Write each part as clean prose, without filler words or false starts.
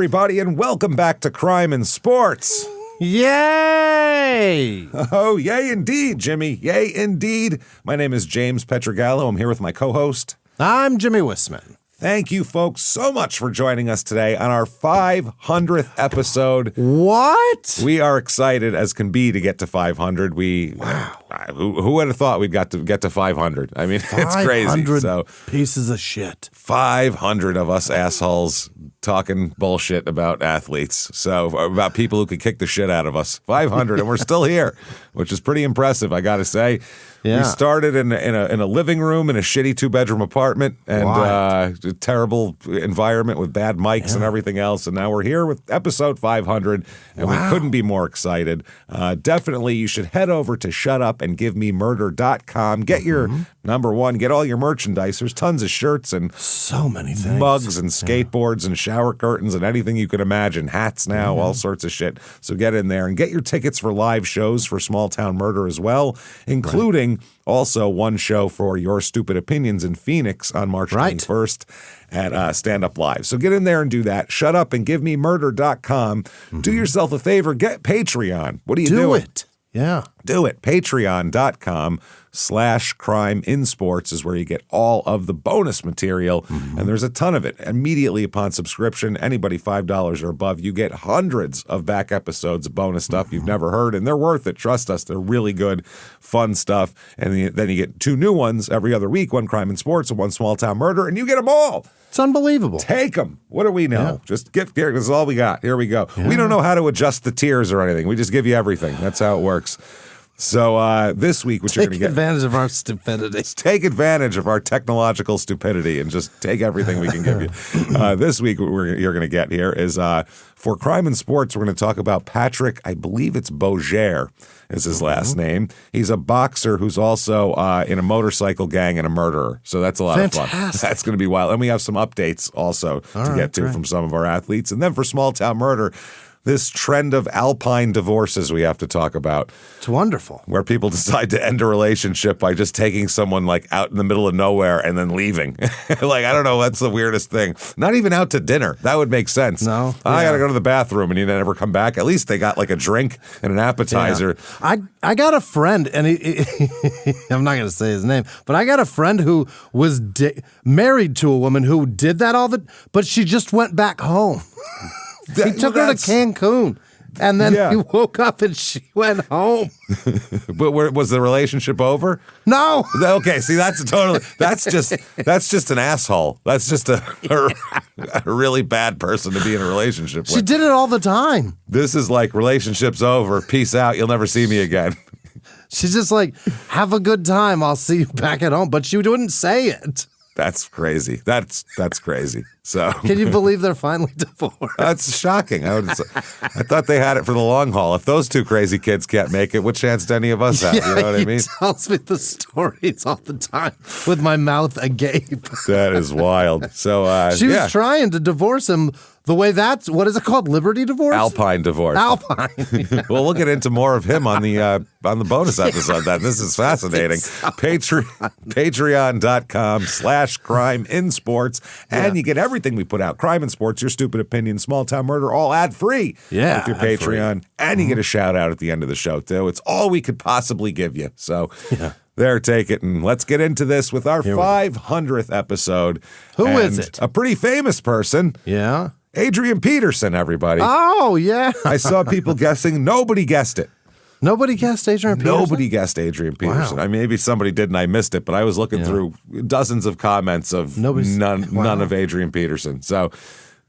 everybody, and welcome back to Crime and Sports. Yay! Oh, yay indeed, Jimmy. Yay indeed. My name is James Petrogallo. I'm here with my co-host. I'm Jimmy Wisman. Thank you, folks, so much for joining us today on our 500th episode. What? We are excited as can be to get to 500. Wow. Who would have thought we'd get to 500? I mean, it's crazy. 500 So, pieces of shit. 500 of us assholes talking bullshit about athletes. So, about people who could kick the shit out of us. 500, and we're still here, which is pretty impressive, I got to say. Yeah. We started in a living room in a shitty 2-bedroom apartment and a terrible environment with bad mics and everything else. And now we're here with episode 500, and we couldn't be more excited. Definitely, you should head over to shutupandgivememurder.com. Get your number one, get all your merchandise. There's tons of shirts and so many things. Mugs and skateboards and shower curtains and anything you can imagine. Hats now, all sorts of shit. So get in there and get your tickets for live shows for Small Town Murder as well, including also one show for Your Stupid Opinions in Phoenix on March 21st at Stand Up Live. So get in there and do that. Shutupandgivememurder.com. Do yourself a favor. Get Patreon. What are you doing? Do it. Yeah. Do it. Patreon.com/crimeinsports is where you get all of the bonus material, and there's a ton of it. Immediately upon subscription, anybody $5 or above, you get hundreds of back episodes of bonus stuff you've never heard, and they're worth it. Trust us, they're really good, fun stuff. And then you get 2 new ones every other week, one Crime and Sports and one Small Town Murder, and you get them all. It's unbelievable. Take them. What do we know? Yeah. Just give here. This is all we got. Here we go. Yeah. We don't know how to adjust the tiers or anything. We just give you everything. That's how it works. So this week, what you're going to get... Take advantage of our stupidity. Take advantage of our technological stupidity and just take everything we can give you. This week, what you're going to get here is for Crime and Sports, we're going to talk about Patrick, I believe it's Beauger is his last name. He's a boxer who's also in a motorcycle gang and a murderer. So that's a lot of fun. That's going to be wild. And we have some updates also to get to from some of our athletes. And then for Small Town Murder, this trend of alpine divorces we have to talk about. It's wonderful. Where people decide to end a relationship by just taking someone like out in the middle of nowhere and then leaving. Like, I don't know, that's the weirdest thing. Not even out to dinner. That would make sense. No. I got to go to the bathroom and you never come back. At least they got like a drink and an appetizer. Yeah. I got a friend, and I'm not going to say his name, but I got a friend who was married to a woman who did that but she just went back home. He took her to Cancun, and then he woke up and she went home. But was the relationship over? No. Okay, see, that's just an asshole. That's just a really bad person to be in a relationship with. She did it all the time. This is like, relationship's over, peace out, you'll never see me again. She's just like, have a good time, I'll see you back at home. But she wouldn't say it. That's crazy. That's crazy. So can you believe they're finally divorced? That's shocking. I thought they had it for the long haul. If those 2 crazy kids can't make it, what chance do any of us have? You know what I mean? He tells me the stories all the time with my mouth agape. That is wild. So she was trying to divorce him the way what is it called? Liberty divorce? Alpine divorce. Alpine. Well, we'll get into more of him on the bonus episode. This is fascinating. Patreon.com/crimeinsports, and you get everything we put out. Crime and Sports, Your Stupid Opinion, Small Town Murder, all ad-free. Yeah, with your Patreon, and you get a shout out at the end of the show too. It's all we could possibly give you. So. There, take it, and let's get into this with our 500th episode. Who is it? A pretty famous person. Yeah. Adrian Peterson, everybody. Oh, yeah. I saw people guessing. Nobody guessed it. Nobody guessed Adrian Peterson? Nobody guessed Adrian Peterson. Wow. I mean, maybe somebody did and I missed it, but I was looking through dozens of comments of none of Adrian Peterson. So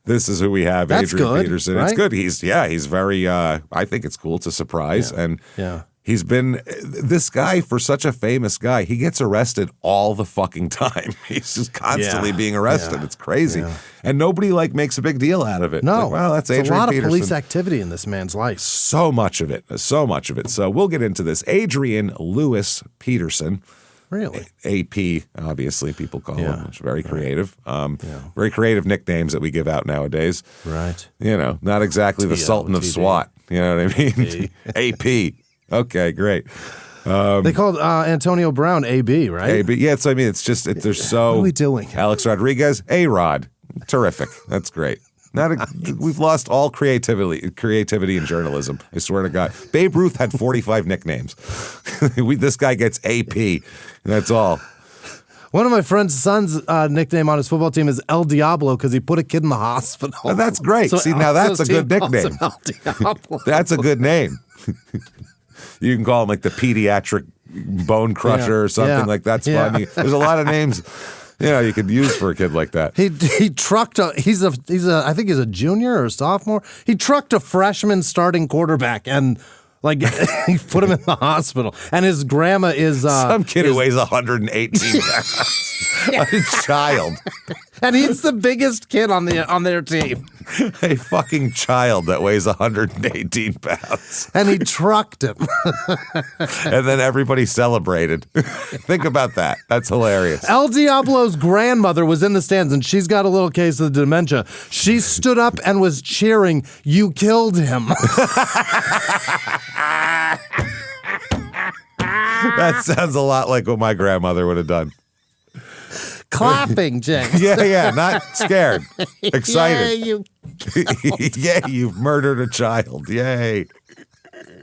this is who we have, Adrian Peterson. Right? It's good. He's very, I think it's cool. It's a surprise. And he's been, this guy, for such a famous guy, he gets arrested all the fucking time. He's just constantly being arrested. It's crazy. Yeah. And nobody makes a big deal out of it. No. Like, well, that's Adrian Peterson. A lot Peterson. of police activity in this man's life. So much of it. So much of it. So we'll get into this. Adrian Lewis Peterson. Really? AP, obviously, people call him, which is very creative. Very creative nicknames that we give out nowadays. Right. You know, not exactly the Sultan of SWAT. You know what I mean? AP. Okay, great. They called Antonio Brown AB, right? AB. Yeah, they're so... What are we doing? Alex Rodriguez, A-Rod. Terrific. That's great. We've lost all creativity in journalism. I swear to God. Babe Ruth had 45 nicknames. This guy gets AP, and that's all. One of my friend's son's nickname on his football team is El Diablo because he put a kid in the hospital. And that's great. See, now that's a good nickname. El Diablo. That's a good name. You can call him like the pediatric bone crusher or something like that's funny. There's a lot of names, you could use for a kid like that. He trucked I think he's a junior or a sophomore. He trucked a freshman starting quarterback and he put him in the hospital. And his grandma is some kid who weighs 118 pounds. A child. And he's the biggest kid on their team. A fucking child that weighs 118 pounds. And he trucked him. And then everybody celebrated. Think about that. That's hilarious. El Diablo's grandmother was in the stands, and she's got a little case of dementia. She stood up and was cheering, "You killed him." That sounds a lot like what my grandmother would have done. Clapping, Jake. Yeah, not scared. Excited. Yay, Yay, you've murdered a child. Yay.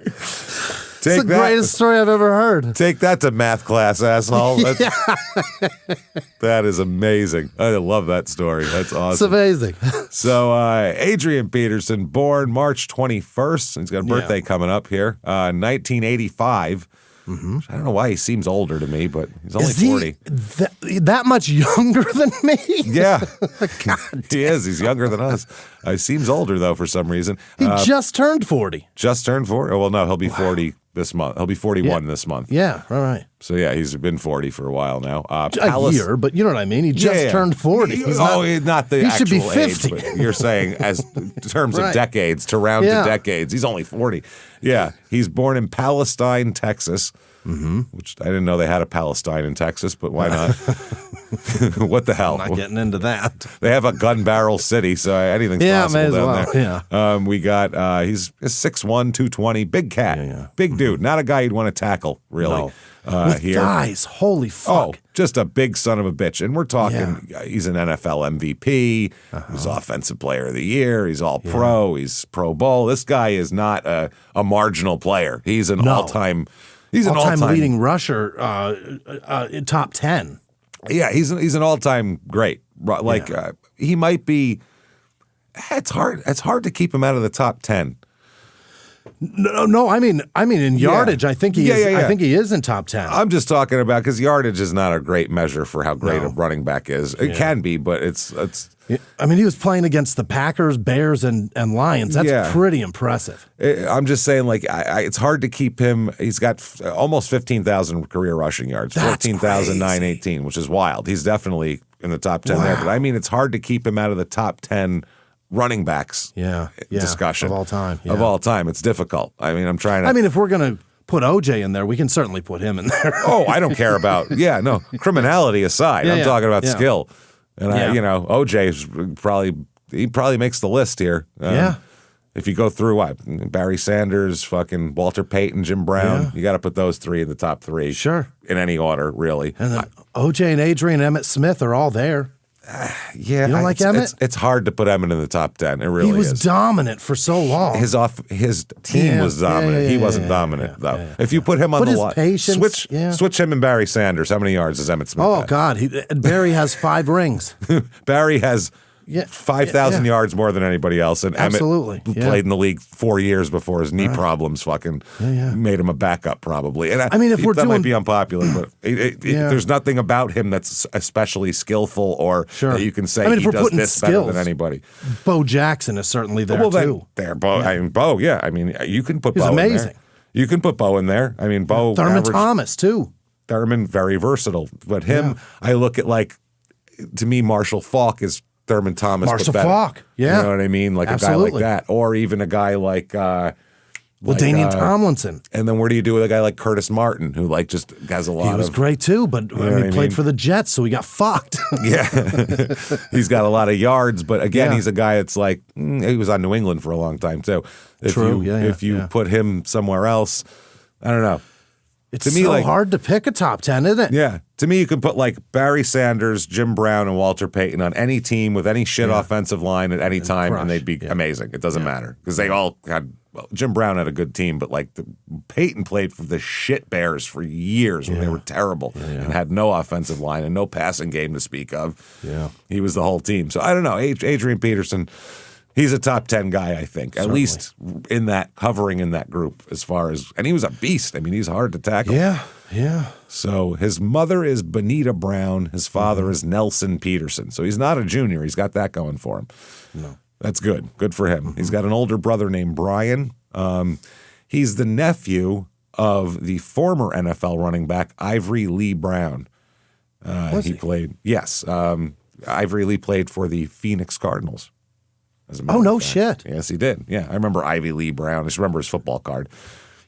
It's the greatest story I've ever heard. Take that to math class, asshole. That is amazing. I love that story. That's awesome. It's amazing. So, Adrian Peterson, born March 21st. He's got a birthday coming up here. 1985. Mm-hmm. I don't know why he seems older to me, but he's only 40. That much younger than me? Yeah. God, he is. He's younger than us. He seems older, though, for some reason. He just turned 40. Just turned 40? Oh, well, no, he'll be 40 this month. He'll be 41 this month. Yeah, all right. So, yeah, he's been 40 for a while now. A year, but you know what I mean? He just turned 40. He's not the he actual should be 50. age, but you're saying as in terms of decades, to round to decades. He's only 40. Yeah, he's born in Palestine, Texas. Mm-hmm. Which I didn't know they had a Palestine in Texas, but why not? What the hell? I'm not getting into that. They have a gun barrel city, so anything's possible down there. Yeah. We got he's 6'1", 220, big cat, big dude, not a guy you'd want to tackle really. No. With here. guys, holy fuck! Oh, just a big son of a bitch, and we're talking. He's an NFL MVP. He's Offensive Player of the Year. He's All Pro. He's Pro Bowl. This guy is not a marginal player. He's an all-time. He's an all-time leading rusher, top 10. Yeah, he's an all-time great. Like he might be. It's hard to keep him out of the top 10. No. I mean, in yardage, I think he is. I think he is in top 10. I'm just talking about because yardage is not a great measure for how great a running back is. It can be, but it's. I mean, he was playing against the Packers, Bears, and Lions. That's pretty impressive. I'm just saying, like, it's hard to keep him. He's got almost 15,000 career rushing yards, 14,918, which is wild. He's definitely in the top 10 there. But I mean, it's hard to keep him out of the top 10 running backs discussion. Of all time. Yeah. Of all time. It's difficult. I mean, I'm trying to. I mean, if we're going to put OJ in there, we can certainly put him in there. Oh, I don't care about, criminality aside. I'm talking about skill. And OJ's probably makes the list here. If you go through Barry Sanders, fucking Walter Payton, Jim Brown, you got to put those three in the top three. Sure. In any order, really. And then OJ and Adrian and Emmitt Smith are all there. You don't like Emmitt? It's hard to put Emmitt in the top 10. It really is. He was dominant for so long. His team was dominant. He wasn't dominant though. If you put him on the line, switch him and Barry Sanders. How many yards does Emmitt Smith have? God, Barry has 5 rings. Barry has 5,000 yards more than anybody else, and Emmitt played in the league 4 years before his knee problems fucking made him a backup probably. And I mean, that might be unpopular, but there's nothing about him that's especially skillful or that you can say he does this better than anybody. Bo Jackson is certainly there too. Bo. I mean, Bo. Yeah, I mean, you can put Bo amazing. in there. You can put Bo in there. I mean, Bo. Thurman Thomas too. Thurman, very versatile, but him, I look at to me, Marshall Faulk is Thurman Thomas. Marshall Faulk, You know what I mean? Like Absolutely. a guy like that. Or even a guy like Danian Tomlinson. And then what do you do with a guy like Curtis Martin, who just has a lot of... He was great too, but he played for the Jets, so he got fucked. Yeah. He's got a lot of yards, but again, he's a guy that's he was on New England for a long time too. If you put him somewhere else, I don't know. It's to me, so like, hard to pick a top 10, isn't it? yeah. To me, you can put like Barry Sanders, Jim Brown, and Walter Payton on any team with any shit offensive line at any time, and they'd be amazing. It doesn't matter because they all had. Well, Jim Brown had a good team, but like Peyton played for the shit Bears for years when they were terrible and had no offensive line and no passing game to speak of. Yeah, he was the whole team. So I don't know. Adrian Peterson, he's a top 10 guy, I think, at least in that hovering in that group as far as, and he was a beast. I mean, he's hard to tackle. Yeah, yeah. So his mother is Bonita Brown. His father is Nelson Peterson. So he's not a junior. He's got that going for him. No. That's good. Good for him. He's got an older brother named Brian. He's the nephew of the former NFL running back Ivory Lee Brown. He played, yes. Ivory Lee played for the Phoenix Cardinals. Oh, no shit. Yes, he did. Yeah, I remember Ivy Lee Brown. I just remember his football card.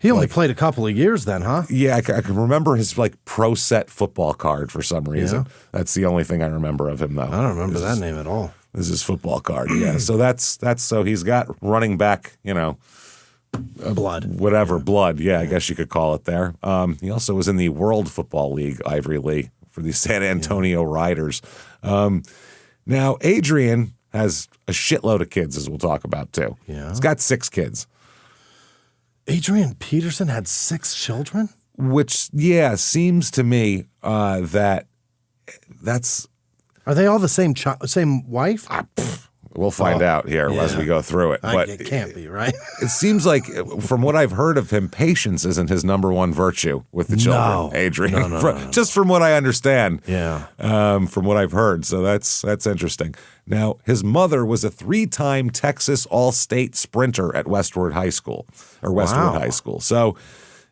He only played a couple of years then, huh? Yeah, I can remember his like pro set football card for some reason. Yeah. That's the only thing I remember of him, though. I don't remember that name at all. This is his football card, yeah. So that's so he's got running back, blood. Whatever, blood, yeah, I guess you could call it there. He also was in the World Football League, Ivory Lee, for the San Antonio Riders. Now, Adrian has a shitload of kids, as we'll talk about, too. Yeah. He's got 6 kids. Adrian Peterson had 6 children? Which, seems to me that's... Are they all the same same wife? We'll find out here as we go through it. But it can't be, right? It seems like, from what I've heard of him, patience isn't his number one virtue with the children, Adrian. No. Just from what I understand. Yeah. From what I've heard. So that's interesting. Now, his mother was a 3-time Texas All-State sprinter at Westwood High School. So,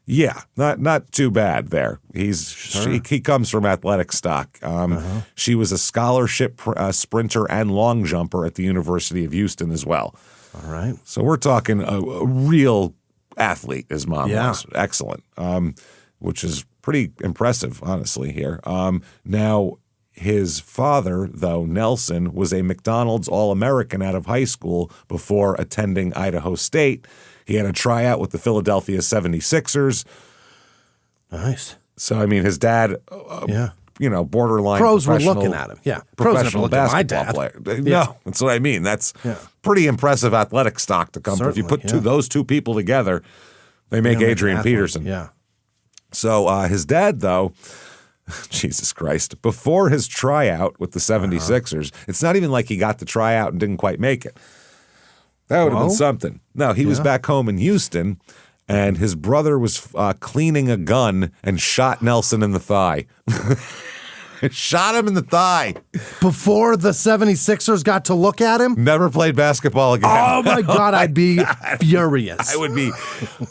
yeah, not too bad there. He comes from athletic stock. She was a scholarship sprinter and long jumper at the University of Houston as well. All right. So we're talking a real athlete, his mom was. Excellent, which is pretty impressive, honestly, here. Now, his father, though, Nelson, was a McDonald's All-American out of high school before attending Idaho State. He had a tryout with the Philadelphia 76ers. Nice. So, I mean, his dad, borderline pros were looking at him. Yeah. Professional basketball player. No, that's what I mean. That's pretty impressive athletic stock to come from. If you put those two people together, they make Adrian Peterson. Yeah. So his dad, though, Jesus Christ, before his tryout with the 76ers, it's not even like he got the tryout and didn't quite make it. That would have been something. No, he was back home in Houston, and his brother was cleaning a gun and shot Nelson in the thigh. Shot him in the thigh. Before the 76ers got to look at him? Never played basketball again. Oh, my God. I'd be furious. I would be.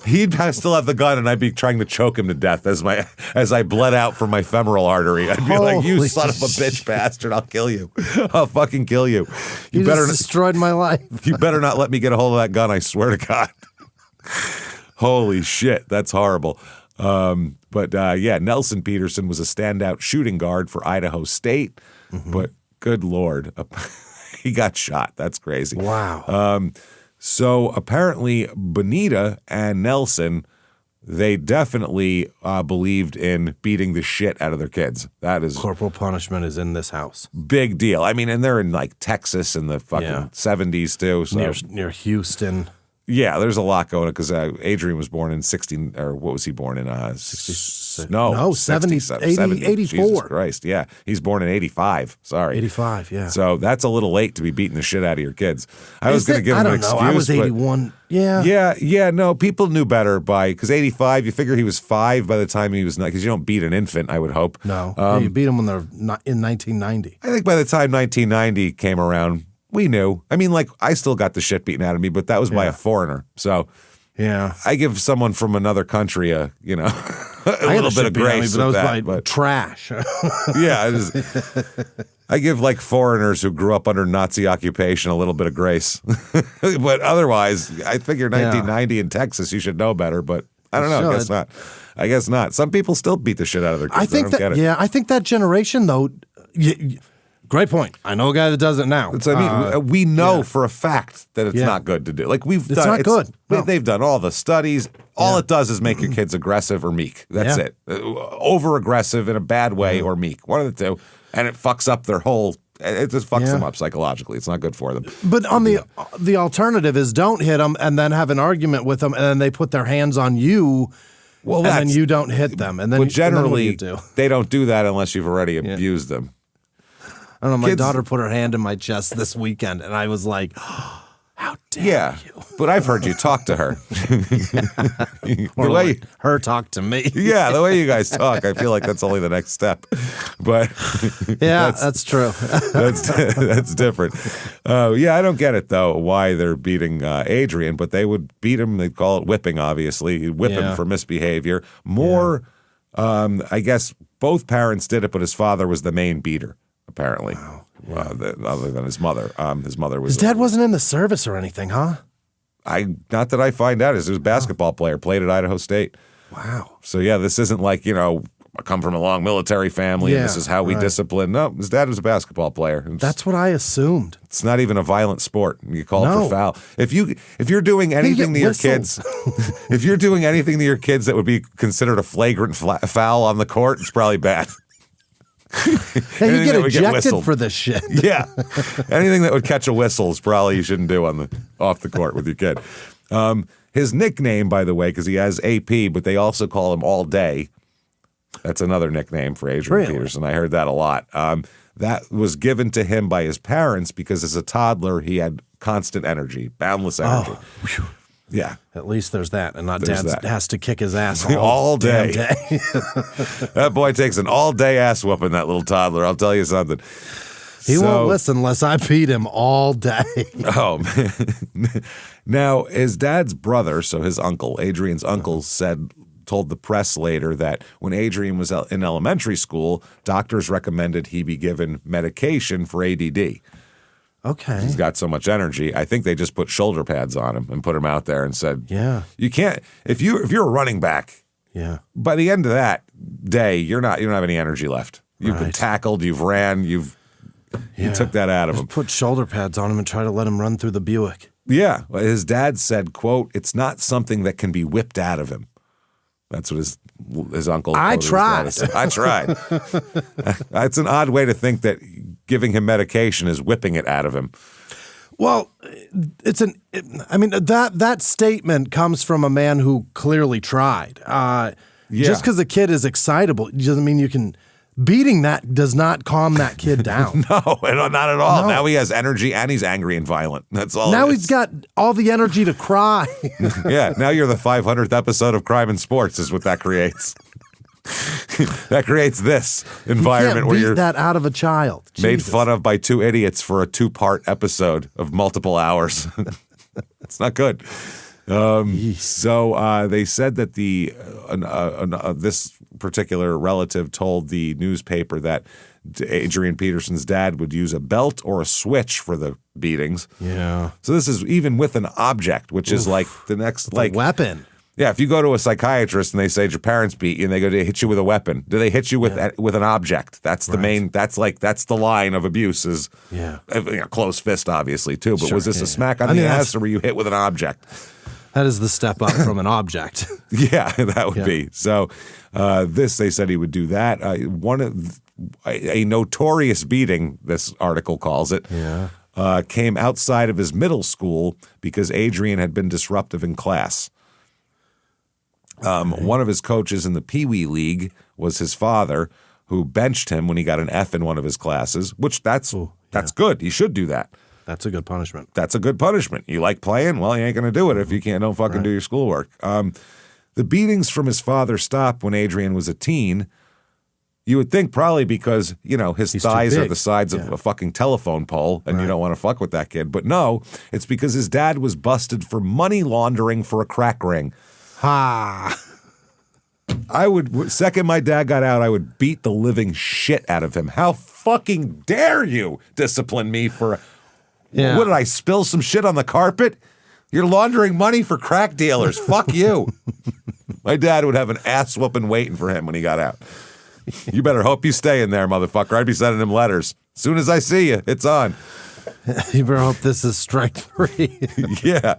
He'd still have the gun, and I'd be trying to choke him to death as I bled out from my femoral artery. I'd be like, you son of a bitch bastard. I'll kill you. I'll fucking kill you. You better destroyed my life. You better not let me get a hold of that gun, I swear to God. Holy shit. That's horrible. But Nelson Peterson was a standout shooting guard for Idaho State, but good Lord, he got shot. That's crazy. Wow. So apparently Bonita and Nelson, they definitely believed in beating the shit out of their kids. That is corporal punishment is in this house. Big deal. I mean, and they're in like Texas in the fucking 70s too. So. Near Houston. Yeah, there's a lot going on because Adrian was born in 16, or what was he born in? 66. No, 70, 70, 84. Jesus Christ, yeah. He's born in 85. Sorry. 85, yeah. So that's a little late to be beating the shit out of your kids. I was going to give him an excuse. I was 81. Yeah, no, people knew better because 85, you figure he was 5 by the time he was, because you don't beat an infant, I would hope. No, you beat them when they're not in 1990. I think by the time 1990 came around, we knew. I mean, like, I still got the shit beaten out of me, but that was by a foreigner. So, I give someone from another country a little bit of grace with that. But trash. I give like foreigners who grew up under Nazi occupation a little bit of grace. But otherwise, I figure 1990 in Texas, you should know better. But I don't know. I guess not. Some people still beat the shit out of their kids. I don't get it. Yeah, I think that generation though. Great point. I know a guy that does it now. It's, I mean, we know for a fact that it's not good to do. Like it's not good. No. They've done all the studies. All it does is make your kids aggressive or meek. That's it. Over aggressive in a bad way or meek. One of the two. And it fucks up their whole. It just fucks them up psychologically. It's not good for them. But on the alternative is don't hit them and then have an argument with them, and then they put their hands on you. Well, and then you don't hit them, and then generally and then what do you do? They don't do that unless you've already abused them. I don't know. My daughter put her hand in my chest this weekend, and I was like, oh, "How dare you?" But I've heard you talk to her. Or like her talk to me. Yeah, the way you guys talk, I feel like that's only the next step. But that's true. that's different. Yeah, I don't get it though. Why they're beating Adrian? But they would beat him. They'd call it whipping. Obviously, you'd whip him for misbehavior. More, I guess, both parents did it, but his father was the main beater. Apparently, other than his mother. His mother was. His dad wasn't in the service or anything, huh? Not that I find out. He was a basketball player, played at Idaho State. Wow. So yeah, this isn't like, I come from a long military family and this is how we discipline. No, his dad was a basketball player. That's what I assumed. It's not even a violent sport. You call it for foul. If you're doing anything to your kids, if you're doing anything to your kids that would be considered a flagrant foul on the court, it's probably bad. Hey, you get ejected for this shit. Yeah. Anything that would catch a whistle is probably you shouldn't do off the court with your kid. His nickname, by the way, because he has AP, but they also call him All Day. That's another nickname for Adrian Peterson. I heard that a lot. That was given to him by his parents because as a toddler, he had constant energy, boundless energy. Oh, yeah. At least there's that, and not dad has to kick his ass all day. That boy takes an all-day ass whooping, that little toddler. I'll tell you something. He won't listen unless I beat him all day. Oh, man. Now, his dad's brother, so his uncle, Adrian's uncle, told the press later that when Adrian was in elementary school, doctors recommended he be given medication for ADD. Okay. He's got so much energy. I think they just put shoulder pads on him and put him out there and said, you can't, if you're a running back, by the end of that day, you don't have any energy left. You've been tackled, you've ran, you took that out of him. Put shoulder pads on him and try to let him run through the Buick. Yeah. His dad said, quote, "It's not something that can be whipped out of him." That's what his uncle. I tried. I tried. That's an odd way to think that giving him medication is whipping it out of him. Well, that statement comes from a man who clearly tried. Just because a kid is excitable doesn't mean you can. Beating that does not calm that kid down. No, not at all. No. Now he has energy and he's angry and violent. That's all. Now he's got all the energy to cry. Yeah, now you're the 500th episode of Crime and Sports is what that creates. That creates this environment where you're that out of a child. Made fun of by two idiots for a 2-part episode of multiple hours. It's not good. So they said that this particular relative told the newspaper that Adrian Peterson's dad would use a belt or a switch for the beatings. Yeah. So this is even with an object, which is like the next a weapon. Yeah, if you go to a psychiatrist and they say your parents beat you and they go to hit you with a weapon, do they hit you with an object? That's the main. That's the line of abuse is close fist, obviously too. But was this a smack on the ass or were you hit with an object? That is the step up from an object. Yeah, that would be. So they said he would do that. A notorious beating, this article calls it, came outside of his middle school because Adrian had been disruptive in class. One of his coaches in the Pee Wee League was his father, who benched him when he got an F in one of his classes, which that's good. He should do that. That's a good punishment. That's a good punishment. You like playing? Well, you ain't going to do it if you don't fucking do your schoolwork. The beatings from his father stopped when Adrian was a teen. You would think probably because, his thighs are the sides of a fucking telephone pole and you don't want to fuck with that kid. But no, it's because his dad was busted for money laundering for a crack ring. Ha! Second my dad got out, I would beat the living shit out of him. How fucking dare you discipline me for... Yeah. What, did I spill some shit on the carpet? You're laundering money for crack dealers. Fuck you. My dad would have an ass whooping waiting for him when he got out. You better hope you stay in there, motherfucker. I'd be sending him letters. As soon as I see you, it's on. You better hope this is strike-free. Yeah.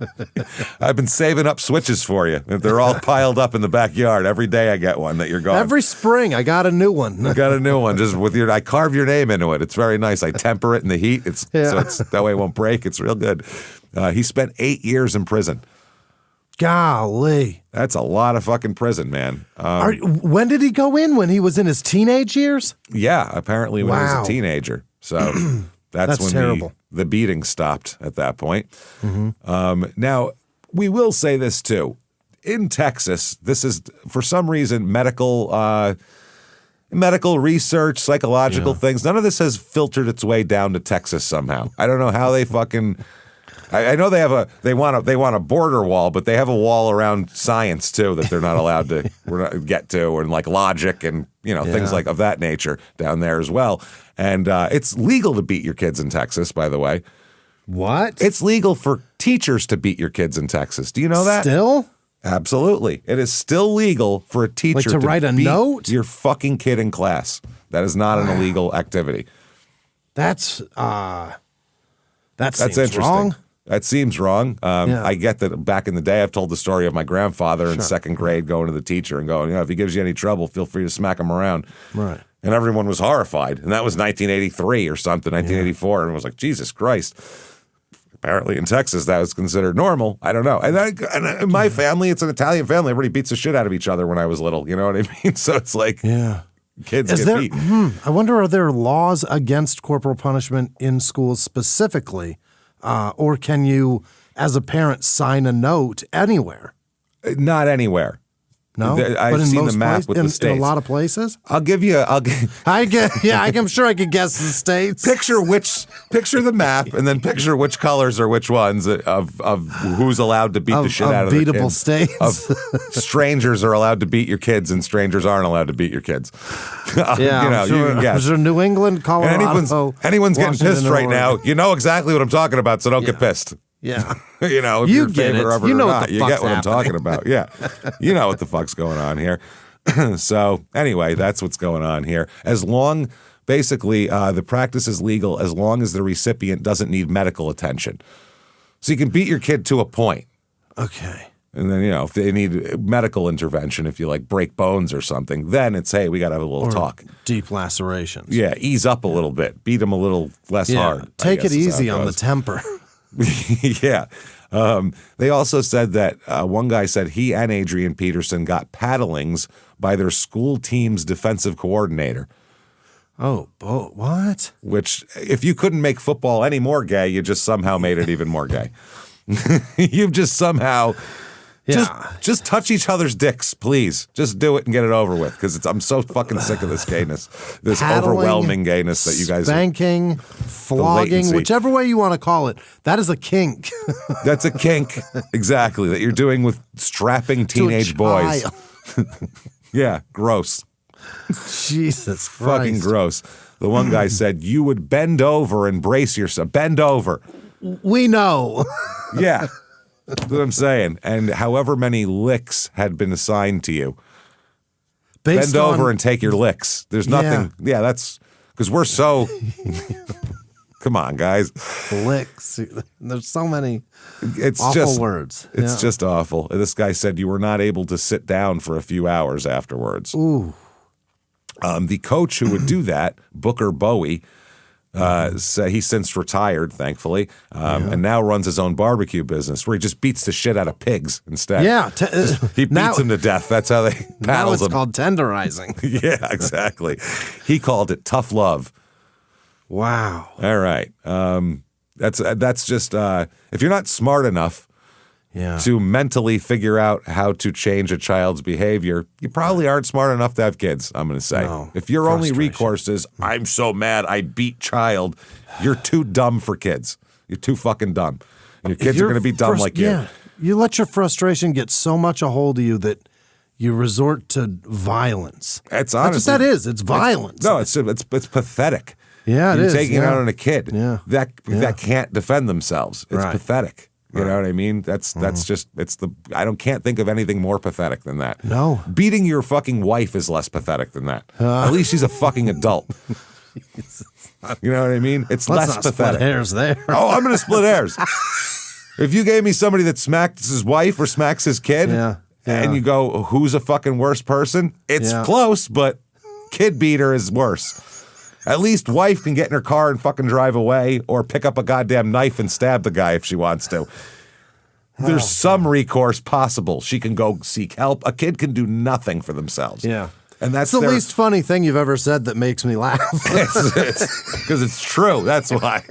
I've been saving up switches for you. They're all piled up in the backyard. Every day I get one that you're gone. Every spring, I got a new one. I got a new one. Just with I carve your name into it. It's very nice. I temper it in the heat. That way it won't break. It's real good. He spent 8 years in prison. Golly. That's a lot of fucking prison, man. When did he go in? When he was in his teenage years? Yeah, apparently when he was a teenager. So that's when terrible. The beating stopped at that point. Now, we will say this too. In Texas, this is, for some reason, medical research, psychological things. None of this has filtered its way down to Texas somehow. I don't know how they fucking... I know they want a border wall, but they have a wall around science too that they're not allowed to get to, and like logic and things like of that nature down there as well. And it's legal to beat your kids in Texas, by the way. What? It's legal for teachers to beat your kids in Texas. Do you know that? Still? Absolutely. It is still legal for a teacher to write a beat note? your fucking kid in class. That is not an illegal activity. That seems interesting. wrong. That seems wrong. I get that back in the day, I've told the story of my grandfather in second grade going to the teacher and going, if he gives you any trouble, feel free to smack him around. Right. And everyone was horrified. And that was 1983 or something, 1984. And it was like, Jesus Christ. Apparently in Texas, that was considered normal. I don't know. And in my family, it's an Italian family. Everybody beats the shit out of each other when I was little. You know what I mean? So it's like kids get beat. I wonder, are there laws against corporal punishment in schools specifically? Or can you, as a parent, sign a note anywhere? Not anywhere. No, I've seen the map with the states. In a lot of places. I'm sure I could guess the states. Picture the map, and then picture which colors are which ones of who's allowed to beat the shit out of the kids. Beatable states. Of strangers are allowed to beat your kids, and strangers aren't allowed to beat your kids. I'm sure, you can guess. I'm sure New England, Colorado. Anyone's getting pissed right now. You know exactly what I'm talking about, so don't get pissed. Yeah. If you're in favor of it or not, you get what I'm talking about. Yeah. You know what the fuck's going on here. So anyway, that's what's going on here. Basically, the practice is legal as long as the recipient doesn't need medical attention. So you can beat your kid to a point. Okay. And then, if they need medical intervention, if you break bones or something, then it's, hey, we got to have a little talk. Deep lacerations. Yeah. Ease up a little bit. Beat them a little less hard. Take it easy on the temper. Yeah. They also said that one guy said he and Adrian Peterson got paddlings by their school team's defensive coordinator. Oh, what? Which, if you couldn't make football any more gay, you just somehow made it even more gay. You've just somehow... Just touch each other's dicks, please. Just do it and get it over with, because I'm so fucking sick of this gayness, this Paddling, overwhelming gayness that you guys spanking, flogging, whichever way you want to call it. That is a kink. That's a kink, exactly, that you're doing with strapping teenage boys. Yeah, gross. Jesus Christ. Fucking gross. The one guy said, you would bend over and brace yourself. Bend over. We know. Yeah. That's what I'm saying. And however many licks had been assigned to you, bend over and take your licks. There's nothing. Yeah, that's because we're so. Come on, guys. Licks. There's so many awful words. It's just awful. This guy said you were not able to sit down for a few hours afterwards. Ooh. The coach who would do that, Booker Bowie, he's since retired, thankfully, and now runs his own barbecue business where he just beats the shit out of pigs instead. Yeah. He beats them to death. That's how they paddle them. Now it's called tenderizing. Yeah, exactly. He called it tough love. Wow. All right. That's just, if you're not smart enough to mentally figure out how to change a child's behavior, you probably aren't smart enough to have kids, I'm going to say. No. If your only recourse is, I'm so mad I beat child, you're too dumb for kids. You're too fucking dumb. And your kids are going to be dumb like you. Yeah. You let your frustration get so much a hold of you that you resort to violence. It's honestly, that's what that is. It's violence. It's pathetic. Yeah, You're taking it out on a kid that can't defend themselves. It's pathetic. You know what I mean? That's just can't think of anything more pathetic than that. No. Beating your fucking wife is less pathetic than that. At least she's a fucking adult. You know what I mean? It's Let's less not pathetic. split hairs there. Oh, I'm going to split hairs. If you gave me somebody that smacks his wife or smacks his kid, and you go, who's a fucking worse person? It's close, but kid beater is worse. At least wife can get in her car and fucking drive away or pick up a goddamn knife and stab the guy if she wants to. There's some recourse possible. She can go seek help. A kid can do nothing for themselves. Yeah. And that's the least funny thing you've ever said that makes me laugh. Because it's true. That's why.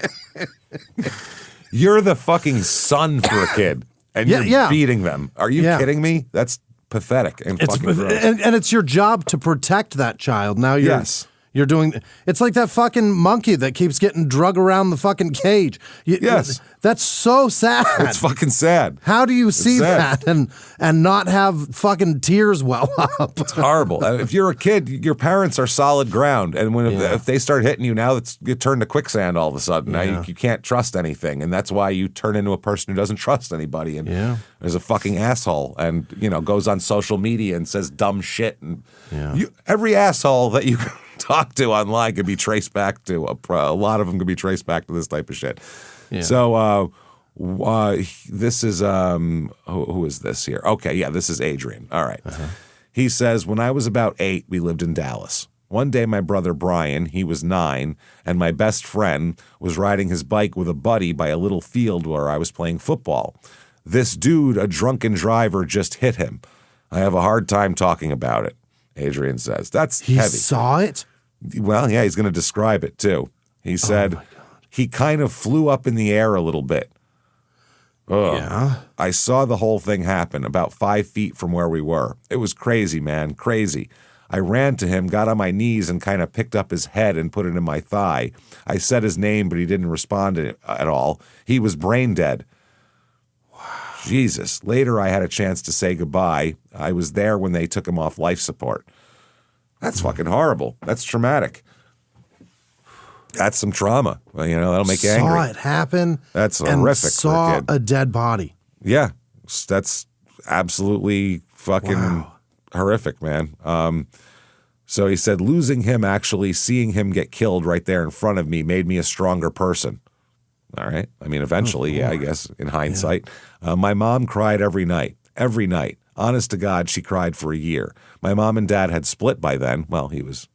You're the fucking son for a kid, and you're beating them. Are you kidding me? That's pathetic and fucking gross. And it's your job to protect that child. Now you're doing. It's like that fucking monkey that keeps getting drug around the fucking cage. That's so sad. It's fucking sad. How do you see that and not have fucking tears well up? It's horrible. If you're a kid, your parents are solid ground, and if they start hitting you now, you turn to quicksand all of a sudden. Now you can't trust anything, and that's why you turn into a person who doesn't trust anybody. And there's a fucking asshole, and goes on social media and says dumb shit, and every asshole that you talk to online could be traced back to a lot of them could be traced back to this type of shit. Yeah. So this is who is this here? Okay, this is Adrian. All right. He says, when I was about 8, we lived in Dallas. One day, my brother Brian, he was 9, and my best friend was riding his bike with a buddy by a little field where I was playing football. This dude, a drunken driver, just hit him. I have a hard time talking about it, Adrian says. That's heavy. He saw it? Well, yeah, he's going to describe it, too. He said he kind of flew up in the air a little bit. Ugh. Yeah. I saw the whole thing happen about 5 feet from where we were. It was crazy, man, crazy. I ran to him, got on my knees, and kind of picked up his head and put it in my thigh. I said his name, but he didn't respond at all. He was brain dead. Wow. Jesus. Later, I had a chance to say goodbye. I was there when they took him off life support. That's fucking horrible. That's traumatic. That's some trauma. Well, that'll make you angry. Saw it happen. That's horrific. Saw for a kid. A dead body. Yeah, that's absolutely fucking horrific, man. So he said, losing him, actually seeing him get killed right there in front of me, made me a stronger person. All right. I mean, eventually, I guess, in hindsight. My mom cried every night. Every night. Honest to God, she cried for a year. My mom and dad had split by then. Well, he was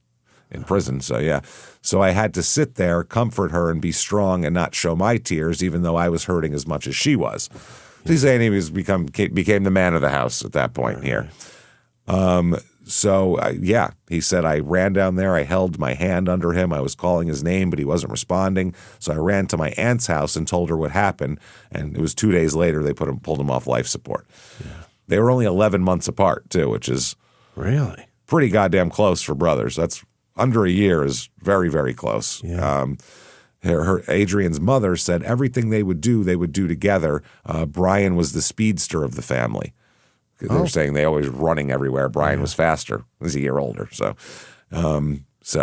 in prison, so yeah. So I had to sit there, comfort her, and be strong and not show my tears, even though I was hurting as much as she was. So he's saying he became the man of the house at that point here. He said, I ran down there. I held my hand under him. I was calling his name, but he wasn't responding. So I ran to my aunt's house and told her what happened. And it was 2 days later they pulled him off life support. Yeah. They were only 11 months apart, too, which is really pretty goddamn close for brothers. That's under a year is very, very close. Yeah. Adrian's mother said everything they would do together. Brian was the speedster of the family. They're saying they always running everywhere. Brian was faster. He's a year older. So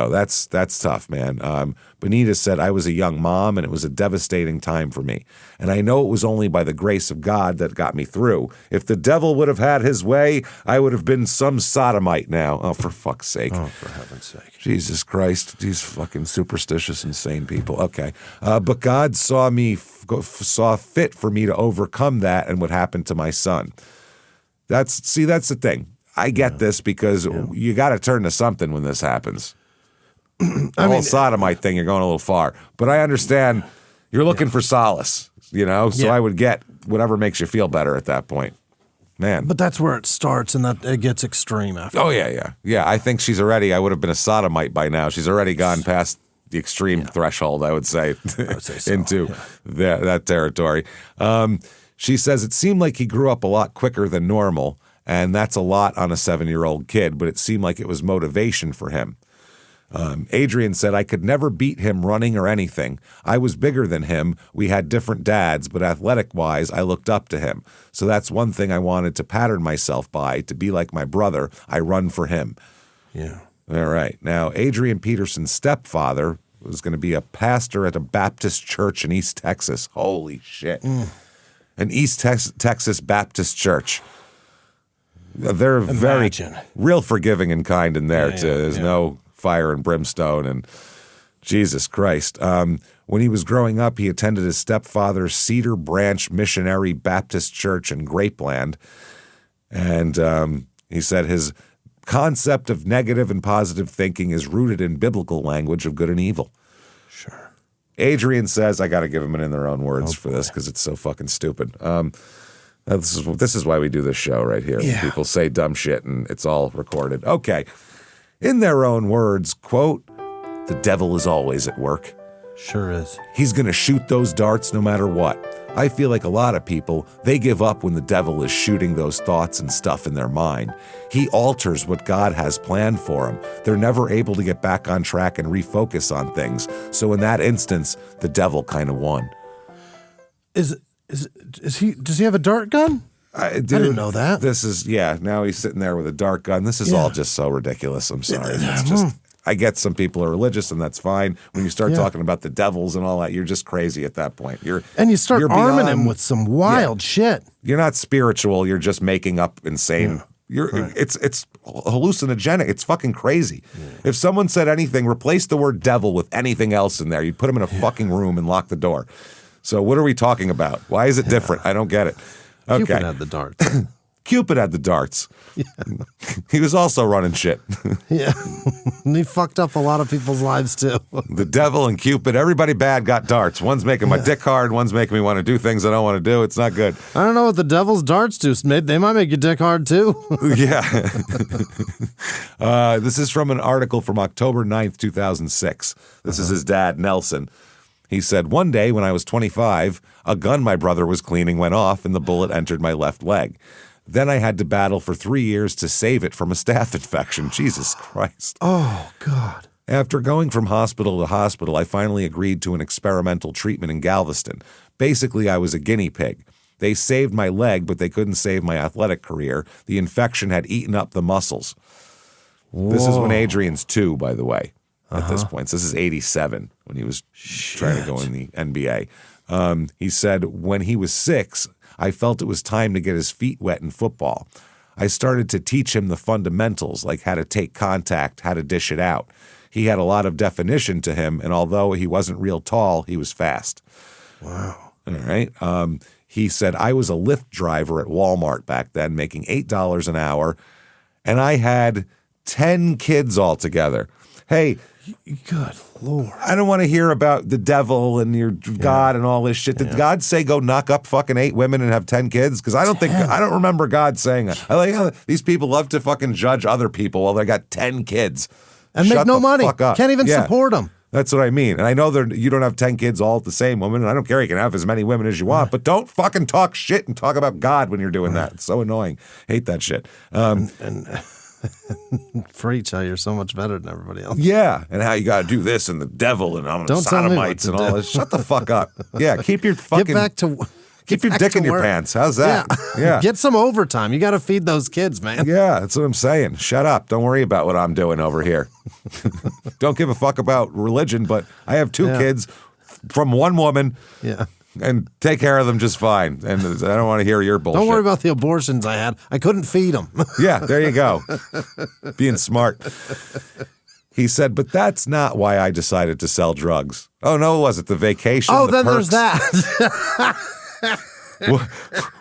that's tough, man. Benita said, I was a young mom, and it was a devastating time for me. And I know it was only by the grace of God that got me through. If the devil would have had his way, I would have been some sodomite now. Oh, for fuck's sake. Oh, for heaven's sake. Jesus Christ. These fucking superstitious, insane people. Okay. But God saw fit for me to overcome that and what happened to my son. That's the thing. I get this because you got to turn to something when this happens. The whole sodomite thing, you're going a little far. But I understand you're looking for solace, so I would get whatever makes you feel better at that point. Man. But that's where it starts, and that it gets extreme after. Oh, yeah. Yeah, I think I would have been a sodomite by now. She's already gone past the extreme threshold, I would say so, into that territory. She says, it seemed like he grew up a lot quicker than normal, and that's a lot on a 7-year-old kid, but it seemed like it was motivation for him. Adrian said, I could never beat him running or anything. I was bigger than him. We had different dads, but athletic-wise, I looked up to him. So that's one thing I wanted to pattern myself by, to be like my brother. I run for him. Yeah. All right. Now, Adrian Peterson's stepfather was going to be a pastor at a Baptist church in East Texas. Holy shit. An East Texas Baptist church. They're real forgiving and kind in there, too. There's no fire and brimstone and Jesus Christ. When he was growing up, he attended his stepfather's Cedar Branch Missionary Baptist Church in Grapeland. And he said his concept of negative and positive thinking is rooted in biblical language of good and evil. Sure. Adrian says, I got to give him an in their own words for this because it's so fucking stupid. This is why we do this show right here. Yeah. People say dumb shit and it's all recorded. Okay. In their own words, quote, the devil is always at work. Sure is. He's going to shoot those darts no matter what. I feel like a lot of people, they give up when the devil is shooting those thoughts and stuff in their mind. He alters what God has planned for them. They're never able to get back on track and refocus on things. So in that instance, the devil kind of won. Does he have a dart gun? I didn't know that. This is, now he's sitting there with a dart gun. This is all just so ridiculous. I'm sorry. It's just, I get some people are religious and that's fine. When you start talking about the devils and all that, you're just crazy at that point. You start arming him with some wild shit. You're not spiritual. You're just making up insane. It's hallucinogenic. It's fucking crazy. Yeah. If someone said anything, replace the word devil with anything else in there. You'd put him in a fucking room and lock the door. So what are we talking about? Why is it different? I don't get it. Okay. Cupid had the darts. Cupid had the darts. Yeah. He was also running shit. Yeah. And he fucked up a lot of people's lives too. The devil and Cupid, everybody bad got darts. One's making my dick hard. One's making me want to do things I don't want to do. It's not good. I don't know what the devil's darts do. They might make your dick hard too. Yeah. This is from an article from October 9th, 2006. This is his dad, Nelson. He said, one day when I was 25, a gun my brother was cleaning went off and the bullet entered my left leg. Then I had to battle for 3 years to save it from a staph infection. Jesus Christ. Oh, God. After going from hospital to hospital, I finally agreed to an experimental treatment in Galveston. Basically, I was a guinea pig. They saved my leg, but they couldn't save my athletic career. The infection had eaten up the muscles. Whoa. This is when Adrian's 2, by the way. At this point. So this is 87 when he was trying to go in the NBA. He said, when he was 6, I felt it was time to get his feet wet in football. I started to teach him the fundamentals, like how to take contact, how to dish it out. He had a lot of definition to him, and although he wasn't real tall, he was fast. Wow. All right. He said, I was a Lyft driver at Walmart back then, making $8 an hour, and I had 10 kids altogether. Hey, good Lord. I don't want to hear about the devil and your God and all this shit. Did God say go knock up fucking 8 women and have 10 kids? Because I don't remember God saying that. I like how these people love to fucking judge other people while they got 10 kids. And make no money. Can't even support them. That's what I mean. And I know you don't have 10 kids all at the same woman, and I don't care. You can have as many women as you want, but don't fucking talk shit and talk about God when you're doing that. It's so annoying. Hate that shit. Preach how you're so much better than everybody else. Yeah, and how you got to do this and the devil and sodomites and all this. Shut the fuck up. Yeah, keep your fucking keep your dick in your pants. How's that? Yeah. Get some overtime. You got to feed those kids, man. Yeah, that's what I'm saying. Shut up. Don't worry about what I'm doing over here. Don't give a fuck about religion, but I have 2 kids from one woman. Yeah. And take care of them just fine. And I don't want to hear your bullshit. Don't worry about the abortions I had. I couldn't feed them. Yeah, there you go. Being smart. He said, but that's not why I decided to sell drugs. Oh, no, was it the vacation? Oh, the then perks? There's that.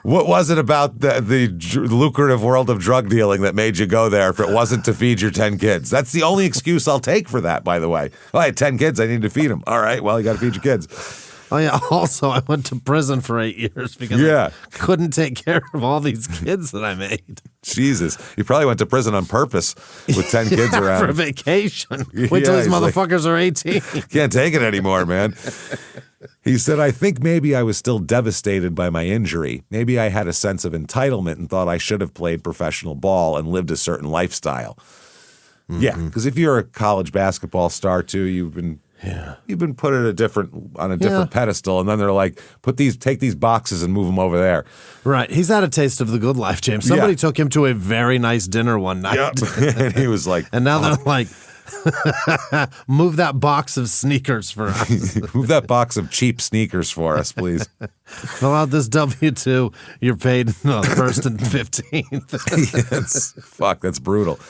What was it about the lucrative world of drug dealing that made you go there if it wasn't to feed your 10 kids? That's the only excuse I'll take for that, by the way. Well, I had 10 kids. I need to feed them. All right, well, you got to feed your kids. Oh, yeah. Also, I went to prison for 8 years because I couldn't take care of all these kids that I made. Jesus. You probably went to prison on purpose with 10 kids around. For a vacation. Wait till these motherfuckers are 18. Can't take it anymore, man. He said, I think maybe I was still devastated by my injury. Maybe I had a sense of entitlement and thought I should have played professional ball and lived a certain lifestyle. Mm-hmm. Yeah, because if you're a college basketball star, too, you've been put on a different pedestal, and then they're like, take these boxes and move them over there. Right. He's had a taste of the good life, James. Somebody took him to a very nice dinner one night. Yep. And he was like, and now they're like, move that box of sneakers for us. Move that box of cheap sneakers for us, please. Fill out this W-2. You're paid first and 15th. Fuck, that's brutal.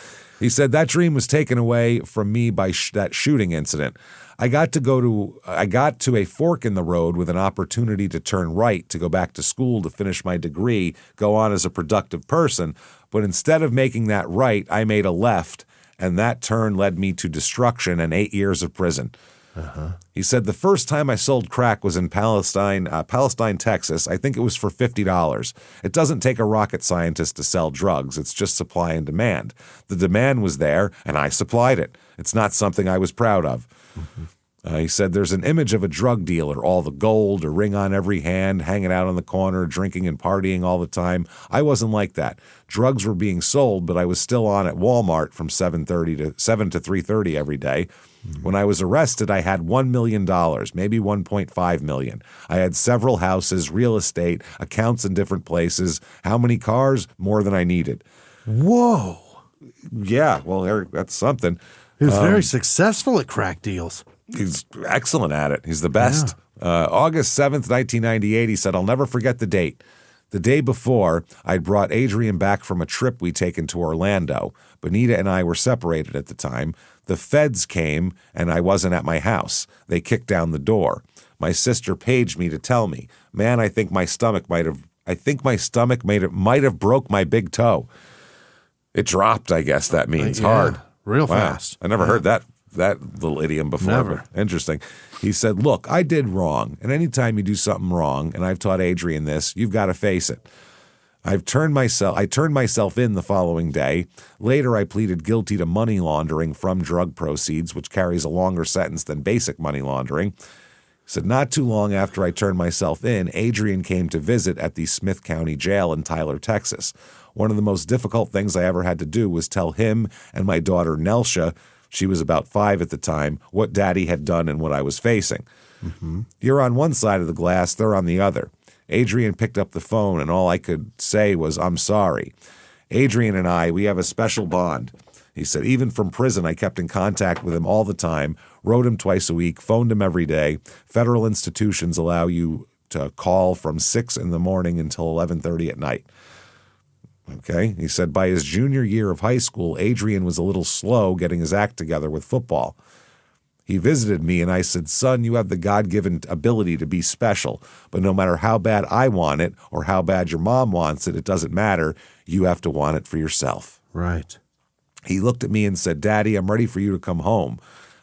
He said, that dream was taken away from me by that shooting incident. I got to a fork in the road with an opportunity to turn right to go back to school to finish my degree, go on as a productive person. But instead of making that right, I made a left, and that turn led me to destruction and 8 years of prison. He said, the first time I sold crack was in Palestine, Texas. I think it was for $50. It doesn't take a rocket scientist to sell drugs. It's just supply and demand. The demand was there, and I supplied it. It's not something I was proud of. He said, there's an image of a drug dealer, all the gold, a ring on every hand, hanging out on the corner, drinking and partying all the time. I wasn't like that. Drugs were being sold, but I was still on at Walmart from 7 to 3:30 every day. When I was arrested, I had $1 million, maybe $1.5 million. I had several houses, real estate, accounts in different places. How many cars? More than I needed. Whoa. Yeah, well, Eric, that's something. He was very successful at crack deals. He's excellent at it. He's the best. August 7th, 1998, he said, I'll never forget the date. The day before, I'd brought Adrian back from a trip we'd taken to Orlando. Bonita and I were separated at the time. The feds came, and I wasn't at my house. They kicked down the door. My sister paged me to tell me, man, I think my stomach might have broke my big toe. It dropped, I guess that means hard. Real Wow. fast. I never heard that little idiom before. Never. But interesting. He said, look, I did wrong. And anytime you do something wrong, and I've taught Adrian this, you've got to face it. I turned myself in the following day. Later, I pleaded guilty to money laundering from drug proceeds, which carries a longer sentence than basic money laundering. He said, not too long after I turned myself in, Adrian came to visit at the Smith County Jail in Tyler, Texas. One of the most difficult things I ever had to do was tell him and my daughter, Nelsha, she was about 5 at the time, what Daddy had done and what I was facing. You're on one side of the glass, they're on the other. Adrian picked up the phone, and all I could say was, I'm sorry. Adrian and I, we have a special bond. He said, even from prison, I kept in contact with him all the time, wrote him twice a week, phoned him every day. Federal institutions allow you to call from 6 in the morning until 11:30 at night. Okay. He said, by his junior year of high school, Adrian was a little slow getting his act together with football. He visited me, and I said, son, you have the God-given ability to be special, but no matter how bad I want it or how bad your mom wants it, it doesn't matter. You have to want it for yourself. Right. He looked at me and said, Daddy, I'm ready for you to come home.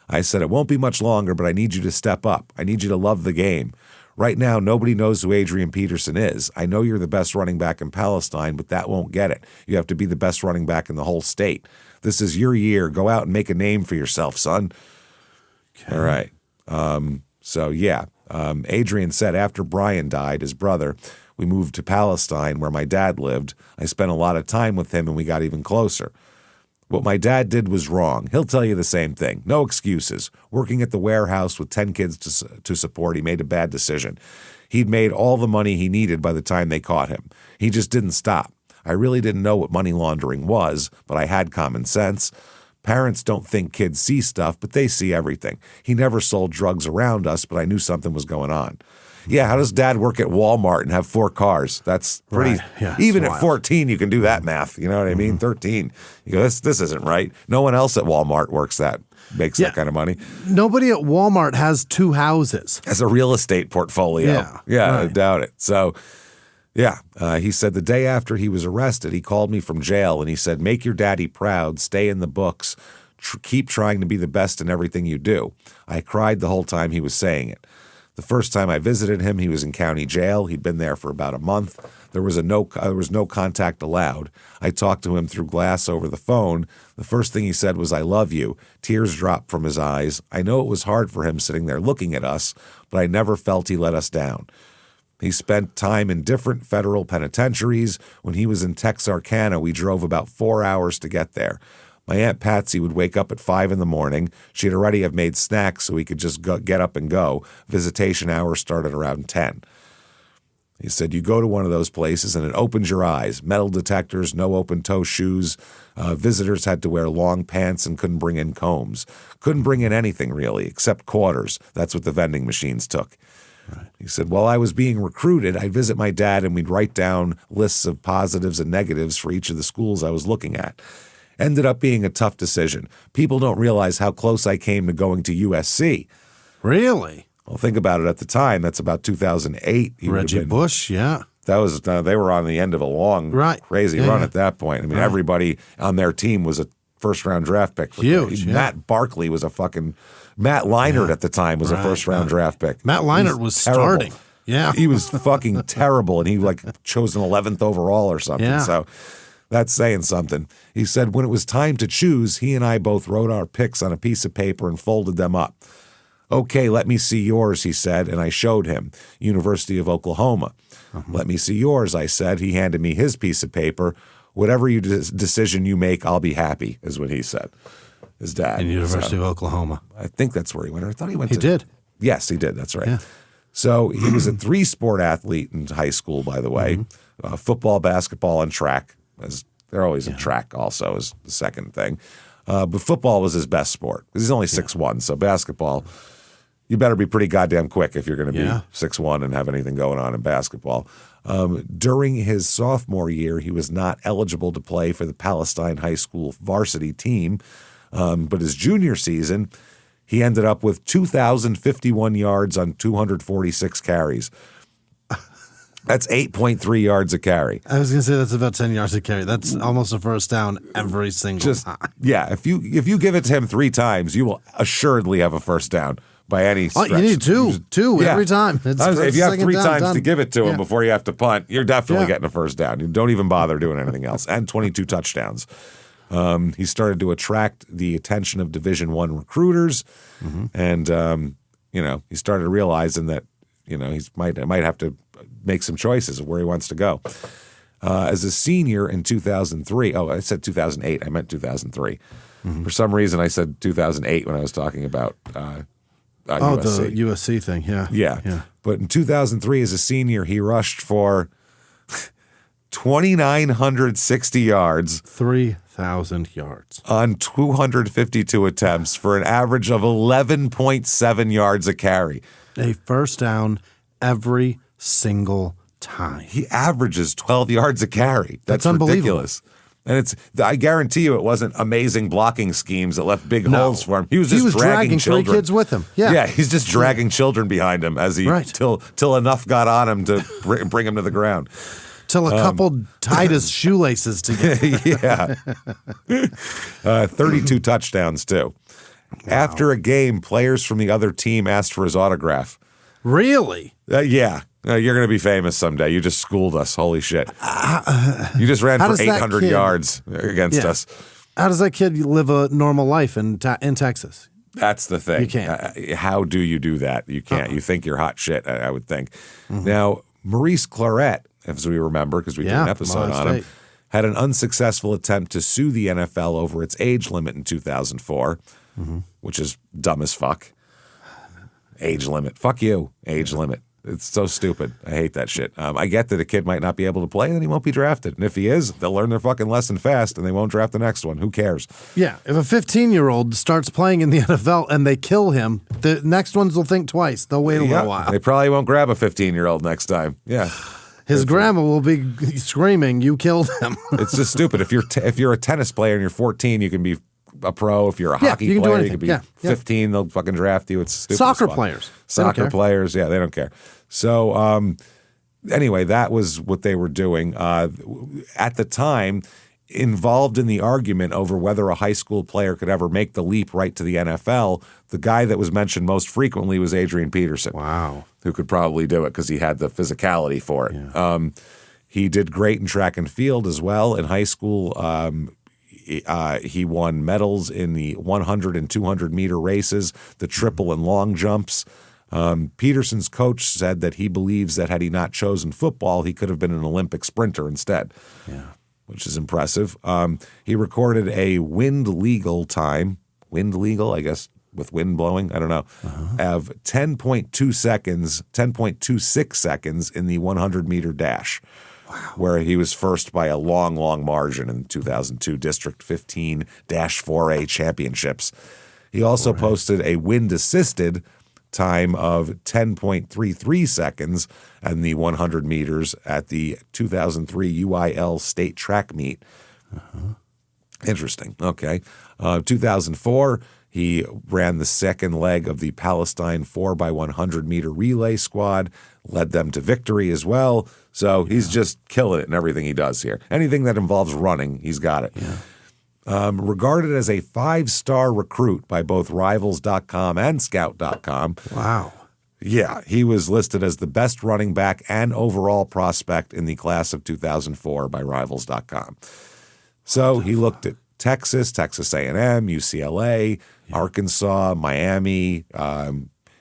I said, it won't be much longer, but I need you to step up. I need you to love the game. Right now, nobody knows who Adrian Peterson is. I know you're the best running back in Palestine, but that won't get it. You have to be the best running back in the whole state. This is your year. Go out and make a name for yourself, son. Okay. All right. Adrian said after Brian died, his brother, we moved to Palestine where my dad lived. I spent a lot of time with him, and we got even closer. What my dad did was wrong. He'll tell you the same thing. No excuses. Working at the warehouse with 10 kids to support, he made a bad decision. He'd made all the money he needed by the time they caught him. He just didn't stop. I really didn't know what money laundering was, but I had common sense. Parents don't think kids see stuff, but they see everything. He never sold drugs around us, but I knew something was going on. Yeah, how does Dad work at Walmart and have 4 cars? That's pretty. Right. Yeah, even it's at 14, you can do that math. You know what I mean? 13. You go, this isn't right. No one else at Walmart makes that kind of money. Nobody at Walmart has 2 houses. Has a real estate portfolio. Yeah, right. I doubt it. So, he said the day after he was arrested, he called me from jail and he said, make your daddy proud, stay in the books, keep trying to be the best in everything you do. I cried the whole time he was saying it. The first time I visited him, he was in county jail. He'd been there for about a month. There was no contact allowed. I talked to him through glass over the phone. The first thing he said was, I love you. Tears dropped from his eyes. I know it was hard for him sitting there looking at us, but I never felt he let us down. He spent time in different federal penitentiaries. When he was in Texarkana, we drove about 4 hours to get there. My Aunt Patsy would wake up at 5 in the morning. She'd already have made snacks so we could just get up and go. Visitation hours started around 10. He said, you go to one of those places and it opens your eyes. Metal detectors, no open-toe shoes. Visitors had to wear long pants and couldn't bring in combs. Couldn't bring in anything, really, except quarters. That's what the vending machines took. Right. He said, while I was being recruited, I'd visit my dad and we'd write down lists of positives and negatives for each of the schools I was looking at. Ended up being a tough decision. People don't realize how close I came to going to USC. Really? Well, think about it at the time. That's about 2008. Reggie Bush, yeah. That was they were on the end of a long, crazy run at that point. I mean, everybody on their team was a first-round draft pick. Huge. Matt Barkley was a fucking Matt Leinart at the time was a first-round draft pick. Matt Leinart was starting. Yeah, he was fucking terrible, and he chose an 11th overall or something. Yeah. So that's saying something. He said when it was time to choose, he and I both wrote our picks on a piece of paper and folded them up. Okay, let me see yours, he said, and I showed him. University of Oklahoma. Let me see yours, I said. He handed me his piece of paper. Whatever decision you make, I'll be happy, is what he said. His dad. In University of Oklahoma. I think that's where he went. I thought he went He did. Yes, he did. That's right. Yeah. So he was a three-sport athlete in high school, by the way. Football, basketball, and track. They're always in track also is the second thing. But football was his best sport. He's only 6'1", so basketball, you better be pretty goddamn quick if you're going to be 6'1" and have anything going on in basketball. During his sophomore year, he was not eligible to play for the Palestine High School varsity team. But his junior season, he ended up with 2,051 yards on 246 carries. That's 8.3 yards a carry. I was going to say that's about 10 yards a carry. That's almost a first down every single time. Yeah, if you give it to him 3 times, you will assuredly have a first down by any stretch. You need two every time. If you have 3 times to give it to him before you have to punt, you're definitely getting a first down. You don't even bother doing anything else. And 22 touchdowns. He started to attract the attention of Division I recruiters, and he started realizing that he might have to make some choices of where he wants to go. As a senior in 2003, I said 2008, I meant 2003. For some reason, I said 2008 when I was talking about USC. The USC thing, Yeah. But in 2003, as a senior, he rushed for 2,960 yards. 3,000 yards. On 252 attempts for an average of 11.7 yards a carry. A first down every single time. He averages 12 yards a carry. That's ridiculous. And I guarantee you it wasn't amazing blocking schemes that left big holes for him. He was just dragging children. 3 kids with him. Yeah, he's just dragging children behind him as till enough got on him to bring him to the ground. Till a couple tied his shoelaces together. 32 touchdowns too. Wow. After a game, players from the other team asked for his autograph. Really? Yeah. You're going to be famous someday. You just schooled us. Holy shit. You just ran for 800 yards against us. How does that kid live a normal life in Texas? That's the thing. You can't. How do you do that? You can't. You think you're hot shit, I would think. Now, Maurice Claret, as we remember, because we did an episode on him, had an unsuccessful attempt to sue the NFL over its age limit in 2004, which is dumb as fuck. Age limit. Fuck you. Age limit. It's so stupid. I hate that shit. I get that a kid might not be able to play and then he won't be drafted. And if he is, they'll learn their fucking lesson fast and they won't draft the next one. Who cares? Yeah. If a 15-year-old starts playing in the NFL and they kill him, the next ones will think twice. They'll wait a little while. They probably won't grab a 15-year-old next time. Yeah. His grandma will be screaming, "You killed him." It's just stupid. If you're a tennis player and you're 14, you can be a pro. If you're a hockey player, you can be 15. They'll fucking draft you. It's stupid. Soccer players. Yeah, they don't care. So anyway, that was what they were doing. At the time, involved in the argument over whether a high school player could ever make the leap right to the NFL, the guy that was mentioned most frequently was Adrian Peterson. Wow. Who could probably do it because he had the physicality for it. Yeah. He did great in track and field as well. In high school, he won medals in the 100 and 200 meter races, the triple and long jumps. Peterson's coach said that he believes that had he not chosen football, he could have been an Olympic sprinter instead, which is impressive. He recorded a wind legal, I guess, with wind blowing, I don't know, of 10.26 seconds in the 100 meter dash. Wow. Where he was first by a long, long margin in 2002 District 15-4A championships. He also posted a wind-assisted time of 10.33 seconds in the 100 meters at the 2003 UIL state track meet. Interesting. Okay. 2004, he ran the second leg of the Palestine 4x100 meter relay squad, led them to victory as well. So he's just killing it in everything he does here. Anything that involves running, he's got it. Yeah. Regarded as a 5-star recruit by both Rivals.com and Scout.com. Wow. Yeah, he was listed as the best running back and overall prospect in the class of 2004 by Rivals.com. So he looked at Texas A&M, UCLA, Arkansas, Miami.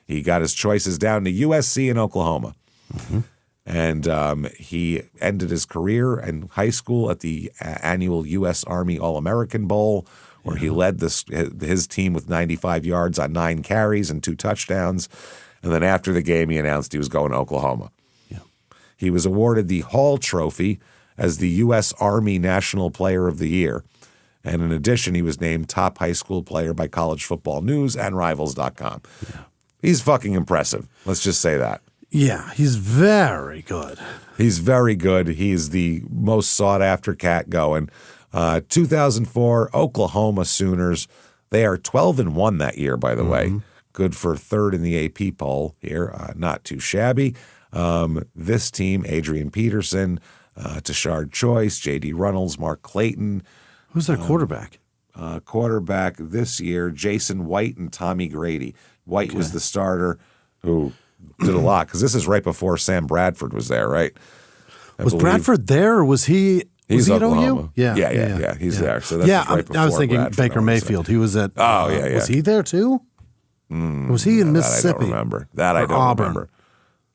He got his choices down to USC and Oklahoma. Mm-hmm. And he ended his career in high school at the annual U.S. Army All-American Bowl, where he led his team with 95 yards on 9 carries and 2 touchdowns. And then after the game, he announced he was going to Oklahoma. Yeah. He was awarded the Hall Trophy as the U.S. Army National Player of the Year. And in addition, he was named top high school player by College Football News and Rivals.com. Yeah. He's fucking impressive. Let's just say that. Yeah, he's very good. He's very good. He's the most sought-after cat going. 2004, Oklahoma Sooners. They are 12-1 that year, by the way. Good for third in the AP poll here. Not too shabby. This team, Adrian Peterson, Tashard Choice, J.D. Runnels, Mark Clayton. Who's their quarterback? Quarterback this year, Jason White and Tommy Grady. White was the starter who did a lot, because this is right before Sam Bradford was there, right? Was Bradford there, or was he? Was he at OU? Yeah. He's there. So that's right before I was thinking Bradford, Baker Mayfield. He was at. Yeah. Was he there too? Was he in Mississippi? I don't remember. That I don't Auburn? remember.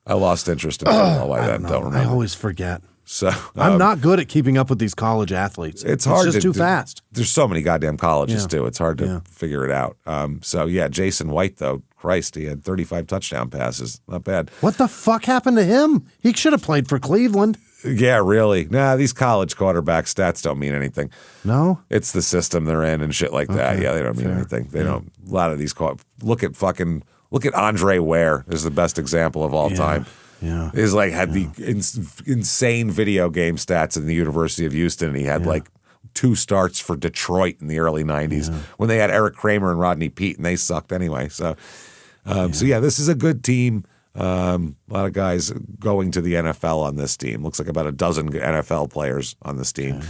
I lost interest in football by then. Don't remember. I always forget. So I'm not good at keeping up with these college athletes. It's hard. It's just too fast. There's so many goddamn colleges too. It's hard to figure it out. Jason White though, Christ, he had 35 touchdown passes. Not bad. What the fuck happened to him? He should have played for Cleveland. Yeah, really. Nah, these college quarterback stats don't mean anything. No, it's the system they're in and shit like that. Yeah, they don't mean anything. They don't. A lot of these look at Andre Ware is the best example of all time. Yeah, he's had the insane video game stats in the University of Houston, and he had 2 starts for Detroit in the early 90s when they had Eric Kramer and Rodney Peete, and they sucked anyway. So, this is a good team. A lot of guys going to the NFL on this team. Looks like about a dozen NFL players on this team.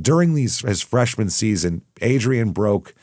During his freshman season, Adrian broke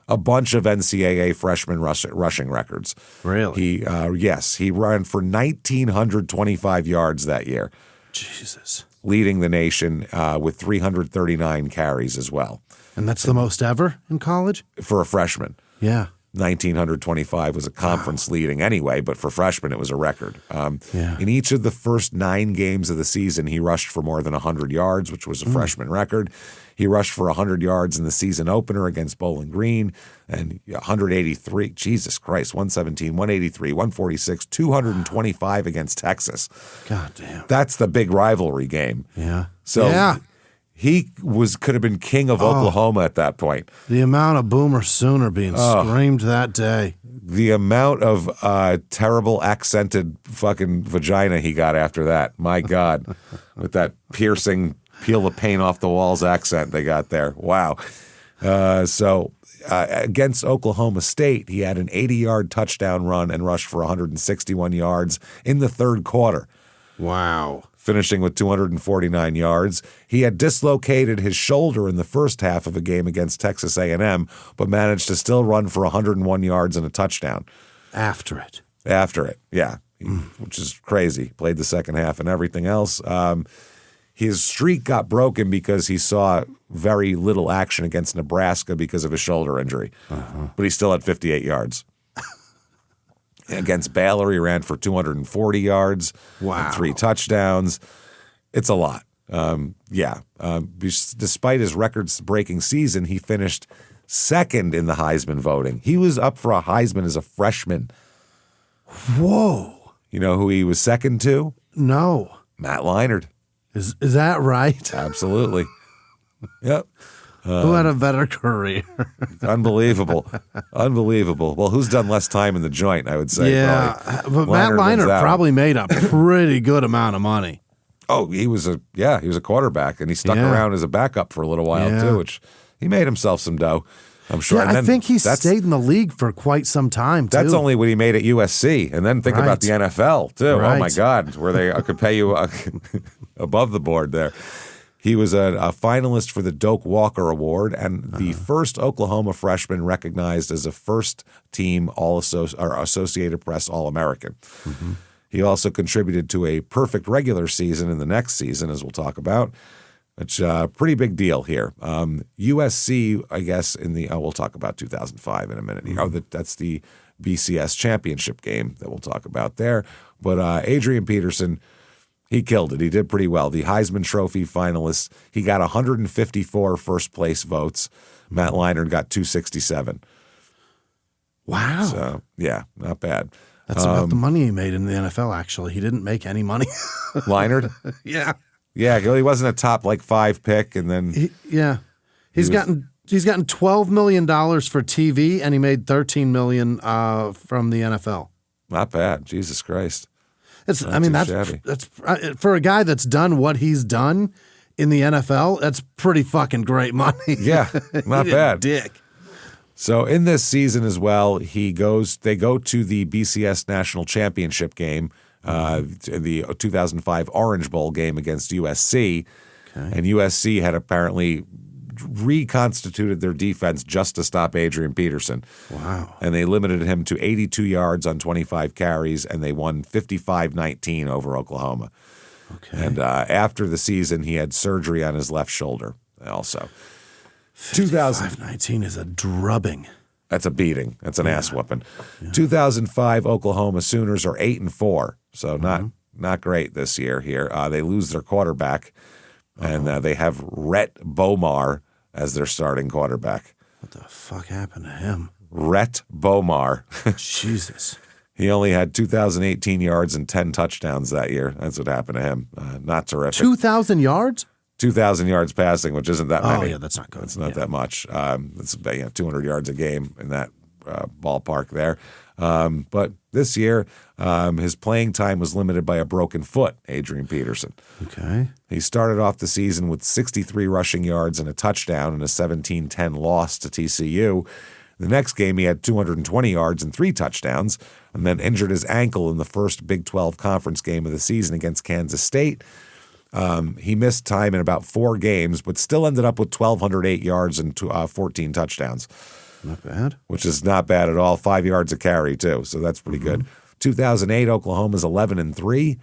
a bunch of NCAA freshman rushing records. Really? He ran for 1,925 yards that year. Jesus. Leading the nation with 339 carries as well. And that's the most ever in college? For a freshman. Yeah. 1,925 was a conference leading anyway, but for freshmen, it was a record. In each of the first 9 games of the season, he rushed for more than 100 yards, which was a freshman record. He rushed for 100 yards in the season opener against Bowling Green, and 183, Jesus Christ, 117, 183, 146, 225 against Texas. God damn. That's the big rivalry game. Yeah. So he could have been king of Oklahoma at that point. The amount of Boomer Sooner being screamed that day. The amount of terrible accented fucking vagina he got after that. My God. With that piercing, peel the paint off the walls accent they got there. Wow. Against Oklahoma State, he had an 80-yard touchdown run and rushed for 161 yards in the third quarter. Wow. Finishing with 249 yards. He had dislocated his shoulder in the first half of a game against Texas A&M, but managed to still run for 101 yards and a touchdown. After it, yeah, which is crazy. Played the second half and everything else. His streak got broken because he saw very little action against Nebraska because of his shoulder injury, but he still had 58 yards. Against Baylor, he ran for 240 yards and 3 touchdowns. It's a lot. Despite his records-breaking season, he finished second in the Heisman voting. He was up for a Heisman as a freshman. Whoa. You know who he was second to? No. Matt Leinart. Is that right? Absolutely. Yep. Who had a better career? Unbelievable. Well, who's done less time in the joint, I would say. Yeah, but Matt Leinart probably made a pretty good amount of money. Oh, he was a quarterback, and he stuck around as a backup for a little while too, which he made himself some dough, I'm sure. Yeah, And I then think he stayed in the league for quite some time, too. That's only what he made at USC. And then think about the NFL, too. Right. Oh, my God, where they could pay you above the board there. He was a finalist for the Doak Walker Award and the first Oklahoma freshman recognized as a first-team Associated Press All-American. Mm-hmm. He also contributed to a perfect regular season in the next season, as we'll talk about. It's a pretty big deal here. USC, I guess, we'll talk about 2005 in a minute. Mm-hmm. That's the BCS championship game that we'll talk about there. But Adrian Peterson, he killed it. He did pretty well. The Heisman Trophy finalist, he got 154 first-place votes. Matt Leinart got 267. Wow. So, yeah, not bad. That's about the money he made in the NFL, actually. He didn't make any money. Leinart? Yeah. Yeah, he wasn't a top 5 pick, and then he's gotten $12 million for TV, and he made $13 million from the NFL. Not bad, Jesus Christ. That's for a guy that's done what he's done in the NFL. That's pretty fucking great money. Yeah, not bad. Dick. So in this season as well, they go to the BCS National Championship game. The 2005 Orange Bowl game against USC, and USC had apparently reconstituted their defense just to stop Adrian Peterson. Wow. And they limited him to 82 yards on 25 carries, and they won 55-19 over Oklahoma. Okay. And after the season, he had surgery on his left shoulder also. 55-19 is a drubbing. That's a beating. That's an ass whooping. Yeah. 2005 Oklahoma Sooners are 8-4, so not great this year here. They lose their quarterback, and they have Rhett Bomar as their starting quarterback. What the fuck happened to him? Rhett Bomar. Jesus. He only had 2,018 yards and 10 touchdowns that year. That's what happened to him. Not terrific. 2,000 yards? 2,000 yards passing, which isn't that many. Oh, yeah, that's not good. It's not that much. It's about 200 yards a game in that ballpark there. But this year, his playing time was limited by a broken foot, Adrian Peterson. Okay. He started off the season with 63 rushing yards and a touchdown in a 17-10 loss to TCU. The next game, he had 220 yards and 3 touchdowns, and then injured his ankle in the first Big 12 conference game of the season against Kansas State. He missed time in about 4 games, but still ended up with 1,208 yards and 14 touchdowns. Not bad. Which is not bad at all. 5 yards a carry, too, so that's pretty good. 2008, Oklahoma's 11-3.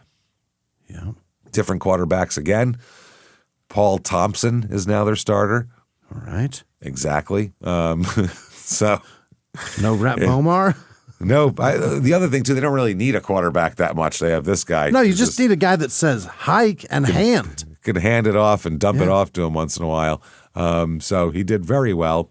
Yeah. Different quarterbacks again. Paul Thompson is now their starter. All right. Exactly. So no Rhett Bomar? No. The other thing, too, they don't really need a quarterback that much. They have this guy. No, you just need a guy that says hike and hand. Could hand it off and dump it off to him once in a while. So he did very well.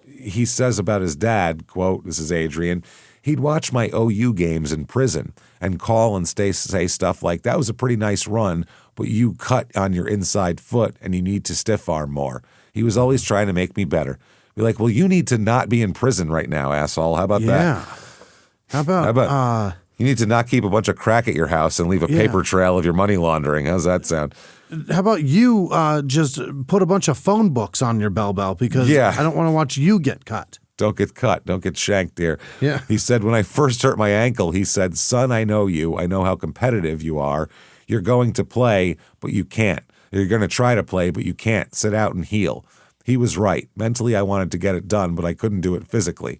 He says about his dad, quote, this is Adrian, he'd watch my OU games in prison and call and say stuff like, that was a pretty nice run, but you cut on your inside foot and you need to stiff arm more. He was always trying to make me better. Be like, well, you need to not be in prison right now, asshole. How about that? How about you need to not keep a bunch of crack at your house and leave a paper trail of your money laundering. How's that sound? How about you just put a bunch of phone books on your bell because I don't want to watch you get cut. Don't get cut. Don't get shanked here. Yeah. He said, when I first hurt my ankle, he said, son, I know you. I know how competitive you are. You're going to play, but you can't. You're going to try to play, but you can't. Sit out and heal. He was right. Mentally, I wanted to get it done, but I couldn't do it physically.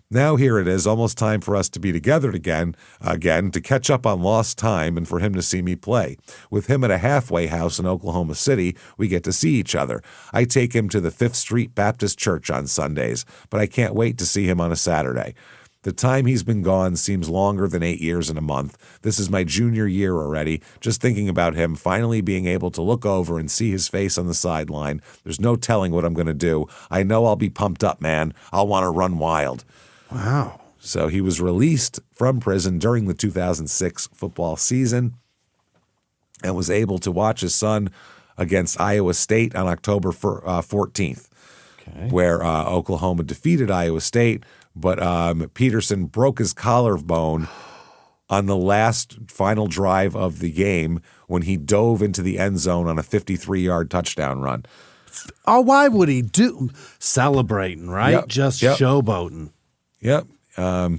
Now here it is, almost time for us to be together again, to catch up on lost time and for him to see me play. With him at a halfway house in Oklahoma City, we get to see each other. I take him to the 5th Street Baptist Church on Sundays, but I can't wait to see him on a Saturday. The time he's been gone seems longer than 8 years and a month. This is my junior year already. Just thinking about him finally being able to look over and see his face on the sideline. There's no telling what I'm going to do. I know I'll be pumped up, man. I'll want to run wild. Wow. So he was released from prison during the 2006 football season and was able to watch his son against Iowa State on October 14th, where Oklahoma defeated Iowa State. But Peterson broke his collarbone on the last final drive of the game when he dove into the end zone on a 53-yard touchdown run. why would he do celebrating, right? Yep, Just yep. showboating. Yep.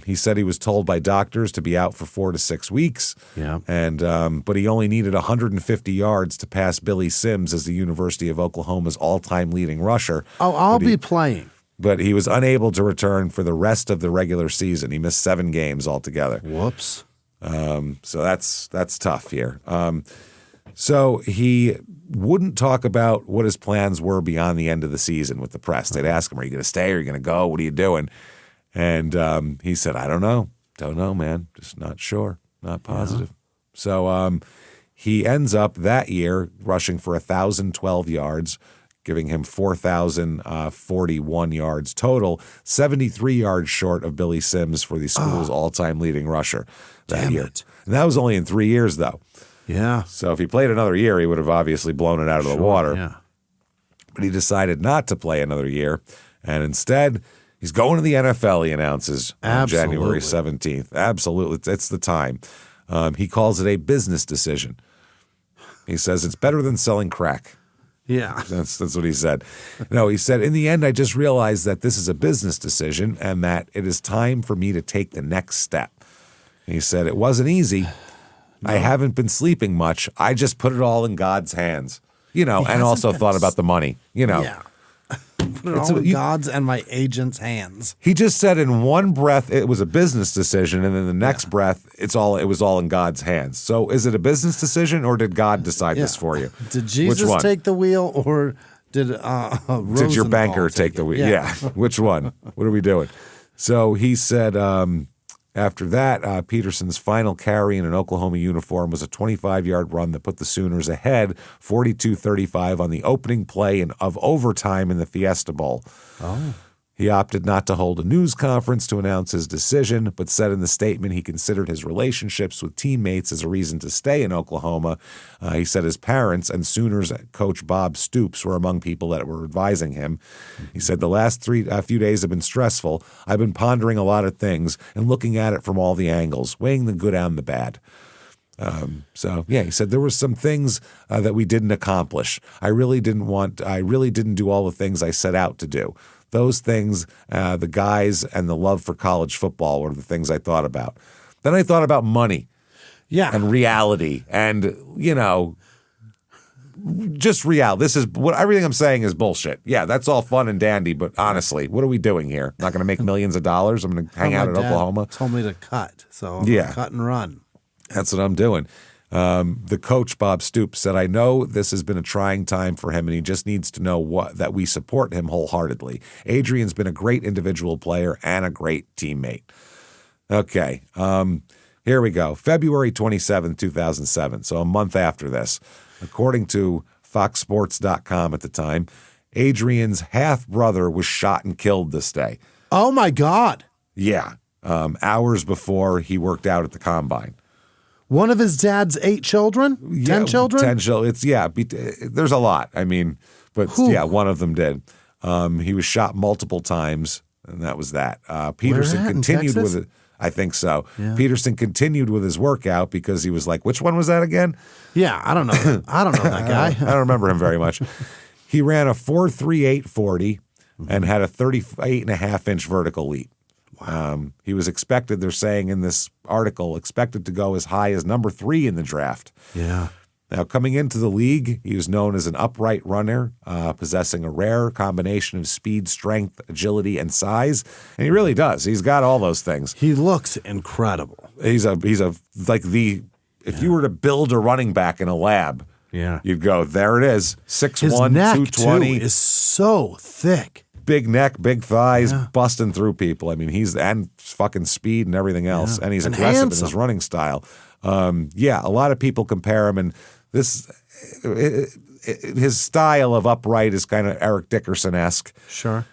He said he was told by doctors to be out for 4 to 6 weeks. Yeah. And but he only needed 150 yards to pass Billy Sims as the University of Oklahoma's all-time leading rusher. Oh, I'll be playing. But he was unable to return for the rest of the regular season. He missed 7 games altogether. Whoops. So that's tough here. So he wouldn't talk about what his plans were beyond the end of the season with the press. They'd ask him, "Are you going to stay? Are you going to go? What are you doing?" And he said, "I don't know. Don't know, man. Just not sure. Not positive." Yeah. So he ends up that year rushing for 1,012 yards, giving him 4,041 yards total, 73 yards short of Billy Sims for the school's all-time leading rusher that year. And that was only in 3 years, though. Yeah. So if he played another year, he would have obviously blown it out of the water. Yeah. But he decided not to play another year, and instead he's going to the NFL, he announces on January 17th. Absolutely. It's the time. He calls it a business decision. He says it's better than selling crack. Yeah. That's what he said. No, he said, "In the end, I just realized that this is a business decision and that it is time for me to take the next step." He said, "It wasn't easy. I haven't been sleeping much. I just put it all in God's hands." And also thought about the money, Yeah. Put it all in God's and my agent's hands. He just said in one breath it was a business decision, and then the next breath it was all in God's hands. So is it a business decision, or did God decide this for you? Did Jesus take the wheel, or did your banker take the wheel? Yeah. Which one? What are we doing? So he said after that, Peterson's final carry in an Oklahoma uniform was a 25-yard run that put the Sooners ahead 42-35 on the opening play of overtime in the Fiesta Bowl. Oh. He opted not to hold a news conference to announce his decision, but said in the statement he considered his relationships with teammates as a reason to stay in Oklahoma. He said his parents and Sooners coach Bob Stoops were among people that were advising him. He said, "The last few days have been stressful. I've been pondering a lot of things and looking at it from all the angles, weighing the good and the bad." He said there were some things that we didn't accomplish. I really didn't do all the things I set out to do. Those things, the guys and the love for college football were the things I thought about. Then I thought about money and reality and, just reality. This is what everything I'm saying is bullshit. Yeah, that's all fun and dandy, but honestly, what are we doing here? Not going to make millions of dollars. I'm going to hang out in Oklahoma. Told me to cut, so I'm going to cut and run. That's what I'm doing. The coach, Bob Stoops, said, "I know this has been a trying time for him, and he just needs to know that we support him wholeheartedly. Adrian's been a great individual player and a great teammate." Okay, here we go. February 27, 2007, so a month after this. According to FoxSports.com at the time, Adrian's half-brother was shot and killed this day. Oh, my God. Yeah, hours before he worked out at the Combine. One of his dad's 8 children? 10 children? 10 children. There's a lot. I mean, but one of them did. He was shot multiple times, and that was that. Peterson continued with it. I think so. Yeah. Peterson continued with his workout because he was like, which one was that again? Yeah, I don't know. I don't know that guy. I don't remember him very much. He ran a 4.3840 and had a 38.5-inch vertical leap. Wow. He was expected, they're saying in this article, expected to go as high as number 3 in the draft. Yeah. Now, coming into the league, he was known as an upright runner, possessing a rare combination of speed, strength, agility, and size. And he really does. He's got all those things. He looks incredible. If you were to build a running back in a lab, you'd go, there it is, 6'1", His neck, 220. Too, is so thick. Big neck, big thighs, busting through people. I mean, and fucking speed and everything else. And he's aggressive in his running style. A lot of people compare him, and his style of upright is kind of Eric Dickerson-esque. Sure.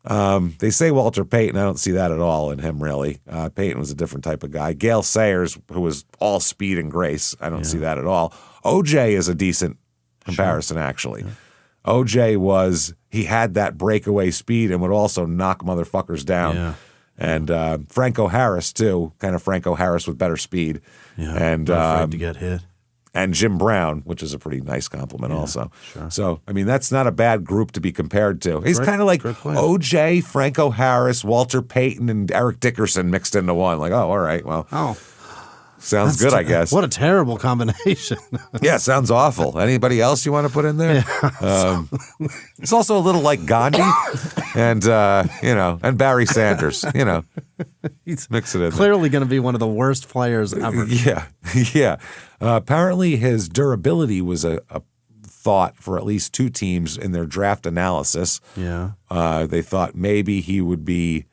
They say Walter Payton. I don't see that at all in him, really. Payton was a different type of guy. Gale Sayers, who was all speed and grace. I don't see that at all. OJ is a decent comparison, actually. Yeah. OJ he had that breakaway speed and would also knock motherfuckers down. Yeah. And Franco Harris, too, kind of Franco Harris with better speed. Yeah, and not afraid to get hit. and Jim Brown, which is a pretty nice compliment also. Sure. So, I mean, that's not a bad group to be compared to. He's kind of like O.J., Franco Harris, Walter Payton, and Eric Dickerson mixed into one. Like, oh, all right, well. Oh. Sounds good, I guess. What a terrible combination. Yeah, sounds awful. Anybody else you want to put in there? Yeah. It's also a little like Gandhi and, and Barry Sanders, He's mix it in clearly going to be one of the worst players ever. Yeah. Apparently his durability was a thought for at least two teams in their draft analysis. Yeah. They thought maybe he would be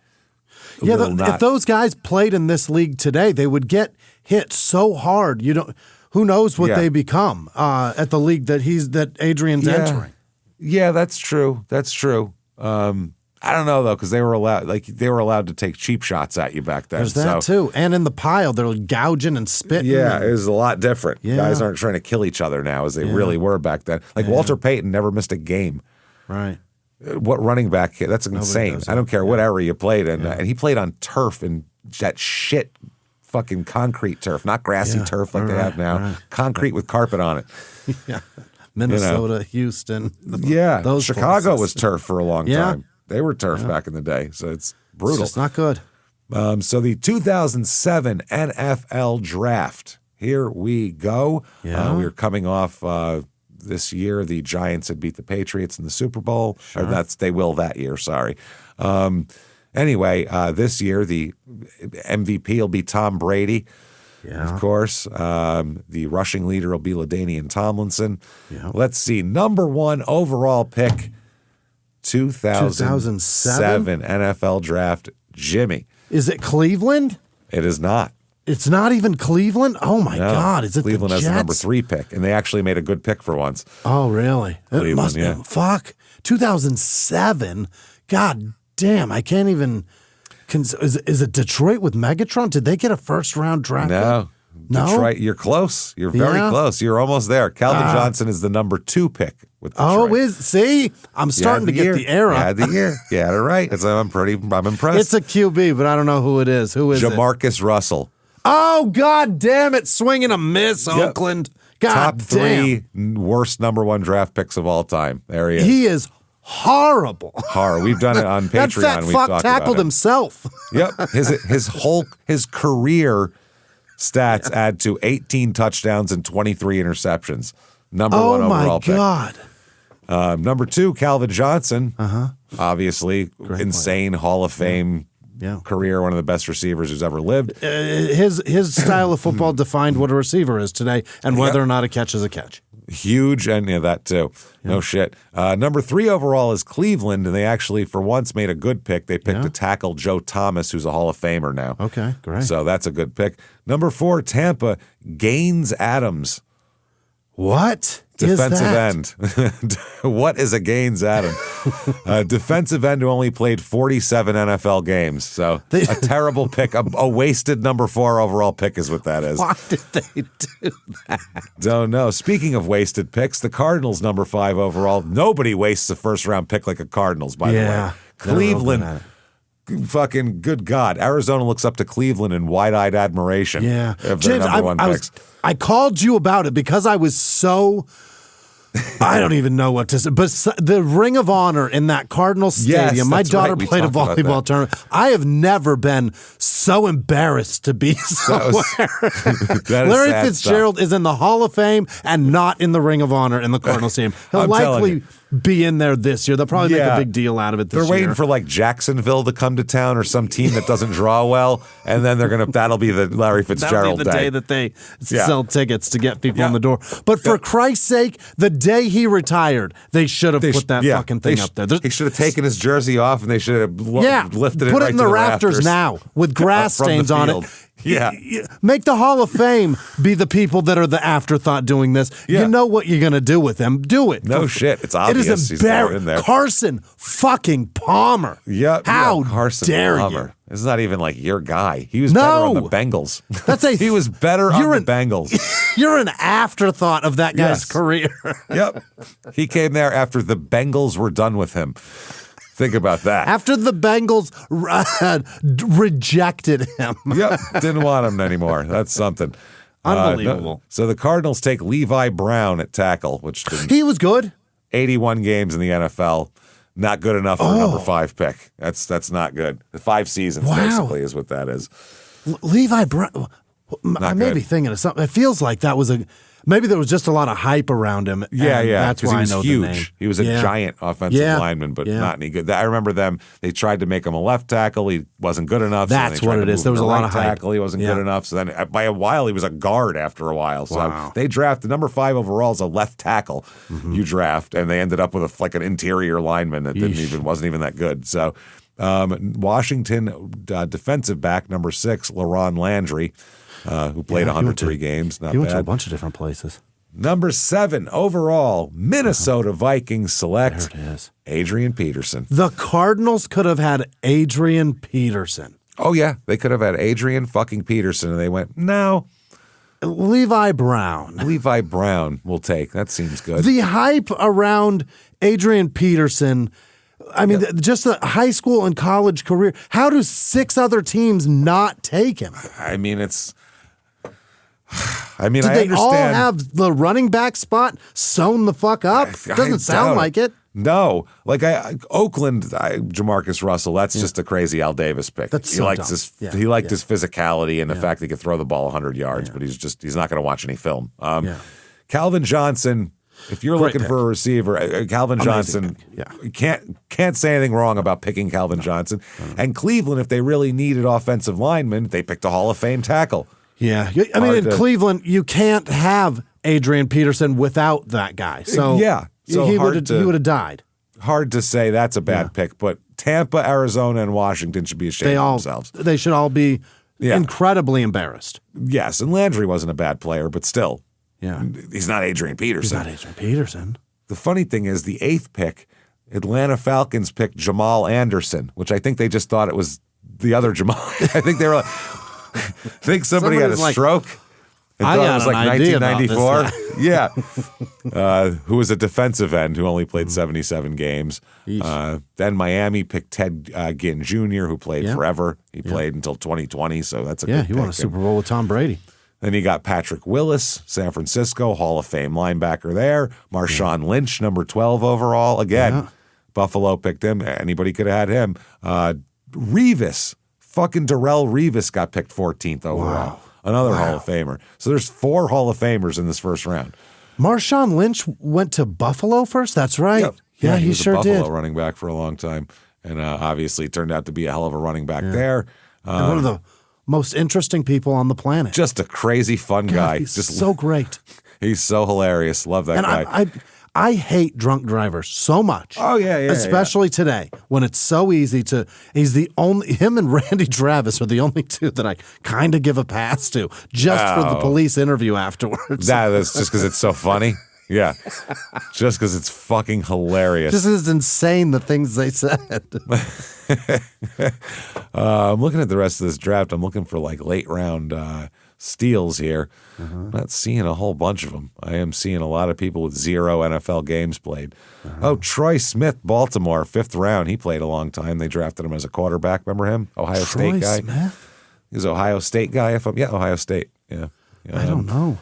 if those guys played in this league today, they would get hit so hard. Who knows what they become at the league that Adrian's entering. Yeah, that's true. That's true. I don't know though, because they were allowed to take cheap shots at you back then. There's that too, and in the pile they're gouging and spitting. Yeah, it was a lot different. Yeah. Guys aren't trying to kill each other now as they really were back then. Like Walter Payton never missed a game. Right. What running back? That's insane. I don't care what area you played in, and he played on turf and that shit. Fucking concrete turf, not grassy turf like they have now. Right. Concrete with carpet on it. Yeah, Minnesota, Houston. Those Chicago places. Was turf for a long time. They were turf back in the day, so it's brutal. It's not good. So the 2007 NFL Draft. Here we go. Yeah. We're coming off this year. The Giants had beat the Patriots in the Super Bowl. Sure. Or they will that year. Sorry. Anyway, this year, the MVP will be Tom Brady, of course. The rushing leader will be LaDainian Tomlinson. Yeah. Let's see. Number 1 overall pick, 2007 NFL Draft, Jimmy. Is it Cleveland? It is not. It's not even Cleveland? Oh, my God. Is it Cleveland the Jets? has the number 3 pick, and they actually made a good pick for once. Oh, really? Cleveland, it must be. Fuck. 2007? God damn, I can't even. Is it Detroit with Megatron? Did they get a first-round draft? No. Detroit, you're close. You're very close. You're almost there. Calvin Johnson is the number 2 pick with Detroit. See? I'm starting to get the era. Yeah, the year. Yeah, right. I'm impressed. It's a QB, but I don't know who it is. Who is it? Jamarcus Russell. Oh, God damn it. Swing and a miss, Oakland. God Top 3 worst number 1 draft picks of all time. There he is. He is horrible. We've done it on Patreon. That fat fuck tackled himself. Yep. His career stats add to 18 touchdowns and 23 interceptions. Number 1 overall pick. Oh my God. Number 2, Calvin Johnson. Obviously, insane Hall of Fame career, one of the best receivers who's ever lived. His style of football defined what a receiver is today and whether or not a catch is a catch. Huge, and that too. No shit. Number 3 overall is Cleveland, and they actually, for once, made a good pick. They picked a tackle, Joe Thomas, who's a Hall of Famer now. Okay, great. So that's a good pick. Number 4, Tampa, Gaines Adams. What? Defensive end. What is a Gaines Adams? Defensive end who only played 47 NFL games. So a terrible pick. A wasted number 4 overall pick is what that is. Why did they do that? Don't know. Speaking of wasted picks, the Cardinals number 5 overall. Nobody wastes a first-round pick like a Cardinals, by the way. Cleveland. Fucking good God. Arizona looks up to Cleveland in wide-eyed admiration. Yeah. Of their James, number 1 picks. I called you about it because I was so I don't even know what to say. But the Ring of Honor in that Cardinal Stadium, my daughter played a volleyball tournament. I have never been so embarrassed to be somewhere. Larry Fitzgerald is in the Hall of Fame and not in the Ring of Honor in the Cardinal Stadium. He'll likely be in there this year. They'll probably make a big deal out of it this year. They're waiting for like Jacksonville to come to town or some team that doesn't draw well, and then that'll be the Larry Fitzgerald That'll be the day that they sell tickets to get people in the door. But for Christ's sake, the day he retired, they should have put that fucking thing up there. He should have taken his jersey off, and they should have lifted it put right it in to the rafters now with grass stains on it. Yeah. Make the Hall of Fame be the people that are the afterthought doing this. Yeah. You know what you're going to do with them. Do it. No shit. It's obvious. It is embarrassing. Carson fucking Palmer. Yep. How Carson dare Palmer. you? It's not even like your guy. He was better on the Bengals. He was better on the Bengals. You're an afterthought of that guy's career. Yep. He came there after the Bengals were done with him. Think about that. After the Bengals rejected him. Yep. Didn't want him anymore. That's something. Unbelievable. So the Cardinals take Levi Brown at tackle, which didn't, He was good. 81 games in the NFL. Not good enough for a number 5 pick. That's not good. 5 seasons basically is what that is. Levi Brown. I may good. be thinking of something. It feels like that was maybe there was just a lot of hype around him. Yeah, and yeah. That's why he was I know huge. the name. He was a giant offensive lineman, but not any good. I remember them. They tried to make him a left tackle. He wasn't good enough. That's so what it is. There was a lot of hype. tackle. He wasn't good enough. So then by a while, he was a guard after a while. So they drafted number 5 overall as a left tackle. You draft, and they ended up with like an interior lineman that wasn't even that good. So Washington defensive back number 6, LaRon Landry. Who played 103 games. Not he went bad. to a bunch of different places. Number 7 overall, Minnesota Vikings select There it is. Adrian Peterson. The Cardinals could have had Adrian Peterson. Oh, yeah. They could have had Adrian fucking Peterson, and they went, no. Levi Brown. Levi Brown will take. That seems good. The hype around Adrian Peterson, I mean, just the high school and college career. How do 6 other teams not take him? I mean, I Did they understand. all have the running back spot sewn the fuck up? Doesn't sound like it. No, like Oakland, Jamarcus Russell. That's just a crazy Al Davis pick. That's he so likes dumb. his liked his physicality and the fact that he could throw the ball 100 yards, but he's not going to watch any film. Calvin Johnson. If you're looking for a receiver, Calvin Johnson, you can't say anything wrong about picking Calvin Johnson. And Cleveland, if they really needed offensive linemen, they picked a Hall of Fame tackle. Yeah. I mean, in Cleveland, you can't have Adrian Peterson without that guy. So So he would have died. Hard to say that's a bad pick, but Tampa, Arizona, and Washington should be ashamed of themselves. They should all be incredibly embarrassed. Yes, and Landry wasn't a bad player, but still. Yeah. He's not Adrian Peterson. He's not Adrian Peterson. The funny thing is the 8th pick, Atlanta Falcons picked Jamal Anderson, which I think they just thought it was the other Jamal. I think they were like, I think somebody had a stroke and thought it was like 1994. Yeah. Who was a defensive end who only played 77 games. Then Miami picked Ted Ginn Jr., who played forever. He played until 2020, so that's a good pick. He won a Super Bowl with Tom Brady. Then you got Patrick Willis, San Francisco, Hall of Fame linebacker there. Marshawn Lynch, number 12 overall. Again, Buffalo picked him. Anybody could have had him. Revis, fucking Darrell Revis got picked 14th overall. Another Hall of Famer. So there's 4 Hall of Famers in this first round. Marshawn Lynch went to Buffalo first? That's right. Yep. Yeah, he was sure a Buffalo did. running back for a long time. And obviously turned out to be a hell of a running back there. And one of the most interesting people on the planet. Just a crazy fun guy. He's just so great. He's so hilarious. Love that guy. I hate drunk drivers so much. Oh, yeah. Especially today when it's so easy to. Him and Randy Travis are the only 2 that I kind of give a pass to just for the police interview afterwards. That's just because it's so funny. Yeah. Just because it's fucking hilarious. Just is insane the things they said. I'm looking at the rest of this draft. I'm looking for like late round steals here. I'm not seeing a whole bunch of them. I am seeing a lot of people with 0 NFL games played. Oh, Troy Smith, Baltimore, 5th round. He played a long time. They drafted him as a quarterback. Remember him? Ohio State guy. Smith? He's Ohio State guy. Ohio State. Yeah. I don't know.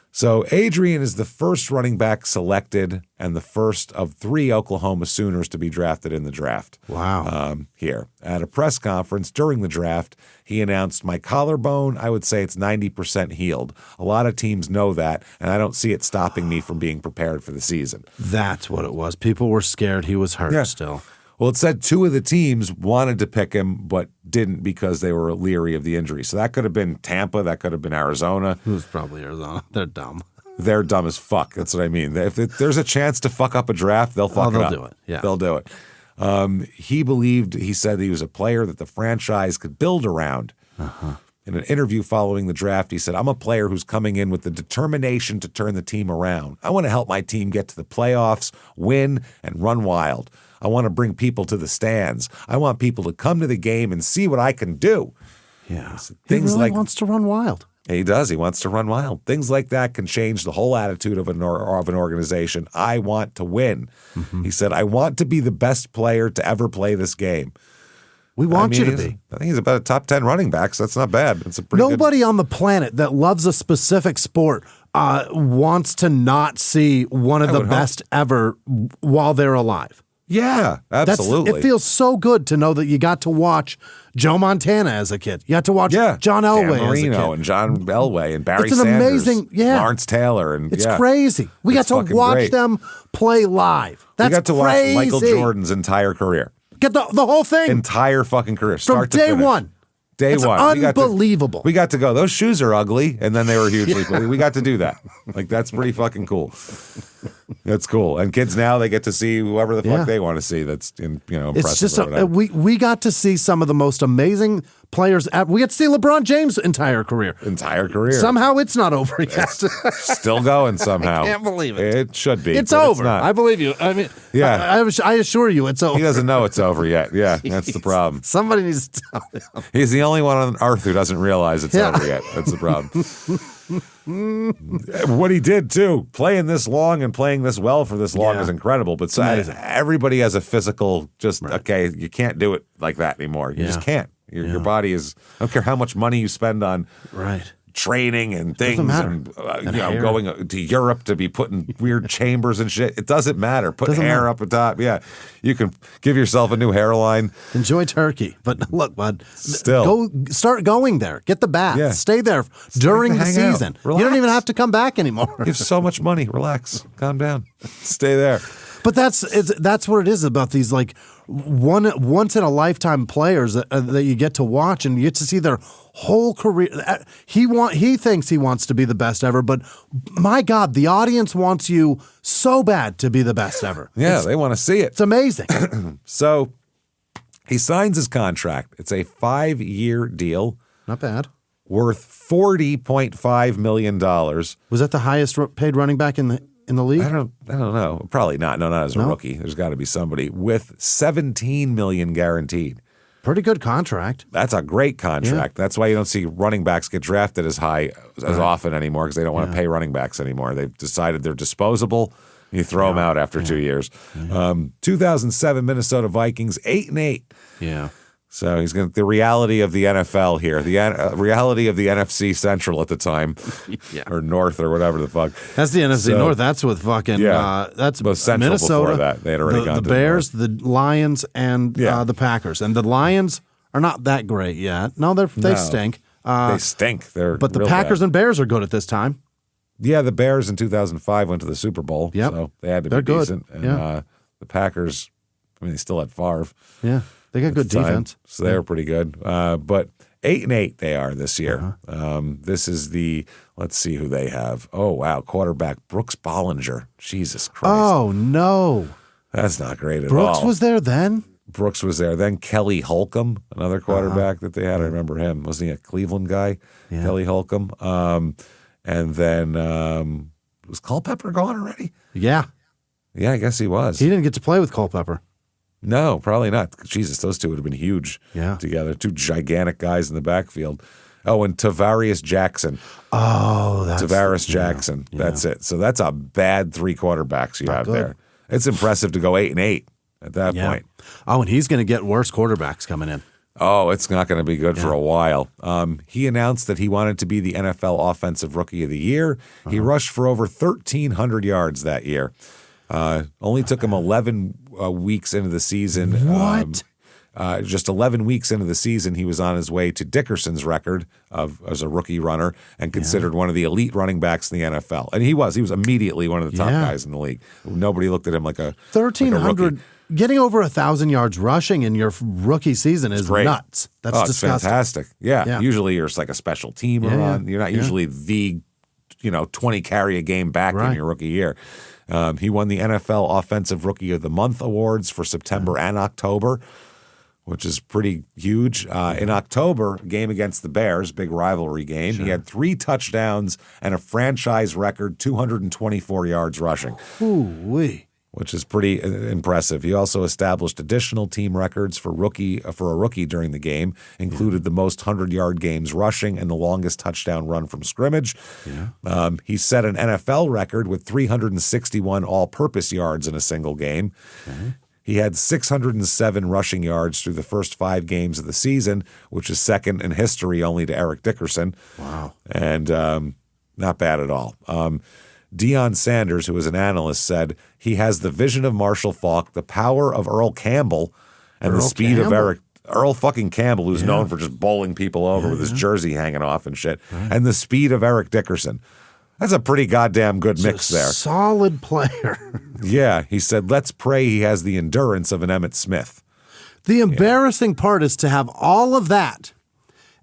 So Adrian is the first running back selected and the first of 3 Oklahoma Sooners to be drafted in the draft. Wow. Here. At a press conference during the draft, he announced, my collarbone, I would say it's 90% healed. A lot of teams know that, and I don't see it stopping me from being prepared for the season. That's what it was. People were scared he was hurt still. Well, it said 2 of the teams wanted to pick him, but didn't because they were leery of the injury. So that could have been Tampa. That could have been Arizona. It was probably Arizona. They're dumb. They're dumb as fuck. That's what I mean. If there's a chance to fuck up a draft, they'll fuck it up. They'll do it. Yeah. They'll do it. He said he was a player that the franchise could build around. In an interview following the draft, he said, I'm a player who's coming in with the determination to turn the team around. I want to help my team get to the playoffs, win, and run wild. I want to bring people to the stands. I want people to come to the game and see what I can do. Yeah. He really wants to run wild. He does. He wants to run wild. Things like that can change the whole attitude of an organization. I want to win. He said, I want to be the best player to ever play this game. We want you to be. I think he's about a top 10 running back, so that's not bad. It's a pretty Nobody on the planet that loves a specific sport wants to not see one of the best ever while they're alive. Yeah, absolutely. It feels so good to know that you got to watch Joe Montana as a kid. You got to watch John Elway Dan Marino as a kid. and John Elway and Barry It's an Sanders, amazing, Lawrence Taylor. And it's crazy. We got to watch them play live. That's we got to crazy. watch Michael Jordan's entire career. Get the whole thing. Entire fucking career. Start From to day finish. one. Day it's one. Unbelievable. We got to go. Those shoes are ugly, and then they were hugely. We got to do that. Like, that's pretty fucking cool. That's cool. And kids now, they get to see whoever the fuck they want to see. That's impressive. It's just we got to see some of the most amazing players. We got to see LeBron James' entire career. Somehow it's not over yet. Still going somehow. I can't believe it. It should be. It's over. It's not. I believe you. I mean, I assure you, it's over. He doesn't know it's over yet. Yeah, that's the problem. Somebody needs to tell him. He's the only one on earth who doesn't realize it's over yet. That's the problem. What he did too, playing this long and playing this well for this long is incredible. But everybody has a physical, okay, you can't do it like that anymore. You just can't. Your body is. I don't care how much money you spend on training and things, and going to Europe to be put in weird chambers and shit. It doesn't matter. Put hair up on top. Yeah, you can give yourself a new hairline. Enjoy Turkey, but look, bud. Still, start going there. Get the bath. Yeah. Stay there during the season. You don't even have to come back anymore. You have so much money. Relax. Calm down. Stay there. But that's what it is about these like once in a lifetime players that you get to watch, and you get to see their whole career. He thinks he wants to be the best ever, but my God, the audience wants you so bad to be the best ever. Yeah, they want to see it. It's amazing. So he signs his contract. It's a 5-year deal. Not bad. Worth $40.5 million. Was that the highest paid running back in the league? I don't know. Probably not. No, not as a rookie. There's got to be somebody with $17 million guaranteed. Pretty good contract. That's a great contract. Yeah. That's why you don't see running backs get drafted as high as often anymore, because they don't want to pay running backs anymore. They've decided they're disposable. You throw them out after 2 years. 2007 Minnesota Vikings 8-8. Yeah. So he's going the reality of the NFL here, the reality of the NFC Central at the time, or North or whatever the fuck. That's the NFC North. That's with fucking that's most Central Minnesota. Before that, they had already gone the to Bears, the Lions, and the Packers. And the Lions are not that great yet. No, they stink. They stink. But the Packers and Bears are good at this time. Yeah, the Bears in 2005 went to the Super Bowl. Yep. So they had to be decent. And the Packers, I mean, they still had Favre. Yeah. They got good defense. So they were pretty good. But 8-8 they are this year. This is let's see who they have. Oh, wow. Quarterback Brooks Bollinger. Jesus Christ. Oh, no. That's not great at all. Brooks was there then? Brooks was there. Then Kelly Holcomb, another quarterback that they had. I remember him. Wasn't he a Cleveland guy? Yeah. Kelly Holcomb. And then was Culpepper gone already? Yeah. Yeah, I guess he was. He didn't get to play with Culpepper. No, probably not. Jesus, those two would have been huge together. Two gigantic guys in the backfield. Oh, and Tavares Jackson. Oh, that's Tavares Jackson. Yeah. That's it. So that's a bad 3 quarterbacks you have there. It's impressive to go 8-8 at that point. Oh, and he's going to get worse quarterbacks coming in. Oh, it's not going to be good for a while. He announced that he wanted to be the NFL Offensive Rookie of the Year. He rushed for over 1,300 yards that year. Only took him 11 weeks into the season. What? Just 11 weeks into the season, he was on his way to Dickerson's record as a rookie runner and considered one of the elite running backs in the NFL. And he was immediately one of the top guys in the league. Nobody looked at him like a 1,300. Getting over 1,000 yards rushing in your rookie season is nuts. That's disgusting. It's fantastic. Yeah. Usually you're like a special teamer on. You're not usually the 20 carry a game back in your rookie year. He won the NFL Offensive Rookie of the Month awards for September and October, which is pretty huge. In October, game against the Bears, big rivalry game, he had 3 touchdowns and a franchise record 224 yards rushing. Ooh-wee. Which is pretty impressive. He also established additional team records for a rookie during the game, included the most 100-yard games rushing and the longest touchdown run from scrimmage. Yeah. He set an NFL record with 361 all-purpose yards in a single game. Mm-hmm. He had 607 rushing yards through the first 5 games of the season, which is second in history only to Eric Dickerson. Wow. And not bad at all. Deion Sanders, who was an analyst, said he has the vision of Marshall Faulk, the power of Earl Campbell, and the speed of Earl fucking Campbell, who's known for just bowling people over with his jersey hanging off and shit, and the speed of Eric Dickerson. That's a pretty goddamn good mix there. Solid player. Yeah, he said, let's pray he has the endurance of an Emmitt Smith. The embarrassing part is to have all of that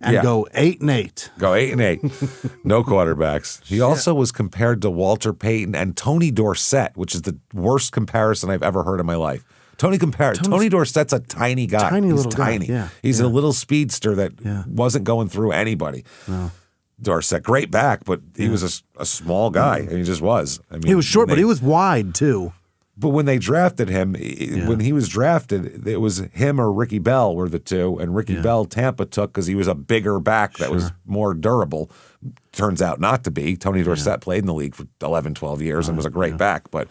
and go 8-8. Go 8-8. No quarterbacks. He also was compared to Walter Payton and Tony Dorsett, which is the worst comparison I've ever heard in my life. Tony Dorsett's a tiny guy. He's tiny. Guy. Yeah. He's a little speedster that wasn't going through anybody. No. Dorsett, great back, but he was a small guy, and he just was. I mean, he was short, but he was wide too. But when they drafted him, when he was drafted, it was him or Ricky Bell were the two, and Ricky Bell Tampa took because he was a bigger back that was more durable. Turns out not to be. Tony Dorsett played in the league for 11, 12 years and was a great back, but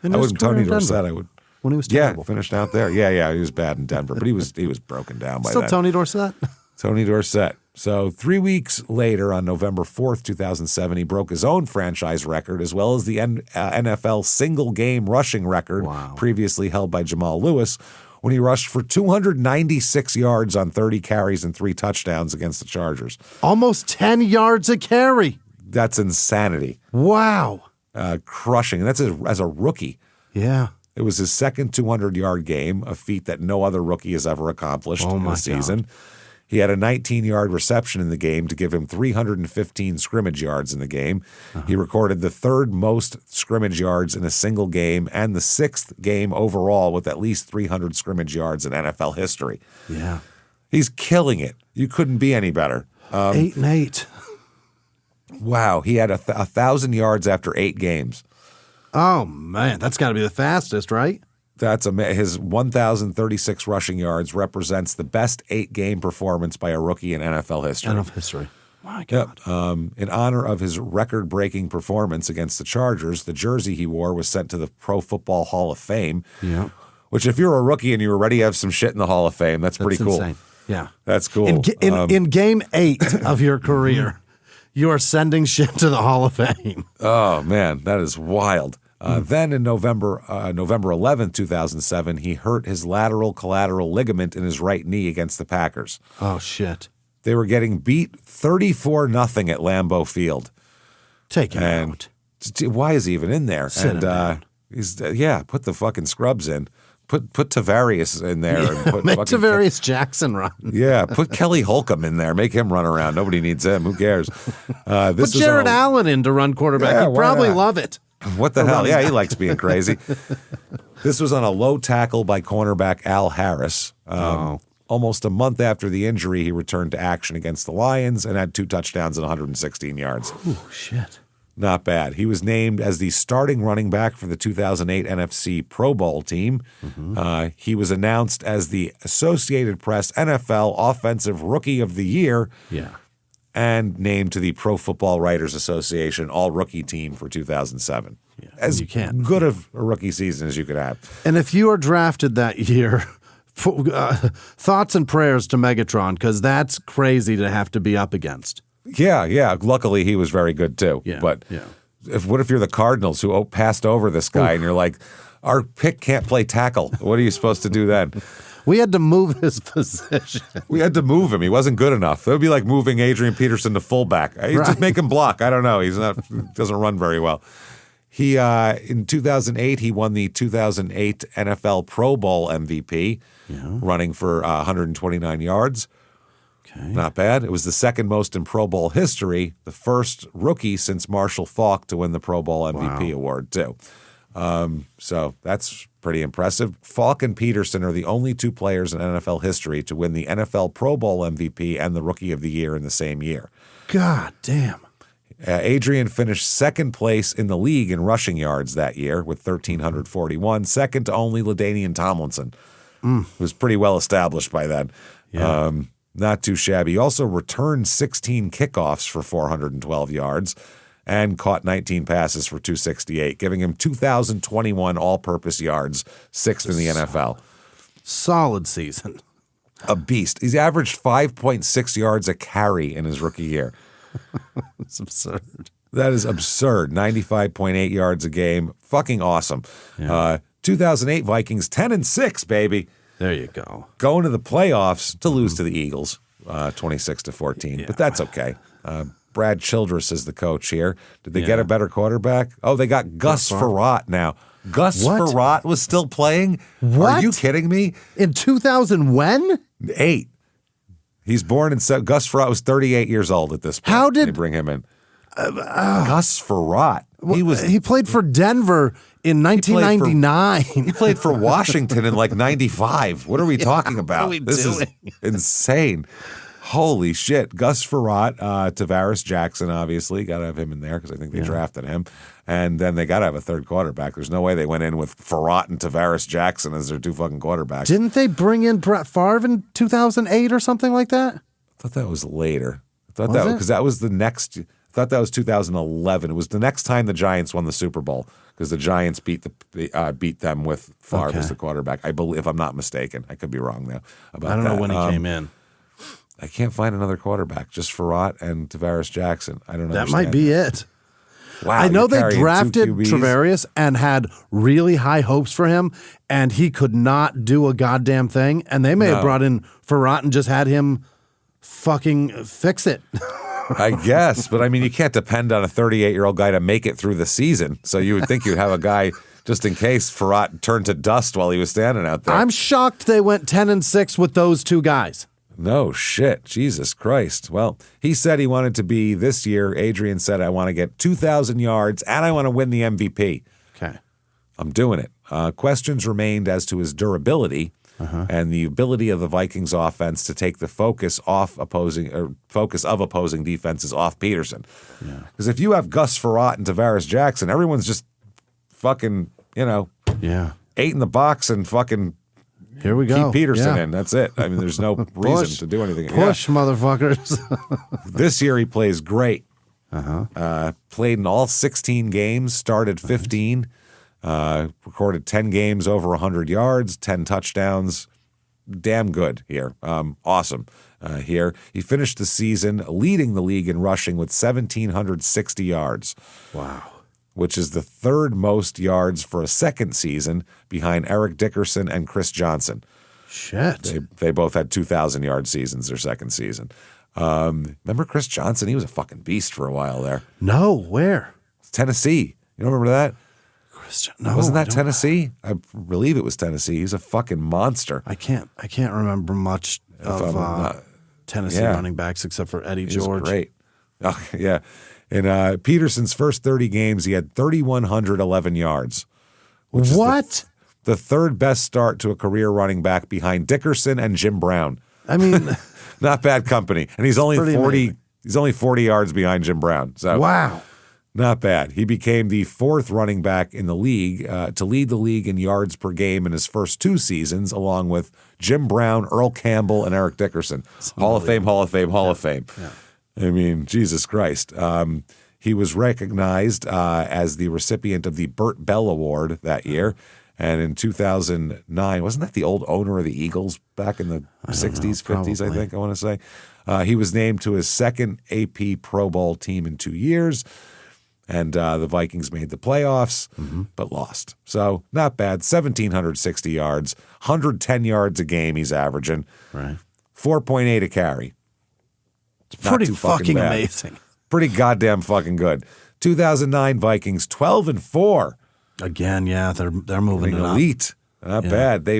I wouldn't Tony Dorsett. I would. When he was terrible. Finished out there. Yeah, he was bad in Denver, but he was broken down by Still that. Tony Dorsett? Tony Dorsett. So 3 weeks later, on November 4th, 2007, he broke his own franchise record as well as the NFL single-game rushing record previously held by Jamal Lewis when he rushed for 296 yards on 30 carries and 3 touchdowns against the Chargers. Almost 10 yards a carry. That's insanity. Wow. Crushing. And that's as a rookie. Yeah. It was his second 200-yard game, a feat that no other rookie has ever accomplished in the season. God. He had a 19-yard reception in the game to give him 315 scrimmage yards in the game. He recorded the 3rd most scrimmage yards in a single game and the 6th game overall with at least 300 scrimmage yards in NFL history. Yeah. He's killing it. You couldn't be any better. 8-8. Wow. He had 1,000 yards after 8 games. Oh, man. That's got to be the fastest, right? That's his 1,036 rushing yards represents the best 8-game performance by a rookie in NFL history. NFL history. My God. Yep. In honor of his record-breaking performance against the Chargers, the jersey he wore was sent to the Pro Football Hall of Fame. Yeah. Which, if you're a rookie and you already have some shit in the Hall of Fame, that's pretty cool. Insane. Yeah. That's cool. In game 8 of your career, you are sending shit to the Hall of Fame. Oh man, that is wild. Then in November 11th, 2007, he hurt his lateral collateral ligament in his right knee against the Packers. Oh, shit. They were getting beat 34-0 at Lambeau Field. Take him out. Why is he even in there? Sit him down. Put the fucking scrubs in. Put Tavarius in there. Yeah, and put make Tavarius Jackson run. Yeah, put Kelly Holcomb in there. Make him run around. Nobody needs him. Who cares? Put Jared Allen in to run quarterback. Yeah, He'd probably love it. What the hell? Yeah, he likes being crazy. This was on a low tackle by cornerback Al Harris. Almost a month after the injury, he returned to action against the Lions and had 2 touchdowns and 116 yards. Oh, shit. Not bad. He was named as the starting running back for the 2008 NFC Pro Bowl team. He was announced as the Associated Press NFL Offensive Rookie of the Year. Yeah. And named to the Pro Football Writers Association All-Rookie Team for 2007. Yeah, as good of a rookie season as you could have. And if you are drafted that year, thoughts and prayers to Megatron, because that's crazy to have to be up against. Yeah. Luckily, he was very good too. Yeah, but what if you're the Cardinals who passed over this guy and you're like, our pick can't play tackle? What are you supposed to do then? We had to move his position. We had to move him. He wasn't good enough. It would be like moving Adrian Peterson to fullback. Just make him block. I don't know. Doesn't run very well. He in 2008 he won the 2008 NFL Pro Bowl MVP, running for 129 yards. Okay. Not bad. It was the second most in Pro Bowl history. The first rookie since Marshall Faulk to win the Pro Bowl MVP award too. So that's pretty impressive. Faulk and Peterson are the only 2 players in NFL history to win the NFL Pro Bowl MVP and the Rookie of the Year in the same year. God damn. Adrian finished second place in the league in rushing yards that year with 1,341, second to only LaDainian Tomlinson, who was pretty well established by then. Yeah. Not too shabby. He also returned 16 kickoffs for 412 yards. and caught 19 passes for 268, giving him 2,021 all-purpose yards, sixth in the NFL. Solid season. A beast. He's averaged 5.6 yards a carry in his rookie year. It's absurd. That is absurd. 95.8 yards a game. Fucking awesome. Yeah. 2008 Vikings 10-6, baby. There you go. Going to the playoffs to lose to the Eagles, 26-14. Yeah. But that's okay. Brad Childress is the coach here. Did they get a better quarterback? Oh, they got Gus Frerotte now. Gus Frerotte was still playing? What? Are you kidding me? In 2000 when? 8. He's born in Gus Frerotte was 38 years old at this point. How did they bring him in? Gus Frerotte. He played for Denver in 1999. He played for Washington in like 95. What are we talking about? This is insane. Holy shit. Gus Frerotte, Tavares Jackson, obviously. Got to have him in there because I think they drafted him. And then they got to have a third quarterback. There's no way they went in with Frerotte and Tavares Jackson as their two fucking quarterbacks. Didn't they bring in Brett Favre in 2008 or something like that? I thought that was later. I thought that because that was the next. I thought that was 2011. It was the next time the Giants won the Super Bowl because the Giants beat them with Favre as the quarterback. I believe, if I'm not mistaken. I could be wrong though about that. I don't know when he came in. I can't find another quarterback. Just Frerotte and Tavares Jackson. I don't know. That might be it. Wow, I know they carrying drafted 2 QBs. Travarius and had really high hopes for him, and he could not do a goddamn thing. And they may have brought in Frerotte and just had him fucking fix it. I guess, but I mean, you can't depend on a 38-year-old guy to make it through the season. So you would think you'd have a guy just in case Frerotte turned to dust while he was standing out there. I'm shocked they went 10-6 with those two guys. No shit. Jesus Christ. Well, he said he wanted to be this year. Adrian said, I want to get 2,000 yards and I want to win the MVP. Okay. I'm doing it. Questions remained as to his durability and the ability of the Vikings offense to take the focus of opposing defenses off Peterson. Because if you have Gus Frerotte and Tavares Jackson, everyone's just fucking, 8 in the box and fucking here we go. keep Peterson in. That's it. I mean, there's no reason to do anything. Push, motherfuckers. This year he plays great. Played in all 16 games, started 15, recorded 10 games over 100 yards, 10 touchdowns. Damn good here. Awesome here. He finished the season leading the league in rushing with 1,760 yards. Wow. Which is the third most yards for a second season behind Eric Dickerson and Chris Johnson. Shit. They both had 2,000-yard seasons their second season. Remember Chris Johnson? He was a fucking beast for a while there. No, where? Tennessee. You don't remember that? No, Wasn't that Tennessee? I believe it was Tennessee. He's a fucking monster. I can't remember much of Tennessee running backs except for Eddie George. Great. Oh, yeah. In Peterson's first 30 games, he had 3,111 yards. What? The third best start to a career running back behind Dickerson and Jim Brown. I mean, not bad company. And he's only 40. amazing. He's only 40 yards behind Jim Brown. So wow. Not bad. He became the fourth running back in the league to lead the league in yards per game in his first 2 seasons, along with Jim Brown, Earl Campbell, and Eric Dickerson. Hall of Fame, Hall of Fame, Hall of Fame. Yeah. I mean, Jesus Christ. He was recognized as the recipient of the Burt Bell Award that year. And in 2009, wasn't that the old owner of the Eagles back in the 60s, 50s, I think, I want to say? He was named to his second AP Pro Bowl team in 2 years. And the Vikings made the playoffs, but lost. So not bad. 1,760 yards, 110 yards a game he's averaging. Right. 4.8 a carry. It's pretty fucking amazing. Pretty goddamn fucking good. 2009 Vikings 12-4. Again, yeah, they're moving it up. Elite. Not bad. They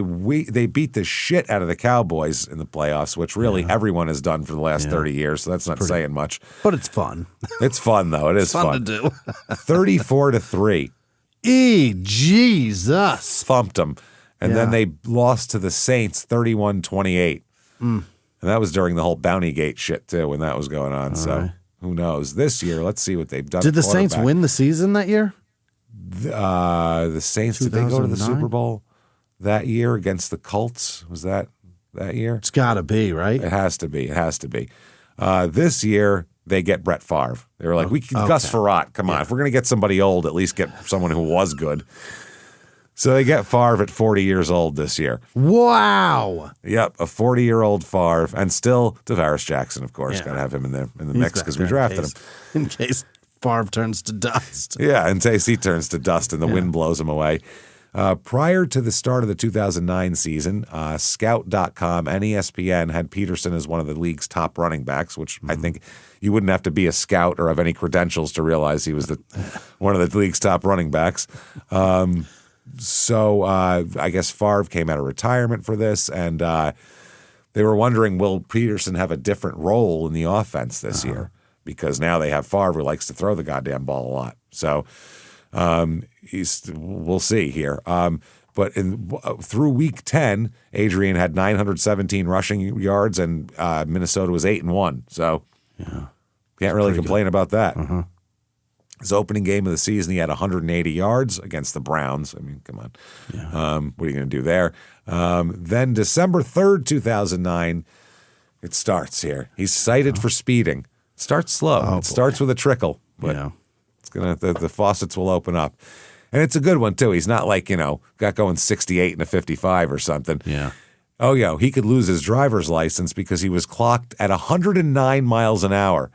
beat the shit out of the Cowboys in the playoffs, which really everyone has done for the last 30 years. So that's not saying much. But it's fun. It's fun though. It is fun to do. 34-3. Jesus. Thumped them. And then they lost to the Saints 31-28. And that was during the whole Bounty Gate shit too when that was going on. So who knows? This year, let's see what they've done. Did the Saints win the season that year? The Saints, did they go to the Super Bowl that year against the Colts? Was that year? It's got to be, right? It has to be. It has to be. This year, they get Brett Favre. They were like, Gus Frerotte, come on. If we're going to get somebody old, at least get someone who was good. So they get Favre at 40 years old this year. Wow. Yep, a 40-year-old Favre. And still Tavares Jackson, of course. Got to have him in the mix because we drafted him. In case Favre turns to dust. Yeah, in case he turns to dust and the wind blows him away. Prior to the start of the 2009 season, Scout.com and ESPN had Peterson as one of the league's top running backs, which I think you wouldn't have to be a scout or have any credentials to realize he was one of the league's top running backs. So I guess Favre came out of retirement for this, and they were wondering, will Peterson have a different role in the offense this year? Because now they have Favre who likes to throw the goddamn ball a lot. So we'll see here. But through week 10, Adrian had 917 rushing yards, and Minnesota was 8-1. So can't really complain about that. His opening game of the season, he had 180 yards against the Browns. I mean, come on. What are you going to do there? Then December 3rd, 2009, it starts here. He's cited for speeding. It starts slow. It starts with a trickle, but it's gonna the faucets will open up. And it's a good one, too. He's not like, got going 68 and a 55 or something. Yeah. Oh, yeah, he could lose his driver's license because he was clocked at 109 miles an hour.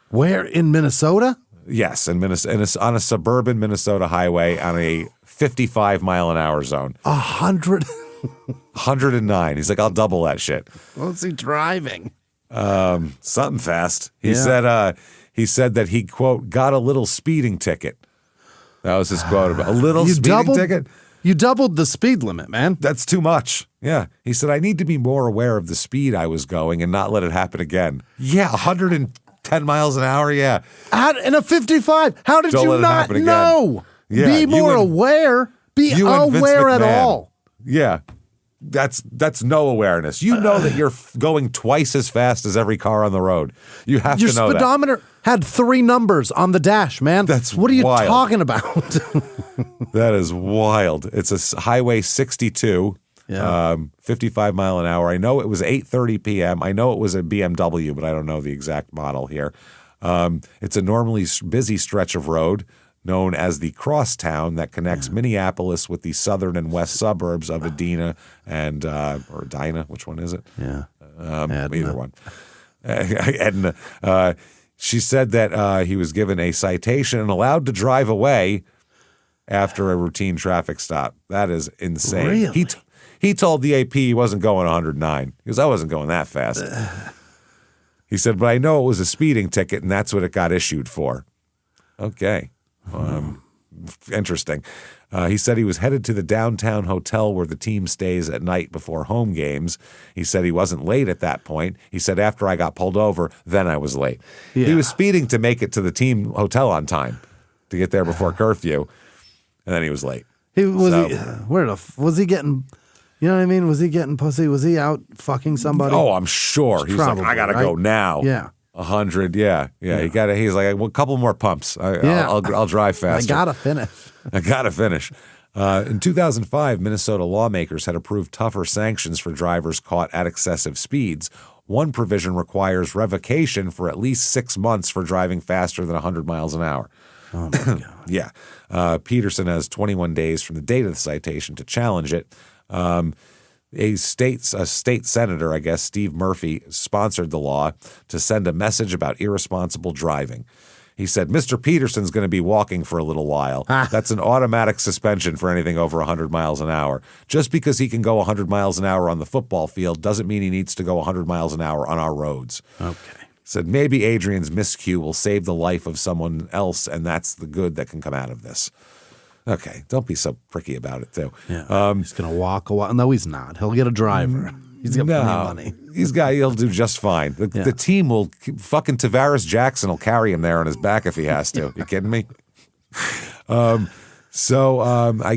Where, in Minnesota? Yes, in Minnesota, on a suburban Minnesota highway on a 55-mile-an-hour zone. 109. He's like, I'll double that shit. What's he driving? Something fast. He said that he, quote, got a little speeding ticket. That was his quote about a little speeding ticket. You doubled the speed limit, man. That's too much. Yeah. He said, I need to be more aware of the speed I was going and not let it happen again. Yeah, 110 miles an hour, yeah. In a 55. How did you not know? Yeah, be more aware. Be aware at all. Yeah. That's no awareness. You know that you're going twice as fast as every car on the road. You have to know that. Your speedometer had 3 numbers on the dash, man. What are you talking about? That is wild. It's a Highway 62, 55 mile an hour. I know it was 8:30 p.m. I know it was a BMW, but I don't know the exact model here. It's a normally busy stretch of road known as the Crosstown that connects Minneapolis with the southern and west suburbs of Edina and or Edina. Which one is it? Yeah, either one. Edna. She said that he was given a citation and allowed to drive away after a routine traffic stop. That is insane. Really? He told the AP he wasn't going 109 because I wasn't going that fast. He said, but I know it was a speeding ticket and that's what it got issued for. Okay. Interesting. He said he was headed to the downtown hotel where the team stays at night before home games. He said he wasn't late at that point. He said after I got pulled over, then I was late. Yeah. He was speeding to make it to the team hotel on time to get there before curfew, and then he was late. Was he getting? You know what I mean? Was he getting pussy? Was he out fucking somebody? Oh, I'm sure. He's like, I gotta go now. Yeah. 100, yeah. He's like, well, a couple more pumps. I'll drive faster. I gotta finish. In 2005, Minnesota lawmakers had approved tougher sanctions for drivers caught at excessive speeds. One provision requires revocation for at least 6 months for driving faster than 100 miles an hour. Oh my God. Yeah. Peterson has 21 days from the date of the citation to challenge it. A state senator, I guess, Steve Murphy, sponsored the law to send a message about irresponsible driving. He said, Mr. Peterson's going to be walking for a little while. That's an automatic suspension for anything over 100 miles an hour. Just because he can go 100 miles an hour on the football field doesn't mean he needs to go 100 miles an hour on our roads. Okay. Said maybe Adrian's miscue will save the life of someone else, and that's the good that can come out of this. Okay, don't be so pricky about it, too. Yeah, he's going to walk a while. No, he's not. He'll get a driver. He's got plenty of money. He'll do just fine. The team will, fucking Tavares Jackson will carry him there on his back if he has to. You kidding me? I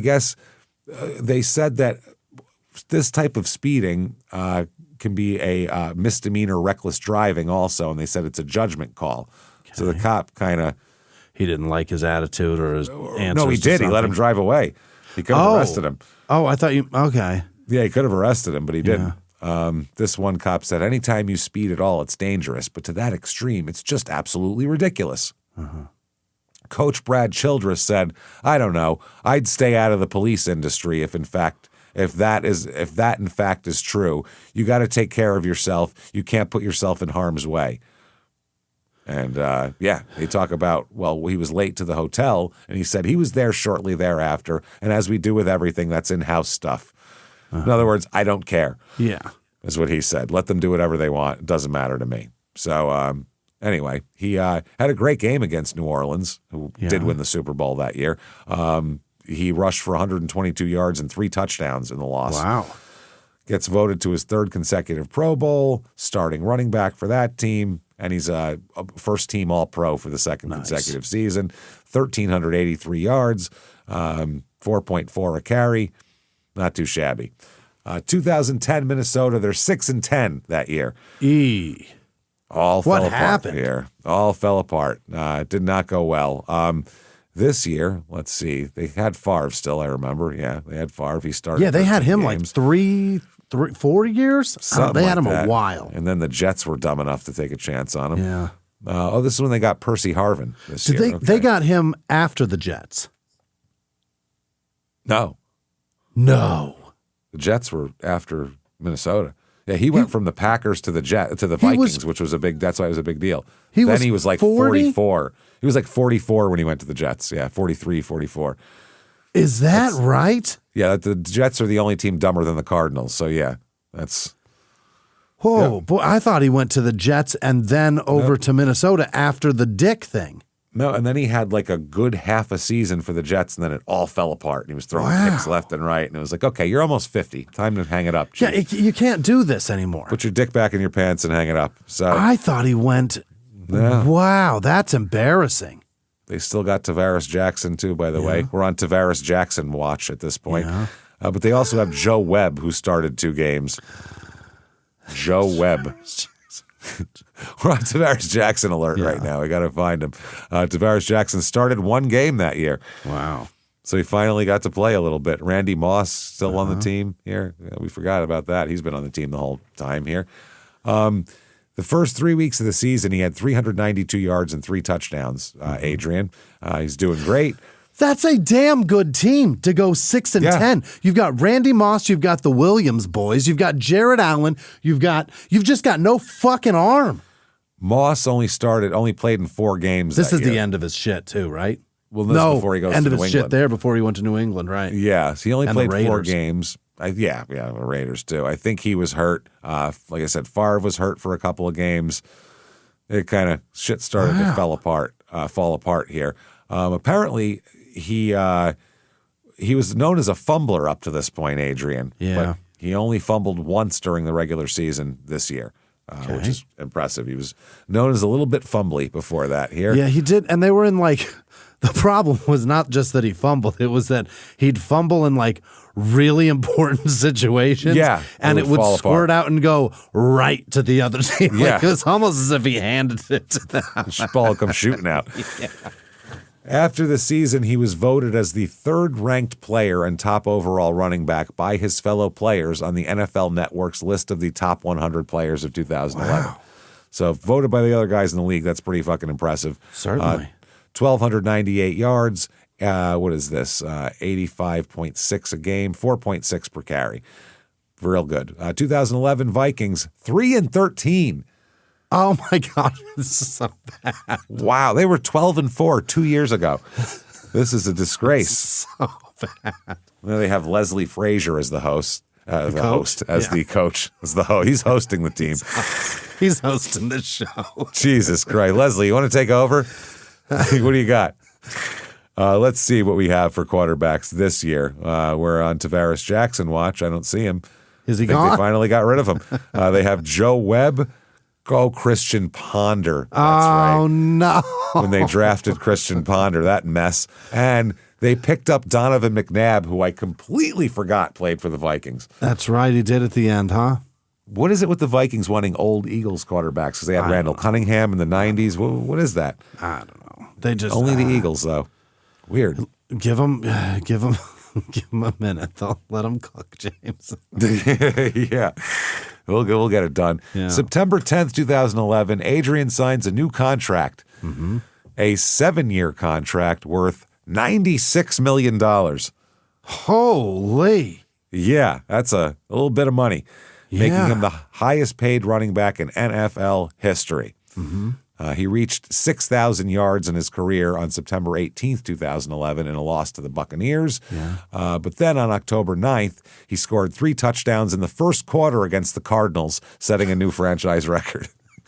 guess they said that this type of speeding can be a misdemeanor reckless driving also, and they said it's a judgment call. Okay. So the cop kind of... He didn't like his attitude or his answers. No, he did. He let him drive away. He could have arrested him. Oh, I thought you... Okay. Yeah, he could have arrested him, but he didn't. This one cop said, anytime you speed at all, it's dangerous, but to that extreme, it's just absolutely ridiculous. Coach Brad Childress said, I don't know, I'd stay out of the police industry if that in fact is true. You got to take care of yourself. You can't put yourself in harm's way. And they talk about, well, he was late to the hotel, and he said he was there shortly thereafter. And as we do with everything, that's in-house stuff. In other words, I don't care. Yeah. Is what he said. Let them do whatever they want. It doesn't matter to me. So anyway, he had a great game against New Orleans, who did win the Super Bowl that year. He rushed for 122 yards and 3 touchdowns in the loss. Wow. Gets voted to his 3rd consecutive Pro Bowl, starting running back for that team. And he's a first-team All-Pro for the 2nd consecutive season. 1,383 yards, 4.4 a carry. Not too shabby. 2010 Minnesota, they're 6-10 that year. All fell apart here. All fell apart. It did not go well. This year, let's see, they had Favre still, I remember. Yeah, they had Favre. He started. Yeah, they had him games. like 4 years? They had him that. a while. And then the Jets were dumb enough to take a chance on him. Yeah. This is when they got Percy Harvin this year. They got him after the Jets? No. The Jets were after Minnesota. Yeah, he went from the Packers to the Vikings, which was that's why it was a big deal. He was like 44. He was like 44 when he went to the Jets. Yeah, 43, 44. Is that right? Yeah, the Jets are the only team dumber than the Cardinals. So yeah, that's. Whoa, boy! I thought he went to the Jets and then over to Minnesota after the Dick thing. No, and then he had like a good half a season for the Jets, and then it all fell apart. And he was throwing picks left and right, and it was like, okay, you're almost 50. Time to hang it up, Chief. Yeah, you can't do this anymore. Put your dick back in your pants and hang it up. So I thought he went. Wow, that's embarrassing. They still got Tavares Jackson too, by the way. We're on Tavares Jackson watch at this point. Yeah. But they also have Joe Webb, who started 2 games. Joe Webb. We're on Tavares Jackson alert right now. We got to find him. Tavares Jackson started 1 game that year. Wow. So he finally got to play a little bit. Randy Moss still on the team here. Yeah, we forgot about that. He's been on the team the whole time here. The first 3 weeks of the season, he had 392 yards and 3 touchdowns, Adrian. He's doing great. That's a damn good team to go 6-10. You've got Randy Moss, you've got the Williams boys, you've got Jared Allen, you've just got no fucking arm. Moss only played in 4 games. This is the end of his shit too, right? Well, this is before he goes to New England. End of his shit there before he went to New England, right? Yeah, so he only played 4 games. The Raiders too. I think he was hurt. Like I said, Favre was hurt for a couple of games. It kind of shit started to fall apart here. Apparently, he was known as a fumbler up to this point, Adrian. Yeah. But he only fumbled once during the regular season this year, which is impressive. He was known as a little bit fumbly before that here. Yeah, he did. And they were in the problem was not just that he fumbled. It was that he'd fumble in really important situations. Yeah. And it would squirt out and go right to the other team. Yeah. It was almost as if he handed it to them. The ball would come shooting out. Yeah. After the season, he was voted as the 3rd-ranked player and top overall running back by his fellow players on the NFL Network's list of the top 100 players of 2011. Wow. So voted by the other guys in the league, that's pretty fucking impressive. Certainly. 1,298 yards. What is this? 85.6 a game, 4.6 per carry. Real good. 2011 Vikings, 3-13. Oh my God, this is so bad. Wow, they were 12-4 2 years ago. This is a disgrace. So bad. Well, they have Leslie Frazier as the host. The coach, as the host. He's hosting the team. He's hosting the show. Jesus Christ. Leslie, you want to take over? What do you got? Let's see what we have for quarterbacks this year. We're on Tavares Jackson watch. I don't see him. Is he I think gone? They finally got rid of him. They have Joe Webb. Go Christian Ponder. That's right. Oh, no. When they drafted Christian Ponder, that mess. And they picked up Donovan McNabb, who I completely forgot played for the Vikings. That's right. He did at the end, huh? What is it with the Vikings wanting old Eagles quarterbacks? Because they had Randall Cunningham in the 90s. What is that? I don't know. They just only the Eagles, though. Weird. Give them a minute. They'll let them cook, James. Yeah. We'll get it done. Yeah. September 10th, 2011, Adrian signs a new contract, a 7-year contract worth $96 million. Holy. Yeah, that's a little bit of money, making Yeah. him the highest paid running back in NFL history. He reached 6,000 yards in his career on September 18th, 2011 in a loss to the Buccaneers. But then on October 9th, he scored 3 touchdowns in the first quarter against the Cardinals, setting a new franchise record.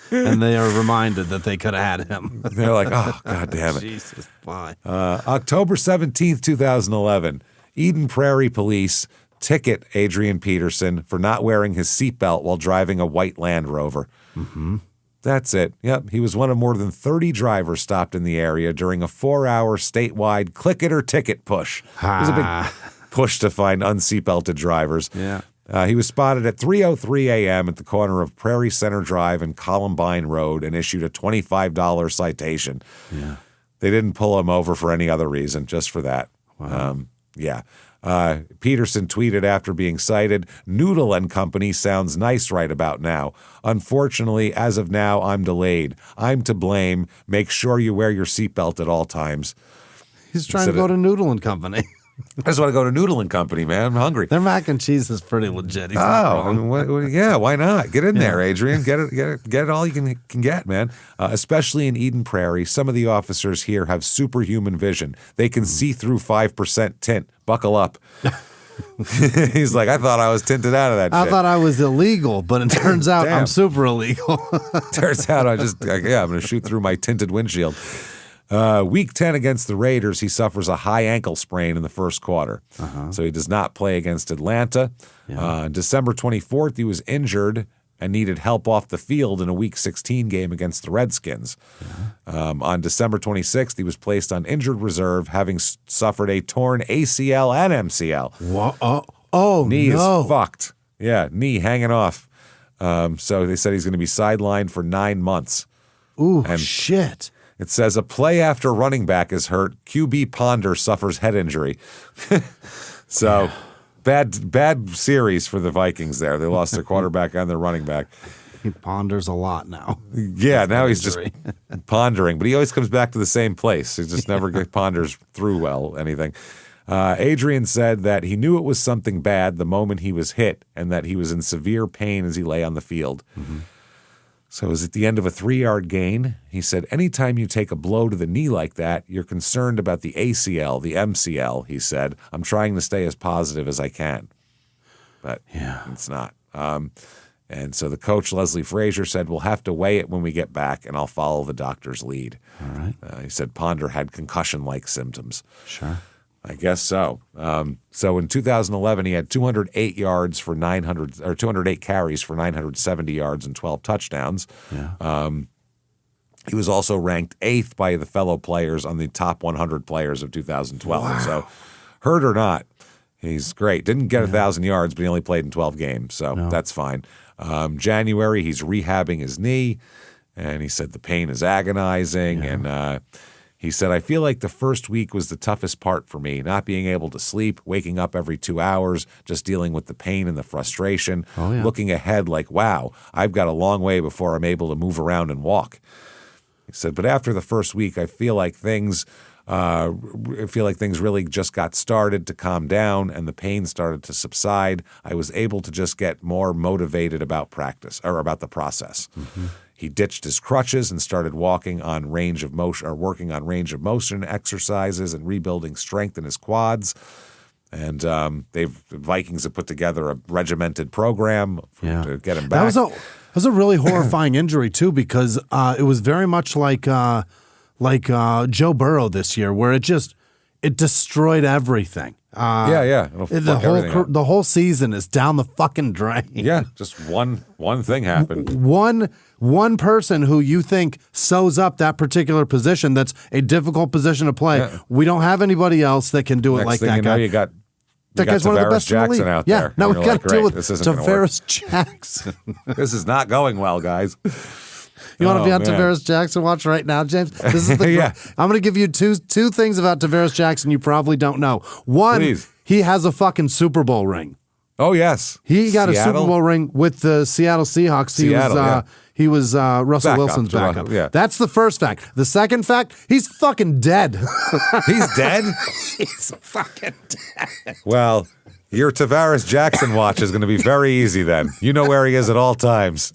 And they are reminded that they could have had him. They're like, oh, God damn it. Jesus, why? October 17th, 2011, Eden Prairie Police ticket Adrian Peterson for not wearing his seatbelt while driving a white Land Rover. That's it. Yep, he was one of more than 30 drivers stopped in the area during a 4-hour statewide click it or ticket push. It was a big push to find unseatbelted drivers. Yeah. He was spotted at 3:03 a.m. at the corner of Prairie Center Drive and Columbine Road and issued a $25 citation. Yeah. They didn't pull him over for any other reason, just for that. Wow. Peterson tweeted after being cited, "Noodle and Company sounds nice right about now. Unfortunately, as of now, I'm delayed. I'm to blame. Make sure you wear your seatbelt at all times." He's trying to go to Noodle and Company. I just want to go to Noodle and Company, man. I'm hungry. Their mac and cheese is pretty legit. He's not wrong. Yeah, why not? Get in there, Adrian. Get it all you can get, man. Especially in Eden Prairie, some of the officers here have superhuman vision. They can see through 5% tint. Buckle up. He's like, I thought I was tinted out of that I shit. thought I was illegal, but it turns out Damn. I'm super illegal. Turns out I'm going to shoot through my tinted windshield. Week 10 against the Raiders, he suffers a high ankle sprain in the first quarter. So he does not play against Atlanta. December 24th, he was injured and needed help off the field in a Week 16 game against the Redskins. On December 26th, he was placed on injured reserve, having suffered a torn ACL and MCL. Knee is fucked. Yeah, knee hanging off. So they said he's going to be sidelined for 9 months. Ooh, shit. It says a play after running back is hurt. QB Ponder suffers head injury. So bad series for the Vikings there. They lost their quarterback and their running back. He ponders a lot now. Yeah, now he's just pondering, but he always comes back to the same place. He just never ponders through anything. Adrian said that he knew it was something bad the moment he was hit and that he was in severe pain as he lay on the field. So it was at the end of a 3-yard gain. He said, anytime you take a blow to the knee like that, you're concerned about the ACL, the MCL, he said. I'm trying to stay as positive as I can. But it's not. And so the coach, Leslie Frazier, said, we'll have to weigh it when we get back, and I'll follow the doctor's lead. All right. He said Ponder had concussion-like symptoms. Sure. I guess so. So in 2011, he had 208 yards for 208 carries for 970 yards and 12 touchdowns. Yeah. He was also ranked 8th by the fellow players on the top 100 players of 2012. Wow. So, hurt or not, he's great. Didn't get 1,000 yards, but he only played in 12 games, so that's fine. January, he's rehabbing his knee, and he said the pain is agonizing, and he said, I feel like the first week was the toughest part for me, not being able to sleep, waking up every 2 hours, just dealing with the pain and the frustration, looking ahead like, wow, I've got a long way before I'm able to move around and walk. He said, but after the first week, I feel like things really just got started to calm down and the pain started to subside. I was able to just get more motivated about practice or about the process. He ditched his crutches and started working on range of motion exercises and rebuilding strength in his quads. And the Vikings have put together a regimented program to get him back. That was a really horrifying injury too, because it was very much like Joe Burrow this year, where it destroyed everything. The whole season is down the fucking drain. Yeah, just one thing happened. One person who you think sews up that particular position that's a difficult position to play. Yeah. We don't have anybody else that can do it like that guy. You got that guy's one of the best Jackson in the league. out there. Yeah, now we've got to deal with Tavares Jackson. This is not going well, guys. You want to be on Tavares Jackson watch right now, James? This is I'm going to give you two things about Tavares Jackson you probably don't know. One, he has a fucking Super Bowl ring. Oh, yes. He got a Super Seattle? Bowl ring with the Seattle Seahawks. He was Russell Wilson's backup. Yeah. That's the first fact. The second fact, he's fucking dead. He's dead? He's fucking dead. Well, your Tavares Jackson watch is going to be very easy then. You know where he is at all times.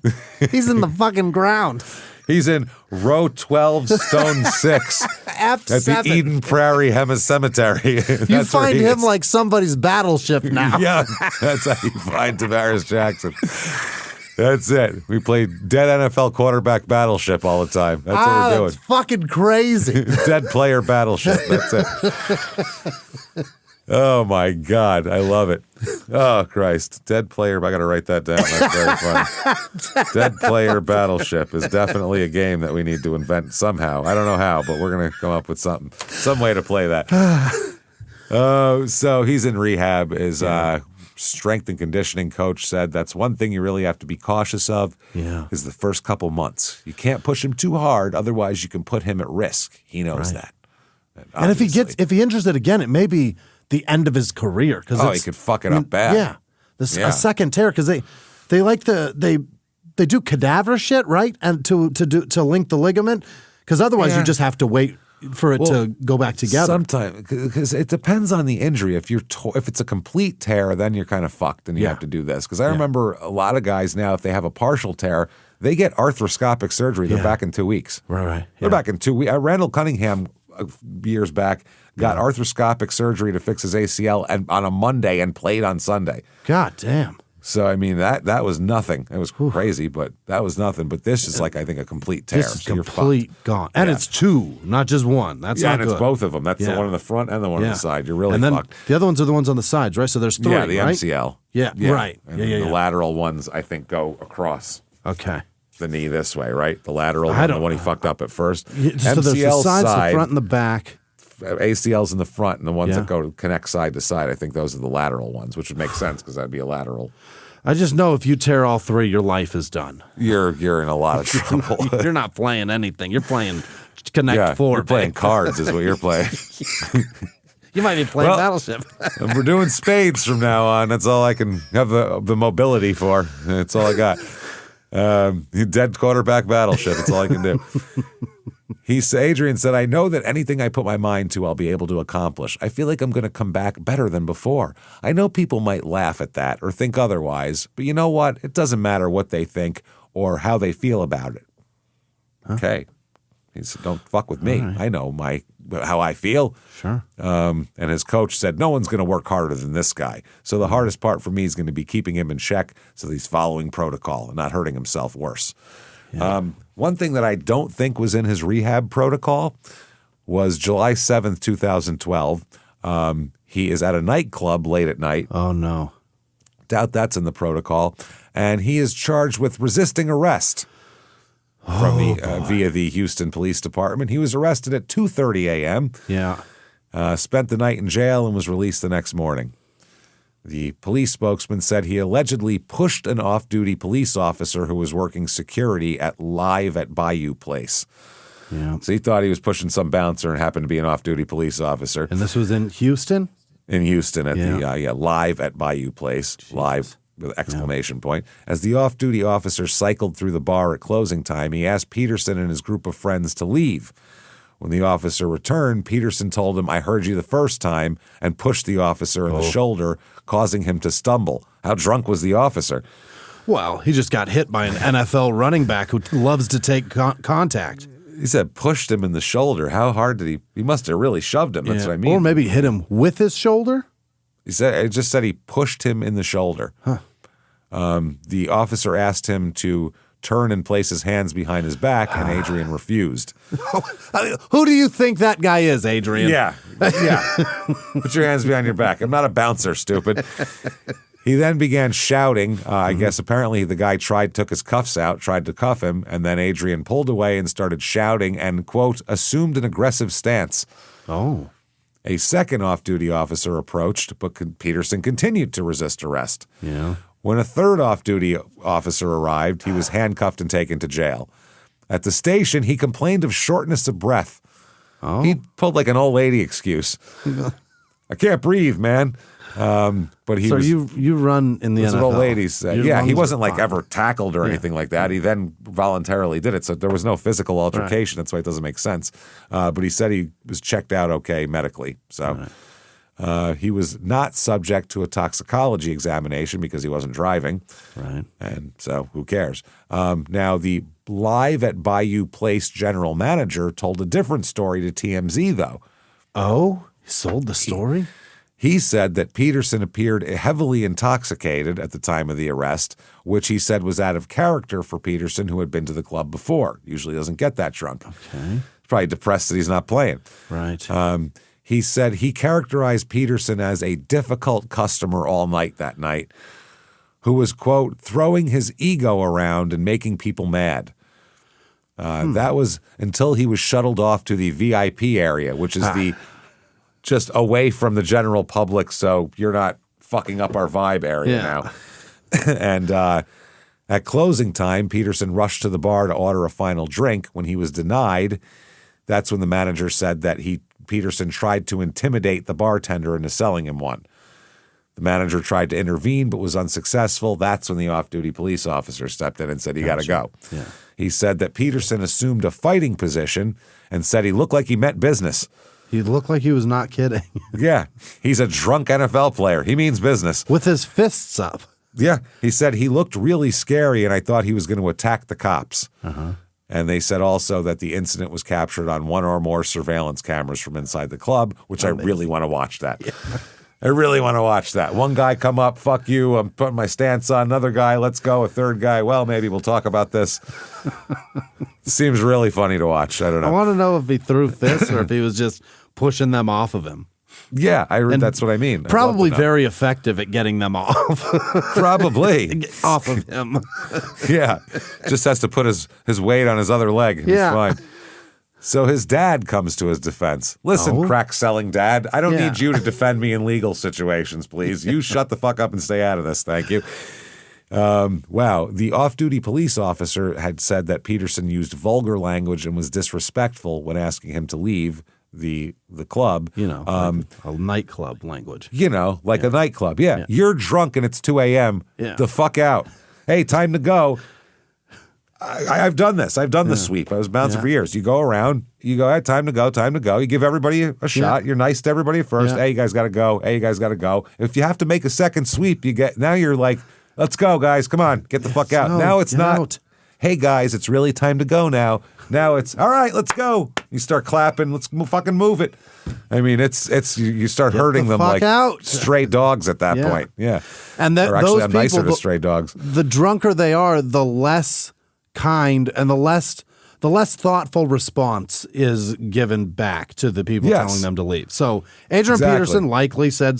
He's in the fucking ground. He's in row 12, stone 6 at the Eden Prairie Cemetery. You find him like somebody's battleship now. Yeah, that's how you find Tavares Jackson. That's it. We play dead NFL quarterback battleship all the time. That's what we're doing. That's fucking crazy. Dead player battleship. That's it. Oh, my God. I love it. Oh, Christ. Dead player. I got to write that down. That's very funny. Dead player battleship is definitely a game that we need to invent somehow. I don't know how, but we're going to come up with something. Some way to play that. Oh, so he's in rehab. His strength and conditioning coach said that's one thing you really have to be cautious of is the first couple months. You can't push him too hard. Otherwise, you can put him at risk. He knows that. And if he injures it again, it may be the end of his career. He could fuck it up bad. Yeah. A second tear, because they like they do cadaver shit, right? And to link the ligament, because otherwise you just have to wait for it to go back together. Sometimes, because it depends on the injury. If it's a complete tear, then you're kind of fucked and you have to do this. Because I remember a lot of guys now, if they have a partial tear, they get arthroscopic surgery. They're back in 2 weeks. Right. They're back in 2 weeks. Randall Cunningham, years back, got arthroscopic surgery to fix his ACL on a Monday and played on Sunday. God damn. So, I mean, that was nothing. It was crazy, but that was nothing. But this is like, I think, a complete tear. This is complete gone. And it's two, not just one. That's not and good. it's both of them. That's the one in the front and the one on the side. You're really and then fucked. The other ones are the ones on the sides, right? So there's three, Yeah, the right? MCL. Yeah, right. And the lateral ones, I think, go across Okay. the knee this way, right? The lateral one, the one he fucked up at first. So there's the sides, the front, and the back. ACLs in the front, and the ones that go to connect side to side, I think those are the lateral ones, which would make sense because that'd be a lateral. I just know if you tear all three, your life is done. You're in a lot of trouble. You're not playing anything. You're playing Connect Four. You're playing cards, is what you're playing. You might be playing Battleship. We're doing spades from now on. That's all I can have the mobility for. That's all I got. Dead quarterback battleship. That's all I can do. Adrian said, I know that anything I put my mind to, I'll be able to accomplish. I feel like I'm going to come back better than before. I know people might laugh at that or think otherwise, but you know what? It doesn't matter what they think or how they feel about it. Huh? Okay. He said, don't fuck with me. Right. I know how I feel. Sure. And his coach said, no one's going to work harder than this guy. So the hardest part for me is going to be keeping him in check so that he's following protocol and not hurting himself worse. Yeah. One thing that I don't think was in his rehab protocol was July 7th, 2012. He is at a nightclub late at night. Oh, no. Doubt that's in the protocol. And he is charged with resisting arrest via the Houston Police Department. He was arrested at 2:30 a.m. Yeah. Spent the night in jail and was released the next morning. The police spokesman said he allegedly pushed an off-duty police officer who was working security at Bayou Place. Yeah. So he thought he was pushing some bouncer and happened to be an off-duty police officer. And this was in Houston? In Houston at the Live at Bayou Place. Jeez. Live with exclamation point. As the off-duty officer cycled through the bar at closing time, he asked Peterson and his group of friends to leave. When the officer returned, Peterson told him, I heard you the first time, and pushed the officer in the shoulder, causing him to stumble. How drunk was the officer? Well, he just got hit by an NFL running back who loves to take contact. He said pushed him in the shoulder. How hard did he? He must have really shoved him. That's what I mean. Or maybe hit him with his shoulder? It just said he pushed him in the shoulder. Huh. The officer asked him to turn and place his hands behind his back, and Adrian refused. Who do you think that guy is, Adrian? Yeah. Put your hands behind your back. I'm not a bouncer, stupid. He then began shouting. I guess apparently the guy took his cuffs out, tried to cuff him, and then Adrian pulled away and started shouting and, quote, assumed an aggressive stance. Oh. A second off-duty officer approached, but Peterson continued to resist arrest. Yeah. When a third off-duty officer arrived, he was handcuffed and taken to jail. At the station, he complained of shortness of breath. Oh. He pulled like an old lady excuse. I can't breathe, man. But he was. You run in the That's NFL. what old ladies say. Your Yeah, he lungs wasn't are like fine. ever tackled or anything like that. He then voluntarily did it, so there was no physical altercation. That's why it doesn't make sense. But he said he was checked out okay medically. So he was not subject to a toxicology examination because he wasn't driving. Right. And so who cares? Now, the Live at Bayou Place general manager told a different story to TMZ, though. Oh, he sold the story? He said that Peterson appeared heavily intoxicated at the time of the arrest, which he said was out of character for Peterson, who had been to the club before. Usually doesn't get that drunk. Okay. He's probably depressed that he's not playing. Right. He said he characterized Peterson as a difficult customer all night that night, who was, quote, throwing his ego around and making people mad. That was until he was shuttled off to the VIP area, which is the just away from the general public, so you're not fucking up our vibe area now. And at closing time, Peterson rushed to the bar to order a final drink. When he was denied, that's when the manager said that Peterson tried to intimidate the bartender into selling him one. The manager tried to intervene but was unsuccessful. That's when the off-duty police officer stepped in and said, you got to go. Yeah. He said that Peterson assumed a fighting position and said he looked like he meant business. He looked like he was not kidding. Yeah, he's a drunk NFL player. He means business. With his fists up. Yeah, he said he looked really scary and I thought he was going to attack the cops. And they said also that the incident was captured on one or more surveillance cameras from inside the club, which I really want to watch that. Yeah. I really want to watch that. One guy come up, fuck you, I'm putting my stance on. Another guy, let's go. A third guy, well, maybe we'll talk about this. Seems really funny to watch. I don't know. I want to know if he threw fists or if he was just pushing them off of him. Yeah, that's what I mean. Probably very effective at getting them off. Probably. Off of him. Yeah, just has to put his weight on his other leg. And Yeah. He's fine. So his dad comes to his defense. Listen, crack-selling dad, I don't need you to defend me in legal situations, please. You shut the fuck up and stay out of this. Thank you. Wow. The off-duty police officer had said that Peterson used vulgar language and was disrespectful when asking him to leave the club. You know, like a nightclub language. You know, like a nightclub. Yeah. You're drunk and it's 2 a.m. Yeah. The fuck out. Hey, time to go. I've done this. I've done the sweep. I was bouncing for years. You go around, you go, hey, time to go, time to go. You give everybody a shot. You're nice to everybody at first. Hey, you guys got to go. Hey, you guys got to go. If you have to make a second sweep, now you're like, let's go, guys. Come on, get the fuck out. Now it's not, hey, guys, it's really time to go now. Now it's, all right, let's go. You start clapping. Let's fucking move it. I mean, it's you start hurting them like stray dogs at that point. Yeah. And or actually, those I'm nicer people, to stray dogs. The drunker they are, the less kind and the less thoughtful response is given back to the people telling them to leave. So Adrian Peterson likely said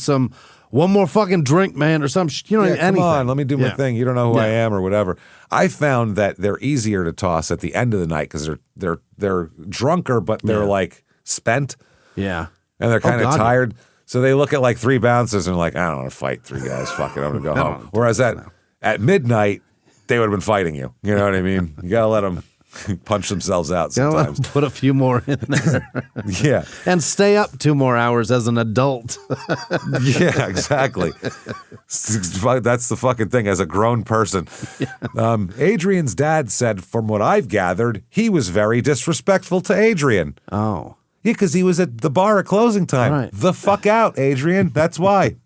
one more fucking drink, man, or some, anything. Come on, let me do my thing. You don't know who I am or whatever. I found that they're easier to toss at the end of the night because they're drunker, but they're like spent. Yeah. And they're kind of tired. So they look at like 3 bouncers and like, I don't want to fight 3 guys. Fuck it, I'm going to go home. Whereas at midnight, they would have been fighting you. You know what I mean? You got to let them punch themselves out sometimes. Put a few more in there. Yeah. And stay up 2 more hours as an adult. Yeah, exactly. That's the fucking thing as a grown person. Adrian's dad said, from what I've gathered, he was very disrespectful to Adrian. Oh. Yeah, because he was at the bar at closing time. Right. The fuck out, Adrian. That's why.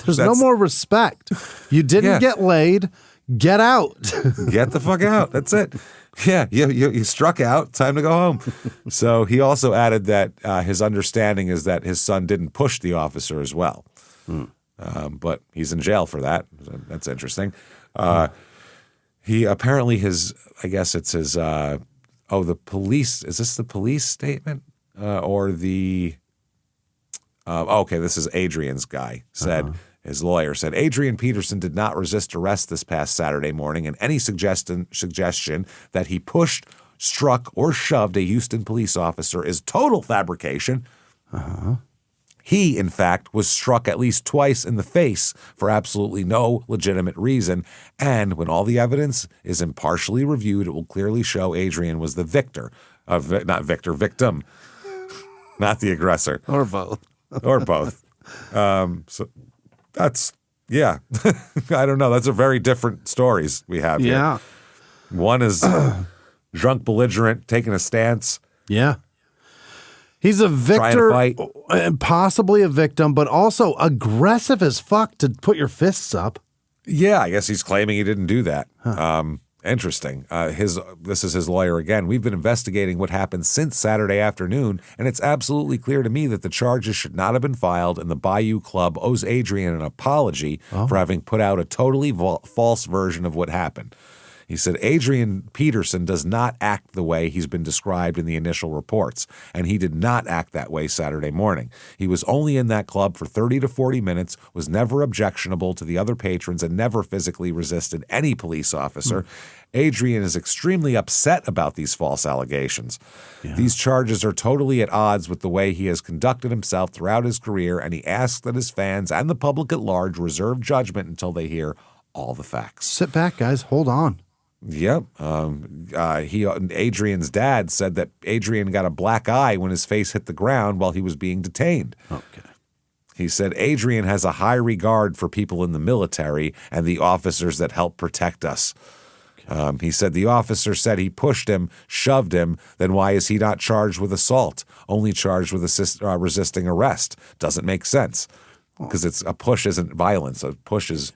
There's no more respect. You didn't get laid. Get out. Get the fuck out. That's it. Yeah, you struck out. Time to go home. So he also added that his understanding is that his son didn't push the officer as well. But he's in jail for that. That's interesting. He apparently I guess it's his, the police, is this the police statement? Or the, okay, this is Adrian's guy, said, his lawyer said, Adrian Peterson did not resist arrest this past Saturday morning, and any suggestion that he pushed, struck, or shoved a Houston police officer is total fabrication. He, in fact, was struck at least twice in the face for absolutely no legitimate reason, and when all the evidence is impartially reviewed, it will clearly show Adrian was the victim, not the aggressor. Or both. Or both. So that's, yeah. I don't know. That's a very different stories we have here. Yeah. One is drunk, belligerent, taking a stance. Yeah. He's a victor, Trying to and possibly a victim, but also aggressive as fuck to put your fists up. Yeah, I guess he's claiming he didn't do that. Interesting. This is his lawyer again. We've been investigating what happened since Saturday afternoon, and it's absolutely clear to me that the charges should not have been filed, and the Bayou Club owes Adrian an apology for having put out a totally false version of what happened. He said Adrian Peterson does not act the way he's been described in the initial reports, and he did not act that way Saturday morning. He was only in that club for 30 to 40 minutes, was never objectionable to the other patrons, and never physically resisted any police officer. Adrian is extremely upset about these false allegations. Yeah. These charges are totally at odds with the way he has conducted himself throughout his career, and he asks that his fans and the public at large reserve judgment until they hear all the facts. Sit back, guys. Hold on. Yep. Adrian's dad said that Adrian got a black eye when his face hit the ground while he was being detained. Okay. He said Adrian has a high regard for people in the military and the officers that help protect us. Okay. He said the officer said he pushed him, shoved him, then why is he not charged with assault? Only charged with resisting arrest. Doesn't make sense because a push isn't violence. A push is...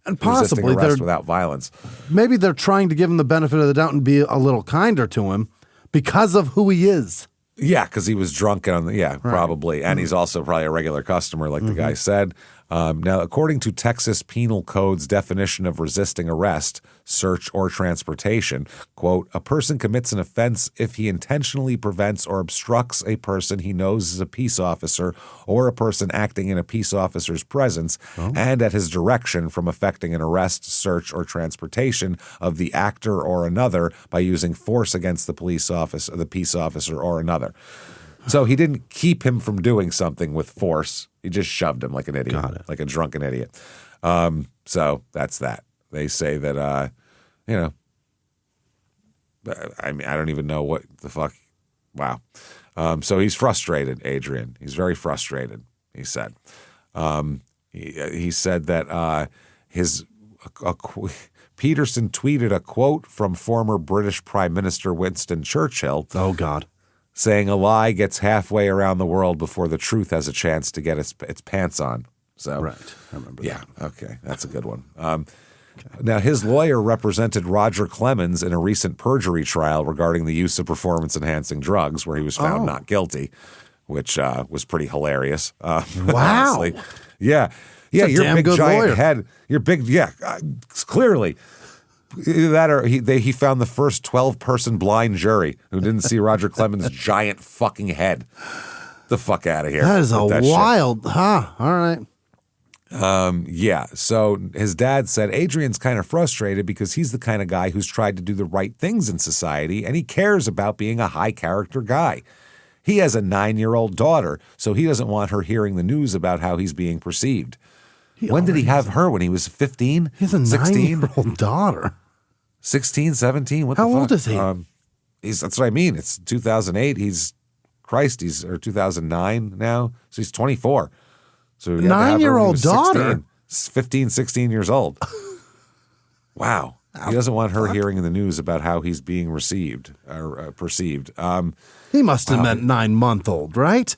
And possibly arrest without violence. Maybe they're trying to give him the benefit of the doubt and be a little kinder to him because of who he is. Yeah, because he was drunk probably. And he's also probably a regular customer, like the guy said. Now, according to Texas Penal Code's definition of resisting arrest, search, or transportation, quote, a person commits an offense if he intentionally prevents or obstructs a person he knows is a peace officer or a person acting in a peace officer's presence and at his direction from effecting an arrest, search, or transportation of the actor or another by using force against the peace officer or another. So he didn't keep him from doing something with force. He just shoved him like an idiot, like a drunken idiot. So that's that. They say that, I mean, I don't even know what the fuck. Wow. So he's frustrated, Adrian. He's very frustrated, he said. He said that Peterson tweeted a quote from former British Prime Minister Winston Churchill. Oh, God. Saying a lie gets halfway around the world before the truth has a chance to get its pants on. So, right, I remember that. Yeah, okay, that's a good one. Now, his lawyer represented Roger Clemens in a recent perjury trial regarding the use of performance-enhancing drugs, where he was found not guilty, which was pretty hilarious. Wow. Honestly. Yeah. Yeah, your big giant lawyer. Head. Your big, clearly. He found the first 12-person blind jury who didn't see Roger Clemens' giant fucking head. The fuck out of here. That is wild, huh? All right. Yeah. So his dad said Adrian's kind of frustrated because he's the kind of guy who's tried to do the right things in society, and he cares about being a high-character guy. He has a 9-year-old daughter, so he doesn't want her hearing the news about how he's being perceived. When did he have her? When he was 15? He has a 9-year-old daughter. 16, 17? What the fuck? How old is he? That's what I mean. It's 2008. He's 2009 now. So he's 24. So 9-year-old daughter? 15, 16 years old. Wow. He doesn't want her hearing in the news about how he's being received or perceived. He must have meant 9-month-old, right?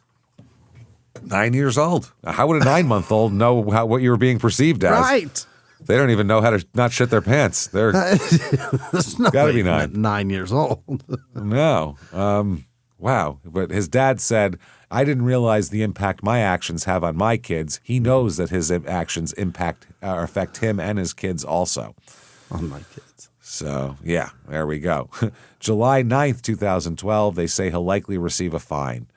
9 years old. How would a 9-month-old know what you were being perceived as? Right. They don't even know how to not shit their pants. They're got to be 9. 9 years old. No. Wow. But his dad said, I didn't realize the impact my actions have on my kids. He knows that his actions affect him and his kids also. On my kids. So, yeah, there we go. July 9th, 2012, they say he'll likely receive a fine.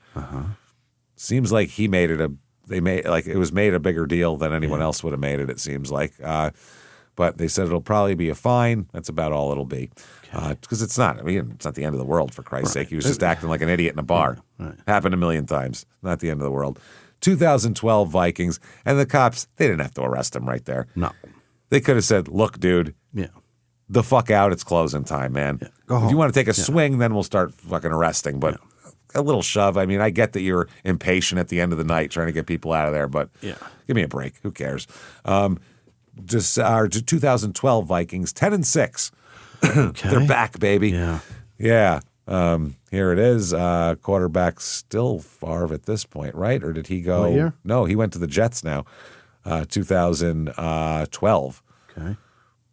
Seems like he made it it was made a bigger deal than anyone else would have made it, it seems like. But they said it'll probably be a fine. That's about all it'll be. Because it's not the end of the world, for Christ's sake. He was just acting like an idiot in a bar. Right. Happened a million times. Not the end of the world. 2012 Vikings, and the cops, they didn't have to arrest him right there. No. They could have said, look, dude, the fuck out. It's closing time, man. Yeah. Go home. If you want to take a swing, then we'll start fucking arresting. But a little shove. I mean, I get that you're impatient at the end of the night trying to get people out of there, but give me a break. Who cares? Just our 2012 Vikings, 10-6. Okay. They're back, baby. Yeah. Here it is. Quarterback still Favre at this point, right? Or did he go? What year? No, he went to the Jets now. 2012. Okay.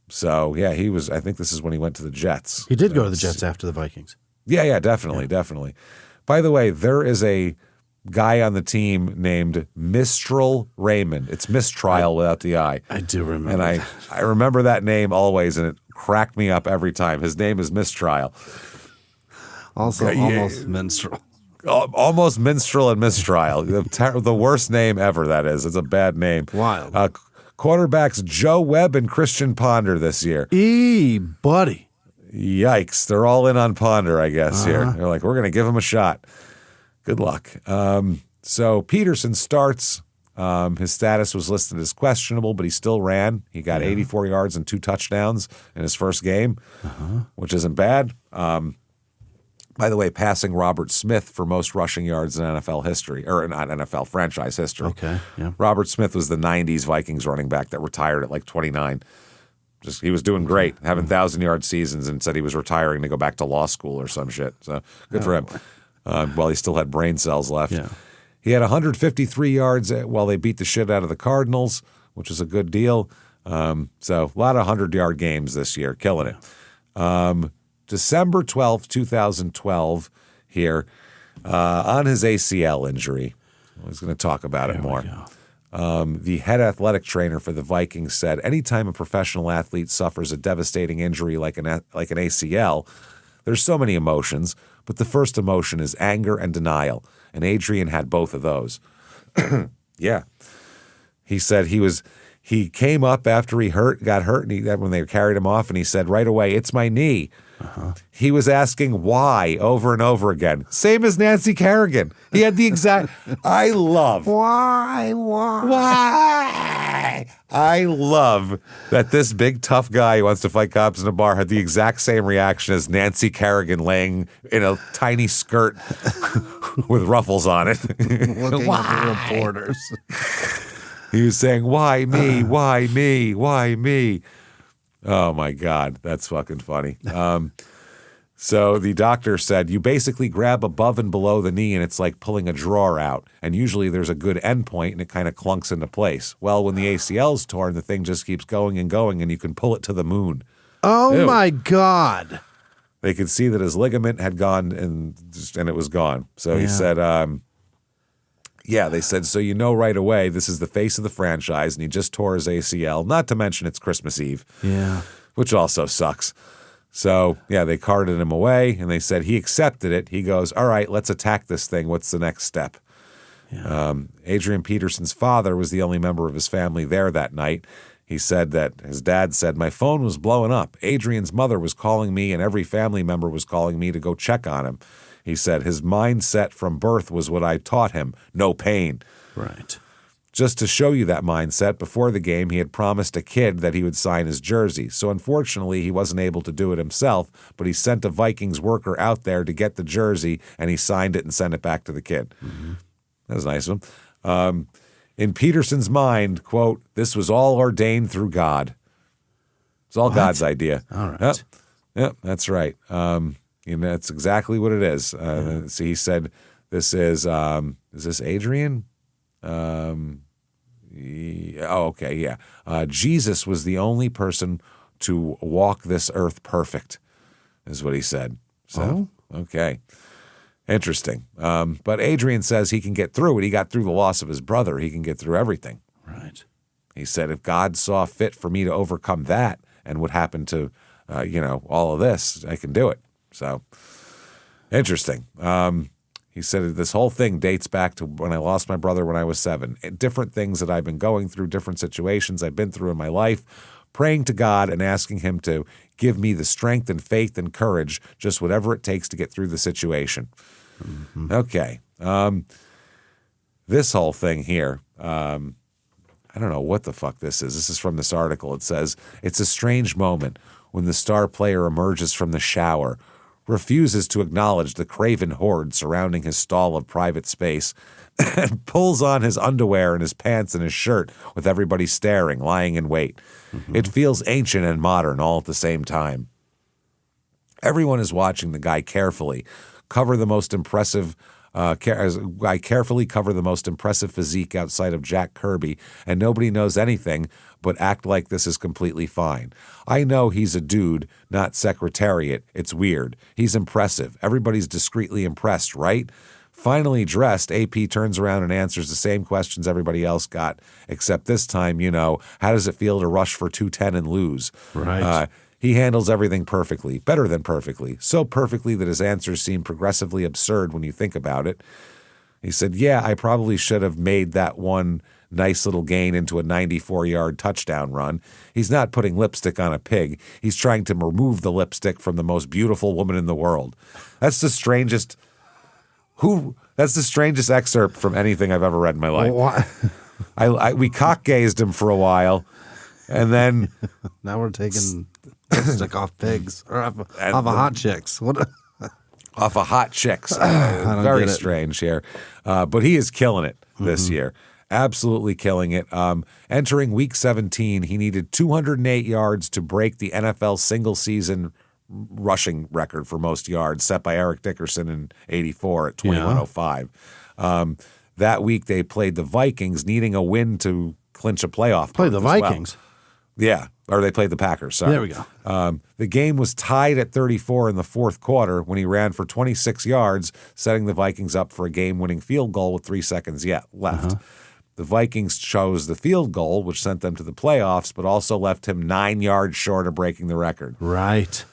So yeah, he was. I think this is when he went to the Jets. He did go to the Jets after the Vikings. Yeah, definitely. By the way, there is a guy on the team named Mistral Raymond. It's mistrial without the I. I do remember. And I remember that name always, and it cracked me up every time. His name is Mistrial. Also, almost minstrel. Almost minstrel and mistrial. The worst name ever, that is. It's a bad name. Wild. Quarterbacks Joe Webb and Christian Ponder this year. Buddy. Yikes. They're all in on Ponder, I guess, here. They're like, we're going to give him a shot. Good luck. So Peterson starts. His status was listed as questionable, but he still ran. He got 84 yards and 2 touchdowns in his first game, which isn't bad. By the way, passing Robert Smith for most rushing yards in NFL history, or not NFL, franchise history. Okay, yeah. Robert Smith was the 90s Vikings running back that retired at like 29. He was doing great, having 1,000-yard seasons, and said he was retiring to go back to law school or some shit. So good for him. While he still had brain cells left. Yeah. He had 153 yards while they beat the shit out of the Cardinals, which is a good deal. So a lot of 100-yard games this year, killing it. December 12th, 2012 here, on his ACL injury. I was going to talk about it more. The head athletic trainer for the Vikings said, anytime a professional athlete suffers a devastating injury like an ACL, there's so many emotions, but the first emotion is anger and denial, and Adrian had both of those. Yeah. He said he came up after he got hurt, and when they carried him off, and he said right away, "It's my knee." He was asking why over and over again. Same as Nancy Kerrigan. He had the exact. I love. Why? I love that this big tough guy who wants to fight cops in a bar had the exact same reaction as Nancy Kerrigan laying in a tiny skirt with ruffles on it. Looking at the reporters. He was saying, why me? Why me? Why me? Oh, my God. That's fucking funny. So the doctor said, you basically grab above and below the knee, and it's like pulling a drawer out. And usually there's a good end point, and it kind of clunks into place. Well, when the ACL's torn, the thing just keeps going, and you can pull it to the moon. Oh, Ew. my God. They could see that his ligament had gone, and it was gone. So he said, they said, so you know right away this is the face of the franchise, and he just tore his ACL, not to mention it's Christmas Eve. Yeah. Which also sucks. So, they carted him away, and they said he accepted it. He goes, all right, let's attack this thing. What's the next step? Yeah. Adrian Peterson's father was the only member of his family there that night. He said that his dad said, my phone was blowing up. Adrian's mother was calling me, and every family member was calling me to go check on him. He said his mindset from birth was what I taught him, no pain. Right. Just to show you that mindset, before the game, he had promised a kid that he would sign his jersey. So unfortunately, he wasn't able to do it himself, but he sent a Vikings worker out there to get the jersey, and he signed it and sent it back to the kid. Mm-hmm. That was nice of him. In Peterson's mind, quote, this was all ordained through God. It's all God's idea. All right. Yep, that's right. That's exactly what it is. So he said, this is this Adrian? Jesus was the only person to walk this earth perfect, is what he said. So, okay. Interesting. But Adrian says he can get through it. He got through the loss of his brother. He can get through everything. Right. He said, if God saw fit for me to overcome that and what happened to, all of this, I can do it. So, interesting. He said this whole thing dates back to when I lost my brother when I was 7. Different things that I've been going through, different situations I've been through in my life, praying to God and asking him to give me the strength and faith and courage, just whatever it takes to get through the situation. Mm-hmm. Okay. This whole thing here, I don't know what the fuck this is. This is from this article. It says, it's a strange moment when the star player emerges from the shower, refuses to acknowledge the craven horde surrounding his stall of private space, and pulls on his underwear and his pants and his shirt with everybody staring, lying in wait. It feels ancient and modern all at the same time. Everyone is watching the guy carefully cover the most impressive carefully cover the most impressive physique outside of Jack Kirby, and nobody knows anything but act like this is completely fine. I know he's a dude, not secretariat. It's weird. He's impressive. Everybody's discreetly impressed, right? Finally dressed, AP turns around and answers the same questions everybody else got, except this time, how does it feel to rush for 210 and lose? Right. He handles everything perfectly, better than perfectly, so perfectly that his answers seem progressively absurd when you think about it. He said, yeah, I probably should have made that one nice little gain into a 94-yard touchdown run. He's not putting lipstick on a pig. He's trying to remove the lipstick from the most beautiful woman in the world. That's the strangest excerpt from anything I've ever read in my life. We cock-gazed him for a while, and then... Now we're taking lipstick off pigs, or off of hot chicks. What? Off of hot chicks. Very strange here. But he is killing it this year. Absolutely killing it. Entering week 17, he needed 208 yards to break the NFL single-season rushing record for most yards set by Eric Dickerson in 84 at 2105. That week they played the Vikings, needing a win to clinch a playoff. Play the Vikings? Well. Yeah, or they played the Packers, sorry. There we go. The game was tied at 34 in the fourth quarter when he ran for 26 yards, setting the Vikings up for a game-winning field goal with 3 seconds left. The Vikings chose the field goal, which sent them to the playoffs, but also left him 9 yards short of breaking the record. Right.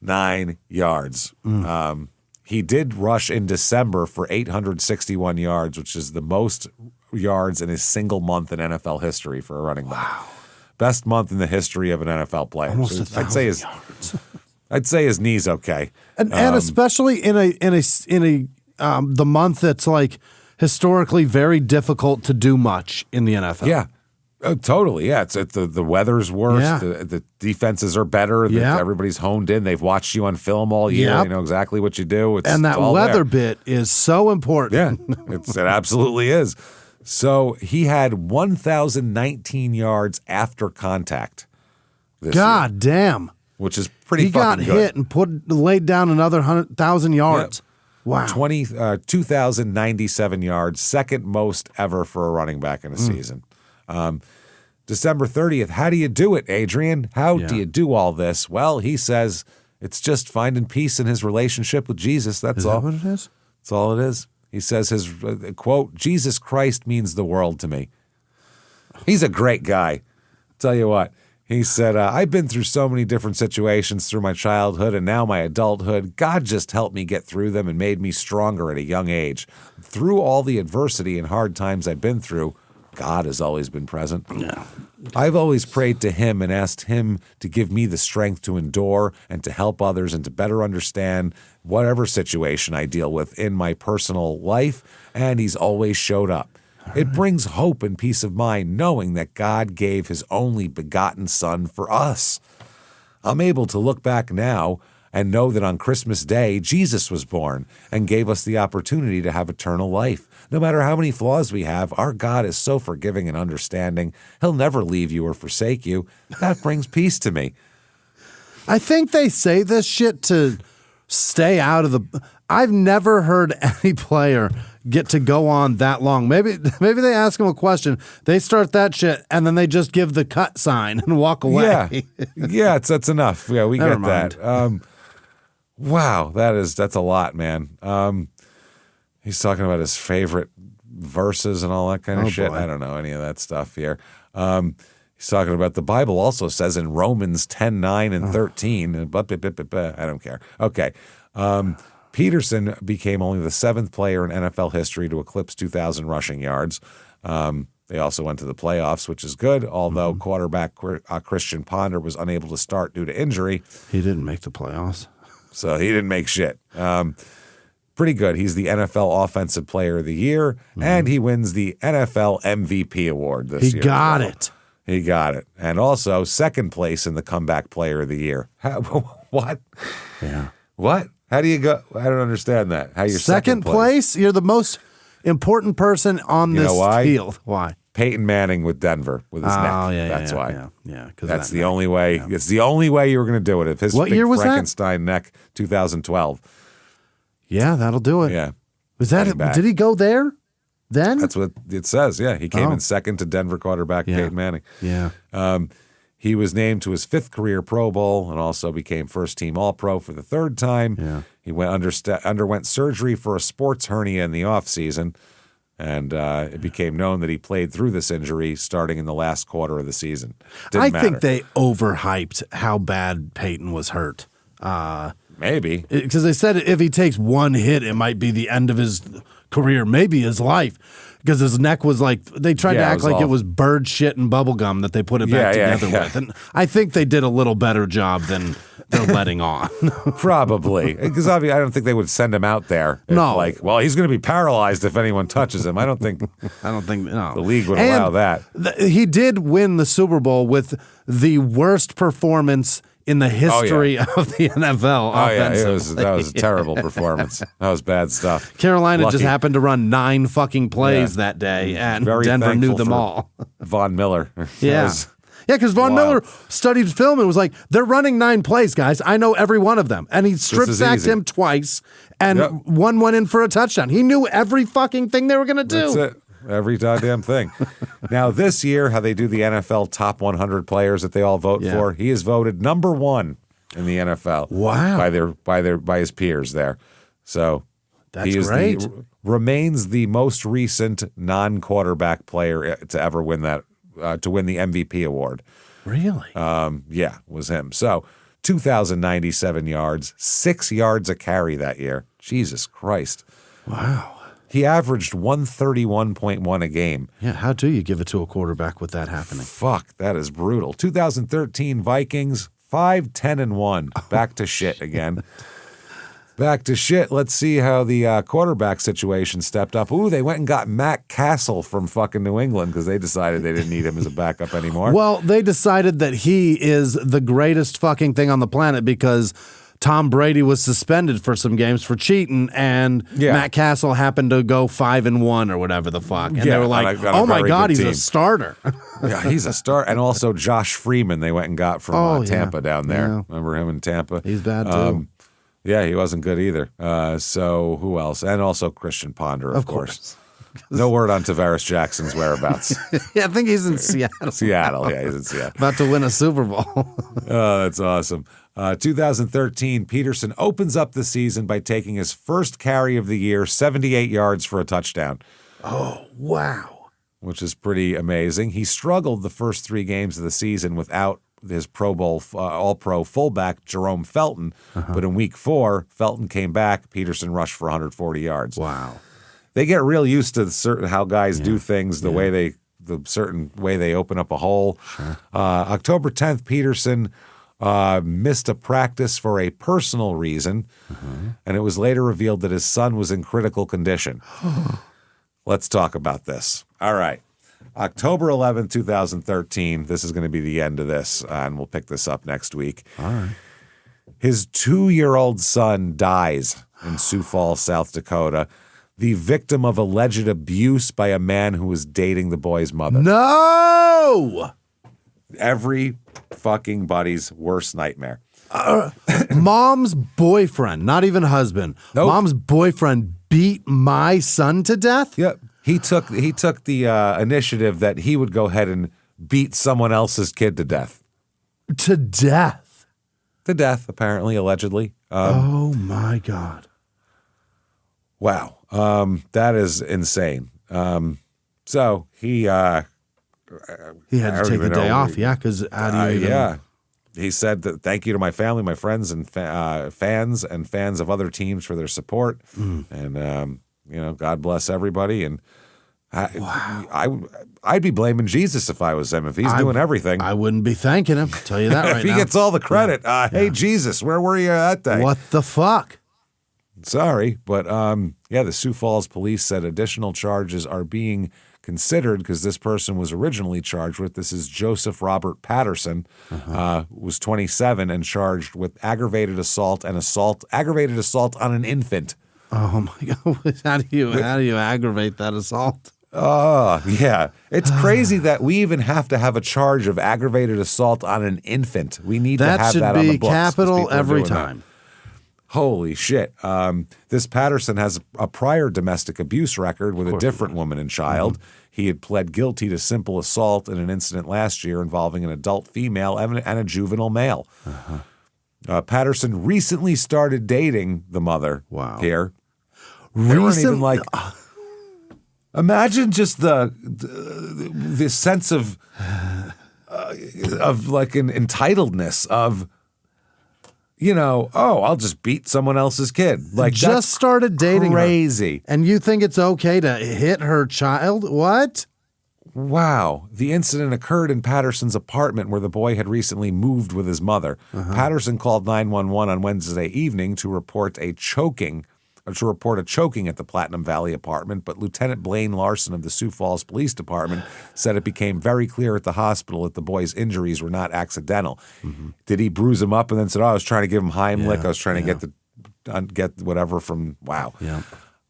9 yards. He did rush in December for 861 yards, which is the most yards in a single month in NFL history for a running back. Wow. Best month in the history of an NFL player. Almost 1,000 yards. I'd say his knee's okay, and especially in the month that's like historically very difficult to do much in the NFL. Yeah, totally. Yeah, it's the weather's worse. Yeah. The defenses are better. Everybody's honed in. They've watched you on film all year. Yep. You know exactly what you do. And that weather bit is so important. Yeah, it absolutely is. So he had 1,019 yards after contact this year, damn. which is pretty He got fucking good. hit and laid down another 100,000 yards. Wow. 2,097 yards, second most ever for a running back in a season. December 30th, how do you do it, Adrian? How do you do all this? Well, he says it's just finding peace in his relationship with Jesus. That's all. Is that what it is? That's all it is. He says his quote, Jesus Christ means the world to me. He's a great guy. Tell you what, he said, I've been through so many different situations through my childhood and now my adulthood. God just helped me get through them and made me stronger at a young age. Through all the adversity and hard times I've been through, God has always been present. Yeah. I've always prayed to him and asked him to give me the strength to endure and to help others and to better understand whatever situation I deal with in my personal life, and he's always showed up. It brings hope and peace of mind knowing that God gave his only begotten Son for us. I'm able to look back now and know that on Christmas Day, Jesus was born and gave us the opportunity to have eternal life. No matter how many flaws we have, our God is so forgiving and understanding. He'll never leave you or forsake you. That brings peace to me. I think they say this shit to stay out of the... I've never heard any player get to go on that long. Maybe they ask him a question, they start that shit, and then they just give the cut sign and walk away. Yeah, that's enough. Yeah, we Never get mind. that. Wow, that's a lot, man. He's talking about his favorite verses and all that kind of shit. Boy. I don't know any of that stuff here. He's talking about the Bible also says in Romans 10:9 and 13. I don't care. Okay. Peterson became only the seventh player in NFL history to eclipse 2,000 rushing yards. They also went to the playoffs, which is good, although quarterback Christian Ponder was unable to start due to injury. He didn't make the playoffs. So he didn't make shit. Pretty good. He's the NFL Offensive Player of the Year, and he wins the NFL MVP award this year. He got it. He got it. And also second place in the Comeback Player of the Year. What? Yeah. What? How do you go? I don't understand that. How you're second place? You're the most important person on this field. Why? Peyton Manning with Denver with his neck. Yeah, That's why. Yeah. That's the only way. Yeah. It's the only way you were going to do it. If his what year was Frankenstein neck, 2012. Yeah, that'll do it. Yeah. Was that? Did he go there? Then that's what it says. Yeah, he came in second to Denver quarterback Peyton Manning. Yeah. He was named to his 5th career Pro Bowl and also became first-team All-Pro for the 3rd time. Yeah. He underwent surgery for a sports hernia in the offseason, and it became known that he played through this injury starting in the last quarter of the season. I think they overhyped how bad Peyton was hurt. Maybe. Because they said if he takes one hit, it might be the end of his career, maybe his life. Because his neck was like, they tried to act like it was bird shit and bubble gum that they put it back together with. And I think they did a little better job than they're letting on. Probably. Because obviously I don't think they would send him out there. Like, well, he's going to be paralyzed if anyone touches him. I don't think the league would allow that. He did win the Super Bowl with the worst performance in the history of the NFL. That was a terrible performance. That was bad stuff. Carolina just happened to run 9 fucking plays that day, and Denver knew them all. Von Miller. Yeah, because Von Miller studied film and was like, they're running 9 plays, guys. I know every one of them. And he strip-sacked him twice, and one went in for a touchdown. He knew every fucking thing they were going to do. That's it. Every goddamn thing. Now, this year, how they do the NFL top 100 players that they all vote for, he is voted number 1 in the NFL. Wow. By his peers there. So that's great. Remains the most recent non-quarterback player to ever win that to win the MVP award. Really? Was him. So 2,097 yards, 6 yards a carry that year. Jesus Christ. Wow. He averaged 131.1 a game. Yeah, how do you give it to a quarterback with that happening? Fuck, that is brutal. 2013 Vikings, 5-10-1. Back to shit again. Back to shit. Let's see how the quarterback situation stepped up. Ooh, they went and got Matt Castle from fucking New England because they decided they didn't need him as a backup anymore. Well, they decided that he is the greatest fucking thing on the planet because Tom Brady was suspended for some games for cheating, and Matt Castle happened to go 5-1 or whatever the fuck. And they were like, oh my God, he's a starter. Yeah, he's a starter. And also Josh Freeman they went and got from Tampa down there. Yeah. Remember him in Tampa? He's bad too. Yeah, he wasn't good either. So who else? And also Christian Ponder, of course. No word on Tavares Jackson's whereabouts. Yeah, I think he's in Seattle. He's in Seattle. About to win a Super Bowl. Oh, that's awesome. 2013, Peterson opens up the season by taking his first carry of the year, 78 yards for a touchdown. Oh, wow. Which is pretty amazing. He struggled the first 3 games of the season without his Pro Bowl All-Pro fullback, Jerome Felton. But in week 4, Felton came back. Peterson rushed for 140 yards. Wow. They get real used to how guys do things, the certain way they open up a hole. Sure. October 10th, Peterson missed a practice for a personal reason, and it was later revealed that his son was in critical condition. Let's talk about this. All right. October 11th, 2013. This is going to be the end of this, and we'll pick this up next week. All right. His 2-year-old son dies in Sioux Falls, South Dakota, the victim of alleged abuse by a man who was dating the boy's mother. No! Every fucking buddy's worst nightmare. Mom's boyfriend, not even husband. Nope. Mom's boyfriend beat my son to death? Yep. He took the initiative that he would go ahead and beat someone else's kid to death. To death? To death, apparently, allegedly. Oh, my God. Wow. That is insane. So he had to take the day off, because how do you even... Yeah. He said that thank you to my family, my friends, and fans of other teams for their support. And, God bless everybody. And I'd be blaming Jesus if I was him, if he's doing everything. I wouldn't be thanking him, tell you that right now. If he gets all the credit. Hey, Jesus, where were you that day? What the fuck? Sorry, but the Sioux Falls police said additional charges are being considered because this person was originally charged with. This is Joseph Robert Patterson, was 27 and charged with aggravated assault on an infant. Oh my God! How do you aggravate that assault? Oh, yeah. It's crazy that we even have to have a charge of aggravated assault on an infant. We need to have that on the books. That should be capital every time. Holy shit. This Patterson has a prior domestic abuse record with a different woman and child. He had pled guilty to simple assault in an incident last year involving an adult female and a juvenile male. Patterson recently started dating the mother here. They weren't even like... Imagine just the sense of like an entitledness of, I'll just beat someone else's kid. Like just started dating crazy. Her. And you think it's okay to hit her child? What? Wow. The incident occurred in Patterson's apartment where the boy had recently moved with his mother. Patterson called 911 on Wednesday evening to report a choking at the Platinum Valley apartment, but Lieutenant Blaine Larson of the Sioux Falls Police Department said it became very clear at the hospital that the boy's injuries were not accidental. Did he bruise him up and then said, I was trying to give him Heimlich, I was trying to get whatever from, wow.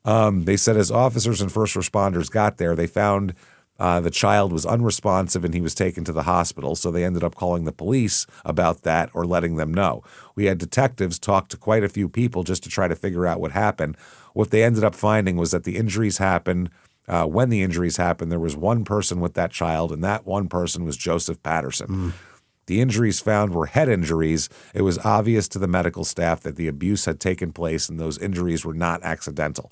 They said as officers and first responders got there, they found the child was unresponsive and he was taken to the hospital, so they ended up calling the police about that or letting them know. We had detectives talk to quite a few people just to try to figure out what happened. What they ended up finding was that the injuries happened. When the injuries happened, there was one person with that child, and that one person was Joseph Patterson. The injuries found were head injuries. It was obvious to the medical staff that the abuse had taken place and those injuries were not accidental.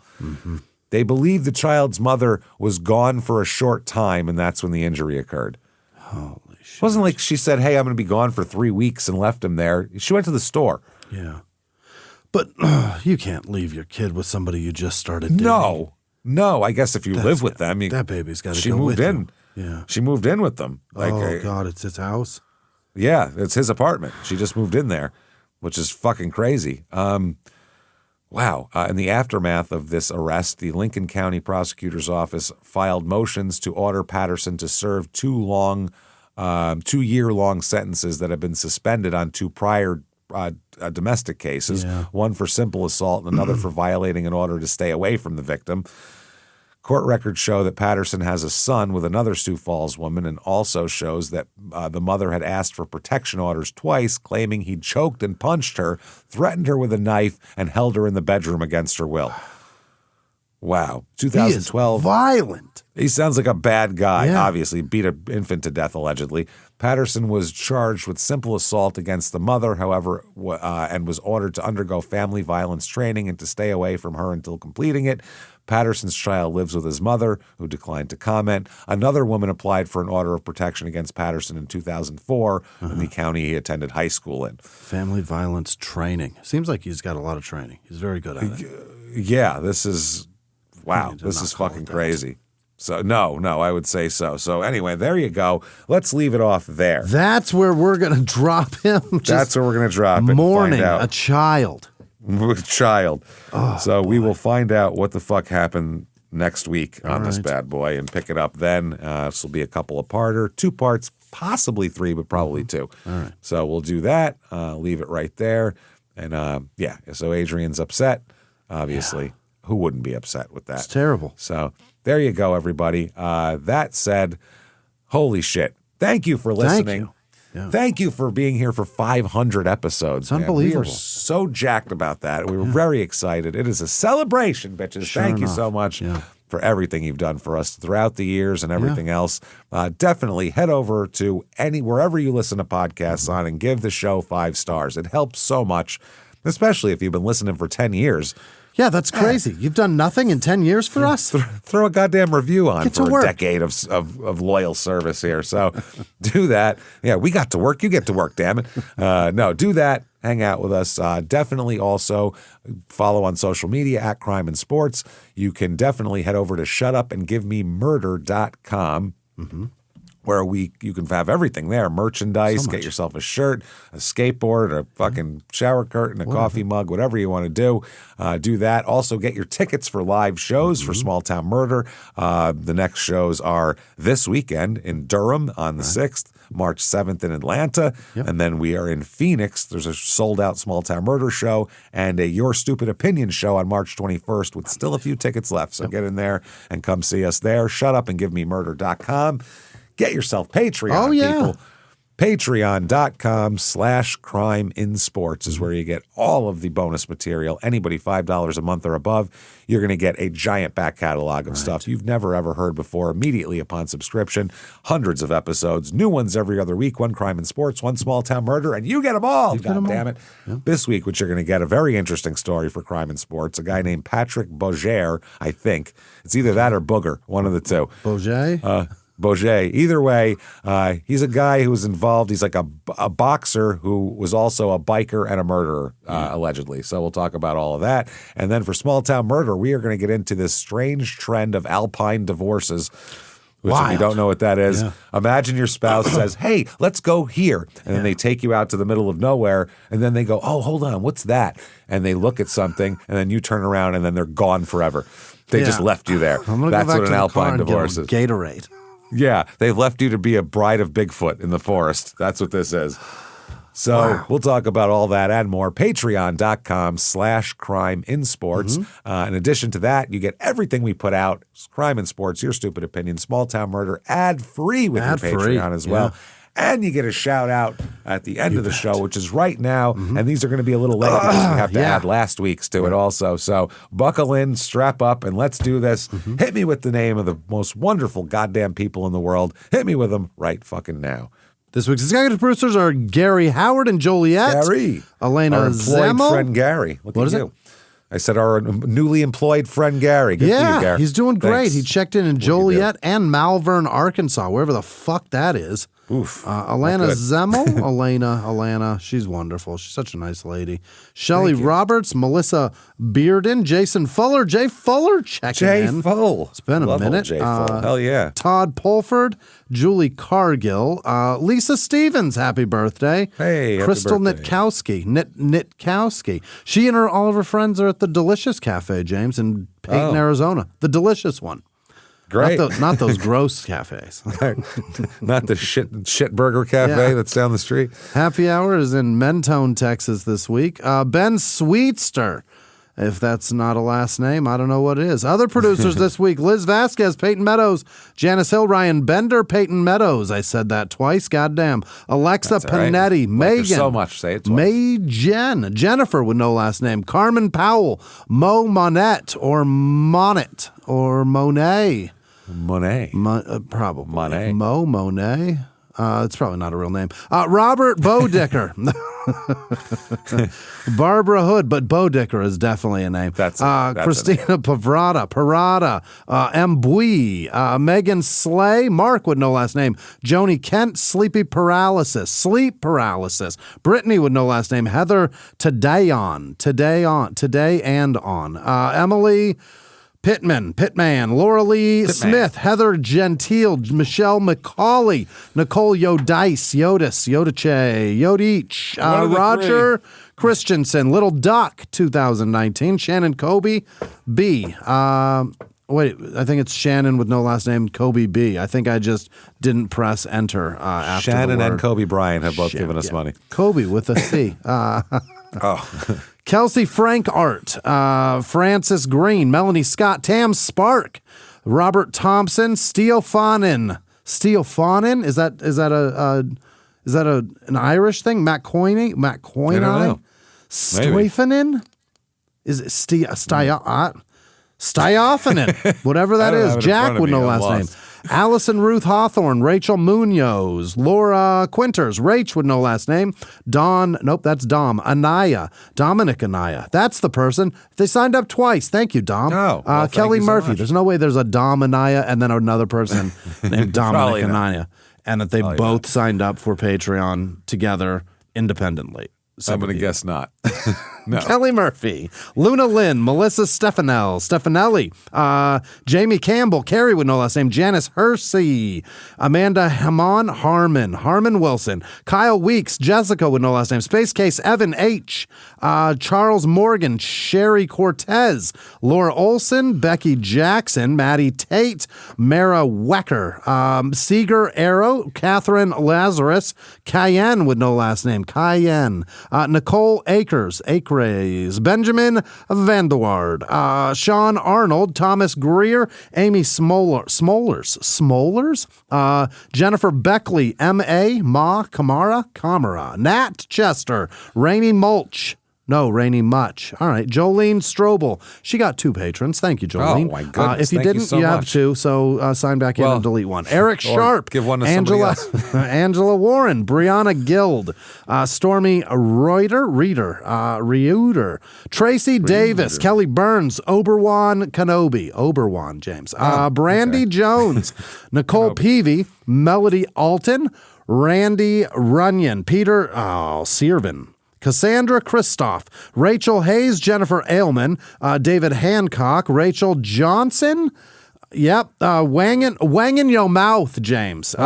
They believe the child's mother was gone for a short time, and that's when the injury occurred. Holy shit. It wasn't like she said, hey, I'm going to be gone for 3 weeks and left him there. She went to the store. Yeah. But you can't leave your kid with somebody you just started dating. No. I guess if you live with them. That baby's got to She go moved with in. you. Yeah. She moved in with them. God, it's his house? Yeah, it's his apartment. She just moved in there, which is fucking crazy. Wow. In the aftermath of this arrest, the Lincoln County Prosecutor's Office filed motions to order Patterson to serve 2 year-long sentences that have been suspended on 2 prior domestic cases, one for simple assault and another for violating an order to stay away from the victim. Court records show that Patterson has a son with another Sioux Falls woman and also shows that the mother had asked for protection orders twice, claiming he'd choked and punched her, threatened her with a knife, and held her in the bedroom against her will. Wow. 2012. He is violent. He sounds like a bad guy, obviously. Beat an infant to death, allegedly. Patterson was charged with simple assault against the mother, however, and was ordered to undergo family violence training and to stay away from her until completing it. Patterson's child lives with his mother, who declined to comment. Another woman applied for an order of protection against Patterson in 2004 in the county he attended high school in. Family violence training. Seems like he's got a lot of training. He's very good at it. Yeah, this is, wow, this is fucking crazy. So, no, I would say so. So, anyway, there you go. Let's leave it off there. That's where we're going to drop him. That's where we're going to drop it. Mourning a child. So we will find out what the fuck happened next week on this bad boy and pick it up then. This will be a couple of parter, 2 parts, possibly 3, but probably 2. All right. So we'll do that, leave it right there. And so Adrian's upset, obviously. Who wouldn't be upset with that? It's terrible. So there you go, everybody. That said, holy shit. Thanking you for listening. Thank you. Yeah. Thank you for being here for 500 episodes. It's unbelievable. We are so jacked about that. We were very excited. It is a celebration, bitches. Thank you so much for everything you've done for us throughout the years and everything else. Definitely head over to wherever you listen to podcasts on and give the show 5 stars. It helps so much, especially if you've been listening for 10 years. Yeah, that's crazy. You've done nothing in 10 years for us? Throw a goddamn review on for work. A decade of loyal service here. So do that. Yeah, we got to work. You get to work, damn it. No, do that. Hang out with us. Definitely also follow on social media at Crime and Sports. You can definitely head over to shutupandgivememurder.com. where you can have everything there. Merchandise, get yourself a shirt, a skateboard, a fucking shower curtain, a coffee mug, whatever you want to do. Do that. Also get your tickets for live shows for Small Town Murder. The next shows are this weekend in Durham on the 6th. March 7th in Atlanta, and then we are in Phoenix. There's a sold-out Small Town Murder show and a Your Stupid Opinion show on March 21st with still a few tickets left, so get in there and come see us there. shutupandgivememurder.com. Get yourself Patreon, people. Patreon.com/crimeinsports is where you get all of the bonus material. Anybody $5 a month or above, you're going to get a giant back catalog of stuff you've never, ever heard before immediately upon subscription. Hundreds of episodes, new ones every other week, one crime and sports, one small town murder, and you get them all. God damn it. Yeah. This week, what you're going to get, a very interesting story for crime and sports. A guy named Patrick Boger, I think. It's either that or Booger, one of the two. Boger? Boger. Either way, he's a guy who was involved. He's like a boxer who was also a biker and a murderer, allegedly. So we'll talk about all of that. And then for Small Town Murder, we are going to get into this strange trend of alpine divorces. Which, if you don't know what that is, imagine your spouse says, hey, let's go here. And then they take you out to the middle of nowhere. And then they go, oh, hold on, what's that? And they look at something. And then you turn around and then they're gone forever. They just left you there. That's what an alpine divorce is. Gatorade. Yeah, they've left you to be a bride of Bigfoot in the forest. That's what this is. So we'll talk about all that and more. Patreon.com/crimeinsports. In addition to that, you get everything we put out. Crime and Sports, Your Stupid Opinion, Small Town Murder, ad-free with your Patreon as well. And you get a shout out at the end of the show, which is right now. And these are going to be a little late because we have to add last week's to it also. So buckle in, strap up, and let's do this. Hit me with the name of the most wonderful goddamn people in the world. Hit me with them right fucking now. This week's executive producers are Gary Howard and Joliet. Gary. Elena our employed Zemmel. friend Gary. What is it? I said our newly employed friend Gary. Good for you, Gary. He's doing great. Thanks. He checked in Joliet and Malvern, Arkansas, wherever the fuck that is. Oof. Elena Zemmel. Elena. She's wonderful. She's such a nice lady. Shelley Roberts, Melissa Bearden, Jason Fuller, Jay Fuller checking in. Jay Full. It's been a minute. Jay Full. Hell yeah. Todd Pulford, Julie Cargill, Lisa Stevens, happy birthday. Hey, Crystal happy birthday. Nitkowski. She and all of her friends are at the Delicious Cafe, James, in Peyton, Arizona. The delicious one. Great. Not those gross cafes. Not the shit burger cafe that's down the street. Happy hour is in Mentone, Texas this week. Ben Sweetster. If that's not a last name, I don't know what it is. Other producers this week, Liz Vasquez, Peyton Meadows, Janice Hill, Ryan Bender, Peyton Meadows. I said that twice, goddamn. Alexa Panetti, Megan. So much, say it twice. Jennifer with no last name, Carmen Powell, Mo Monette, or Monet, or Monet. Probably. Monet. Mo Monet. It's probably not a real name. Robert Bodicker. Barbara Hood, but Bodicker is definitely a name. That's Christina Parada, M. Bui, Megan Slay, Mark with no last name, Joni Kent, Sleep paralysis, Brittany with no last name, Heather Today and on, Emily Pittman, Laura Lee Smith, Heather Gentile, Michelle McCauley, Nicole Yodich, Roger Christensen, Little Duck 2019, Shannon Kobe B. Wait, I think it's Shannon with no last name, Kobe B. I think I just didn't press enter after Shannon the word. And Kobe Bryant have both given us money. Kobe with a C. Kelsey Frank Art, Francis Green, Melanie Scott, Tam Spark, Robert Thompson, Steofanin. Is that an Irish thing? Matt Coyne? I don't know. Stoifanin? Is it Styofanin? Whatever that is. Jack with no last name. Allison Ruth Hawthorne, Rachel Munoz, Laura Quinters, Rach with no last name, that's Dom, Dominic Anaya. That's the person. They signed up twice. Thank you, Dom. Well, Kelly Murphy. So there's no way there's a Dom Anaya and then another person named Dominic Anaya. And that they both signed up for Patreon together independently. I'm going to guess not. No. Kelly Murphy, Luna Lynn, Melissa Stefanelli, Jamie Campbell, Carrie with no last name, Janice Hersey, Amanda Harmon Wilson, Kyle Weeks, Jessica with no last name, Space Case, Evan H., Charles Morgan, Sherry Cortez, Laura Olson, Becky Jackson, Maddie Tate, Mara Wecker, Seeger Arrow, Catherine Lazarus, Cayenne with no last name, Nicole Akers, Benjamin Vanderward, Sean Arnold, Thomas Greer, Amy Smolers, Jennifer Beckley, M.A., Kamara, Nat Chester, Rainey Mulch. No, Rainy Much. All right. Jolene Strobel. She got 2 patrons. Thank you, Jolene. Oh, my goodness. If you didn't, you have 2, so sign back in and delete one. Eric Sharp. Give one to Angela, somebody else. Angela Warren. Brianna Guild. Stormy Reuter. Tracy Davis. Kelly Burns. Oberwan Kenobi. James. Brandy Jones. Nicole Peavy. Melody Alton. Randy Runyon. Peter Sirvin. Cassandra Christoph, Rachel Hayes, Jennifer Ailman, David Hancock, Rachel Johnson. Yep, wangin' your mouth, James.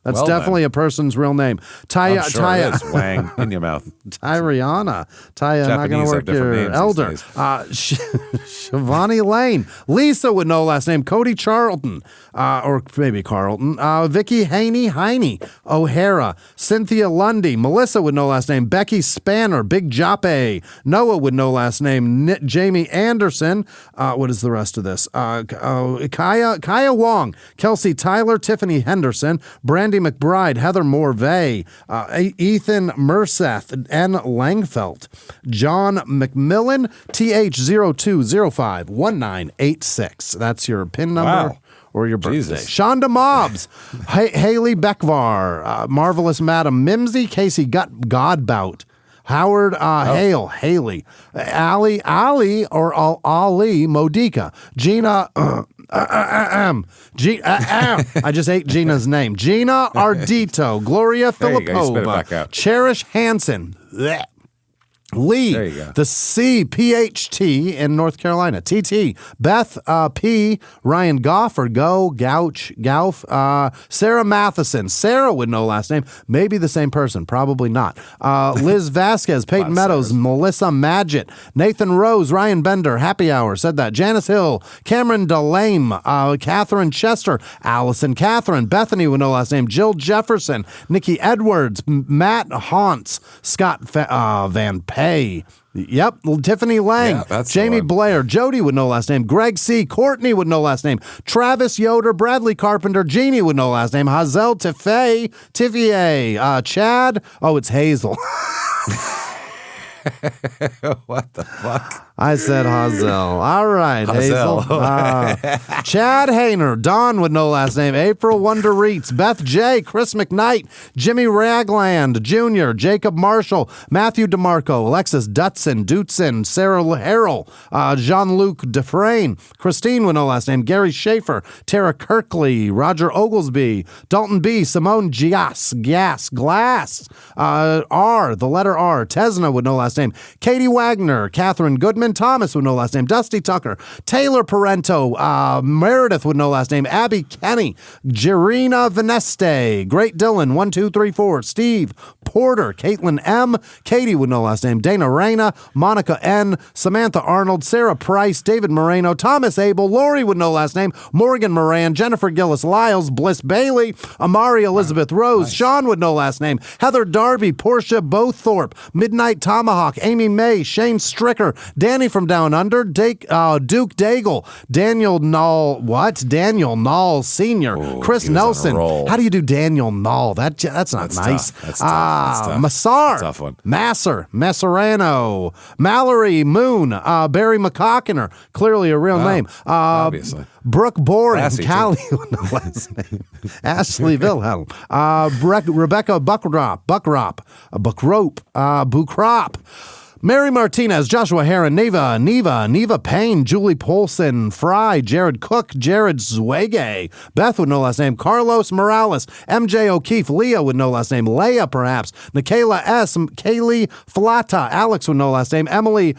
That's definitely a person's real name. I'm sure it is. Wang in your mouth. Tyriana. Taya, not going to work your names elder. Shivani Lane. Lisa with no last name. Cody Charlton. Or maybe Carlton. Vicky Heine. O'Hara. Cynthia Lundy. Melissa with no last name. Becky Spanner. Big Joppe. Noah with no last name. Jamie Anderson. What is the rest of this? Kaya Wong. Kelsey Tyler. Tiffany Henderson. Brandy McBride, Heather Morvay, Ethan Merseth, N. Langfelt, John McMillan, TH02051986. That's your PIN number or your birthday. Jesus. Shonda Mobbs, Haley Beckvar, Marvelous Madam Mimsy, Casey Godbout, Howard Hale, Haley, Ali or Ali Modica, Gina. I just ate Gina's name. Gina Ardito, Gloria Filipova, Cherish Hansen. Blech. Lee, the CPHT in North Carolina. TT, Beth P, Ryan Goff or Gauff, Sarah Matheson, Sarah with no last name, maybe the same person, probably not. Liz Vasquez, Peyton Meadows, Melissa Madgett, Nathan Rose, Ryan Bender, Happy Hour, said that. Janice Hill, Cameron Delame, Catherine Chester, Allison Catherine, Bethany with no last name, Jill Jefferson, Nikki Edwards, Matt Haunts, Scott Van Pay. Yep, Tiffany Lang, Jamie Blair, Jody with no last name, Greg C, Courtney with no last name, Travis Yoder, Bradley Carpenter, Jeannie with no last name, Hazel Tiffay, Chad, it's Hazel. What the fuck? I said Hazel. All right, Hazel. Chad Hayner, Don with no last name, April Wonder Reitz, Beth J, Chris McKnight, Jimmy Ragland Jr., Jacob Marshall, Matthew DeMarco, Alexis Dutzen, Sarah Harrell, Jean-Luc Dufresne, Christine with no last name, Gary Schaefer, Tara Kirkley, Roger Oglesby, Dalton B, Simone Glass, R, the letter R, Tesna with no last name, Katie Wagner, Catherine Goodman, Thomas with no last name, Dusty Tucker, Taylor Parento, Meredith with no last name, Abby Kenny, Jirina Veneste, Great Dylan, 1, 2, 3, 4, Steve Porter, Caitlin M, Katie with no last name, Dana Reyna, Monica N, Samantha Arnold, Sarah Price, David Moreno, Thomas Abel, Lori with no last name, Morgan Moran, Jennifer Gillis Lyles, Bliss Bailey, Amari Elizabeth Rose, Sean with no last name, Heather Darby, Portia Bothorpe, Midnight Tomahawk, Amy May, Shane Stricker, Danny from Down Under, Duke Daigle, Daniel Knoll Sr., Chris Nelson. How do you do Daniel Knoll? That's not nice. That's tough. Massar, tough one. Massarano, Mallory Moon, Barry McCockiner, clearly a real name. Obviously. Brooke Boring, Callie, no last name. Ashley Wilhelm, Rebecca Buckrope, Mary Martinez, Joshua Heron, Neva Payne, Julie Polson, Fry, Jared Cook, Jared Zwege, Beth with no last name, Carlos Morales, MJ O'Keefe, Leah with no last name, Leah perhaps, Nikayla S, Kaylee Flata, Alex with no last name, Emily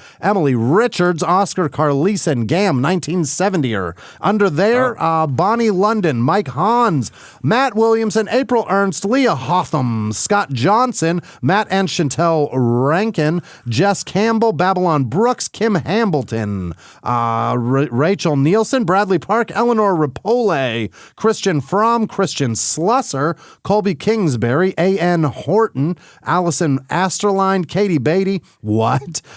Richards, Oscar Carlison, Gam, 1970er. Under there, Bonnie London, Mike Hans, Matt Williamson, April Ernst, Leah Hotham, Scott Johnson, Matt and Chantel Rankin, Jess Campbell, Babylon Brooks, Kim Hambleton, Rachel Nielsen, Bradley Park, Eleanor Rapole, Christian Fromm, Christian Slusser, Colby Kingsbury, A.N. Horton, Allison Asterline, Katie Beatty,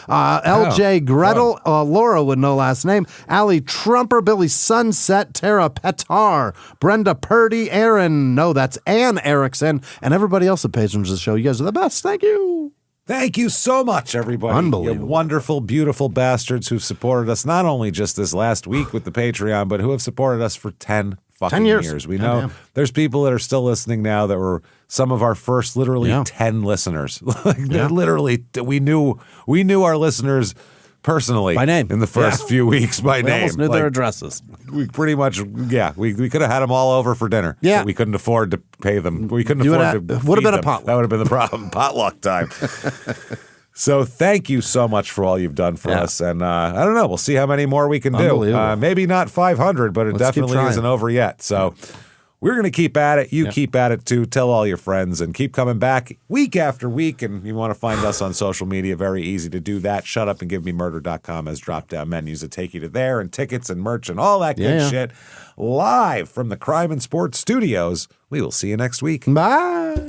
L.J. Gretel, Laura with no last name, Allie Trumper, Billy Sunset, Tara Petar, Brenda Purdy, that's Ann Erickson, and everybody else that patrons the show. You guys are the best. Thank you. Thank you so much, everybody. Unbelievable. You wonderful, beautiful bastards who've supported us not only just this last week with the Patreon, but who have supported us for 10 fucking years. We know there's people that are still listening now that were some of our first literally 10 listeners. Literally, we knew our listeners personally by name in the first few weeks by we name. Almost knew their addresses. We pretty much, we could have had them all over for dinner. Yeah. But we couldn't afford to pay them. We couldn't afford to would have been them. a potluck. That would have been the problem. Potluck time. So thank you so much for all you've done for us. And I don't know. We'll see how many more we can do. Maybe not 500, but it definitely isn't over yet. So we're going to keep at it. You keep at it too. Tell all your friends and keep coming back week after week. And you want to find us on social media, very easy to do that. Shutupandgivememurder.com has drop-down menus that take you to there and tickets and merch and all that good shit. Live from the Crime and Sports Studios. We will see you next week. Bye.